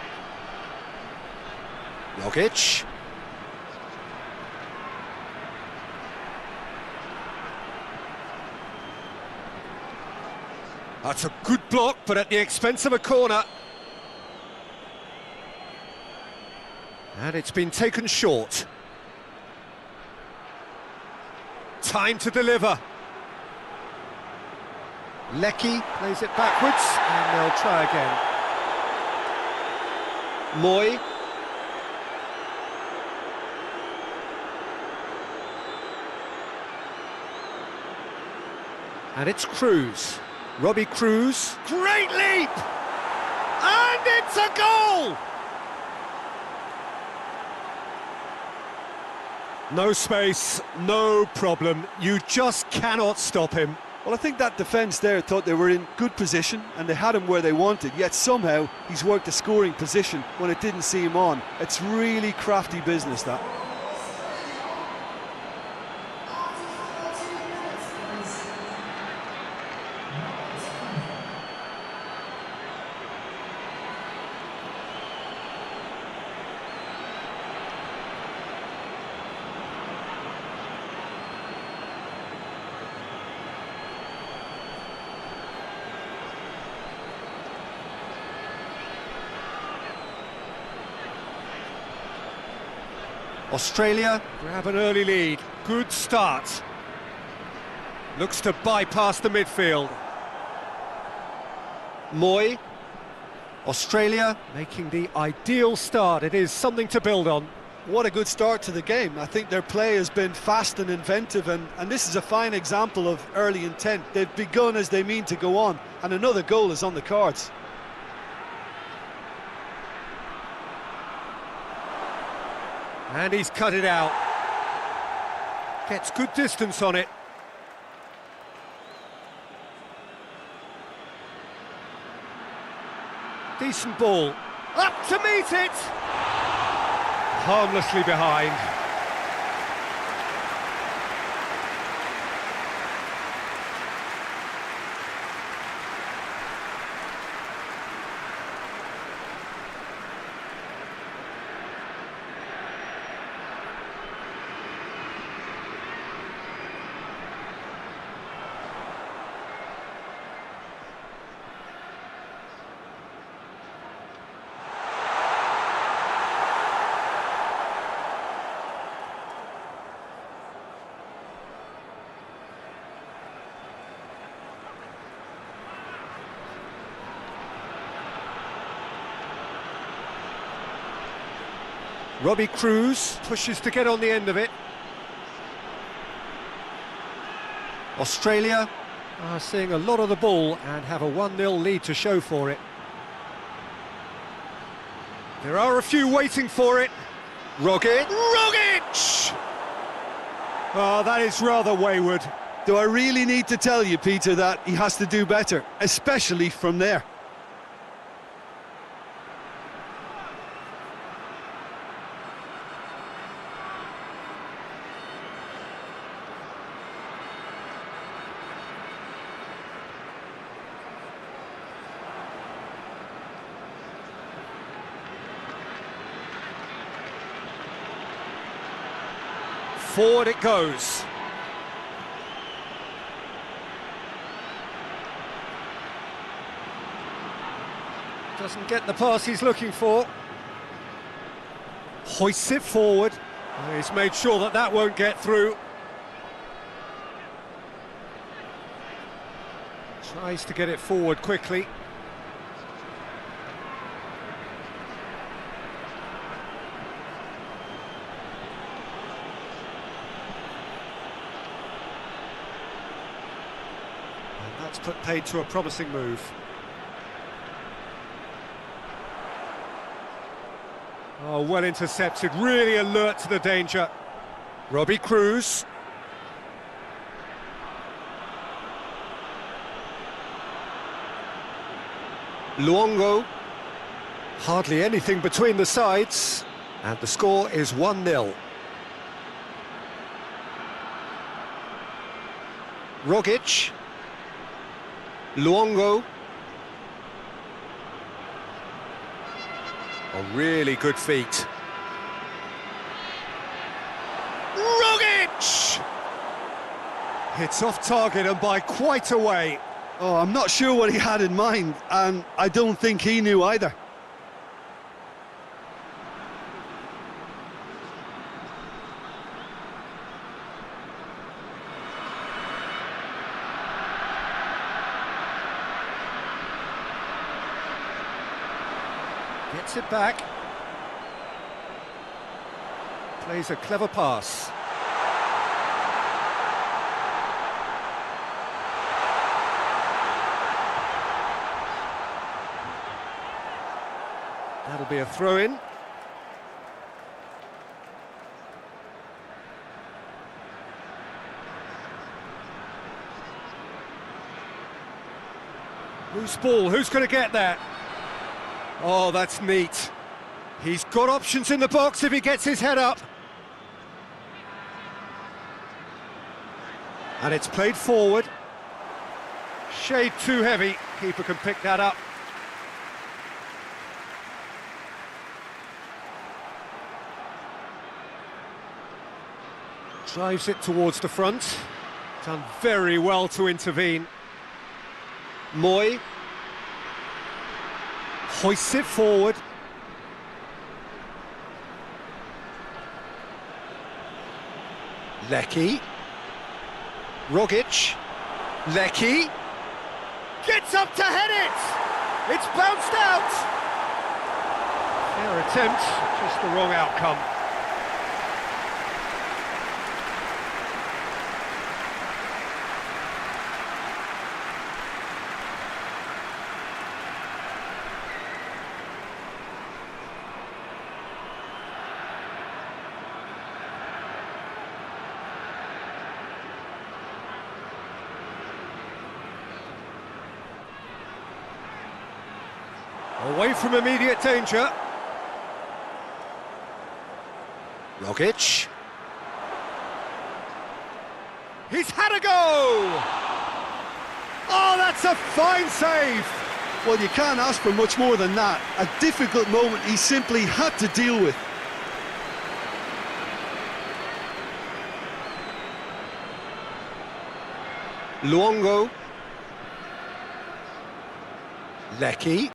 Rogic. That's a good block, but at the expense of a corner. And it's been taken short. Time to deliver. Lecky plays it backwards, and they'll try again. Moy. And it's Cruz. Robbie Cruz. Great leap! And it's a goal! No space, no problem. You just cannot stop him. Well, I think that defence there thought they were in good position and they had him where they wanted, yet somehow he's worked a scoring position when it didn't see him on. It's really crafty business, that. Australia grab an early lead. Good start. Looks to bypass the midfield. Moy. Australia making the ideal start. It is something to build on. What a good start to the game. I think their play has been fast and inventive, and this is a fine example of early intent. They've begun as they mean to go on, and another goal is on the cards. And he's cut it out. Gets good distance on it. Decent ball. Up to meet it! Harmlessly behind. Robbie Cruz pushes to get on the end of it. Australia are seeing a lot of the ball and have a 1-0 lead to show for it. There are a few waiting for it. Rogic! Oh, that is rather wayward. Do I really need to tell you, Peter, that he has to do better, especially from there? Forward it goes. Doesn't get the pass he's looking for. Hoists it forward. He's made sure that that won't get through. Tries to get it forward quickly. That's put paid to a promising move. Oh, well intercepted, really alert to the danger. Robbie Cruz. Luongo. Hardly anything between the sides, and the score is 1-0. Rogic. Luongo. A really good feat. Rogic! Hits off target and by quite a way. Oh, I'm not sure what he had in mind, and I don't think he knew either. Gets it back. Plays a clever pass. That'll be a throw-in. Loose ball, who's going to get that? Oh, that's neat. He's got options in the box if he gets his head up. And it's played forward. Shade too heavy. Keeper can pick that up. Drives it towards the front. Done very well to intervene. Moy hoists it forward. Lecky. Rogic. Lecky. Gets up to head it! It's bounced out! Fair attempt, just the wrong outcome. Away from immediate danger. Rogic. He's had a go! Oh, that's a fine save! Well, you can't ask for much more than that. A difficult moment he simply had to deal with. Luongo. Lecky.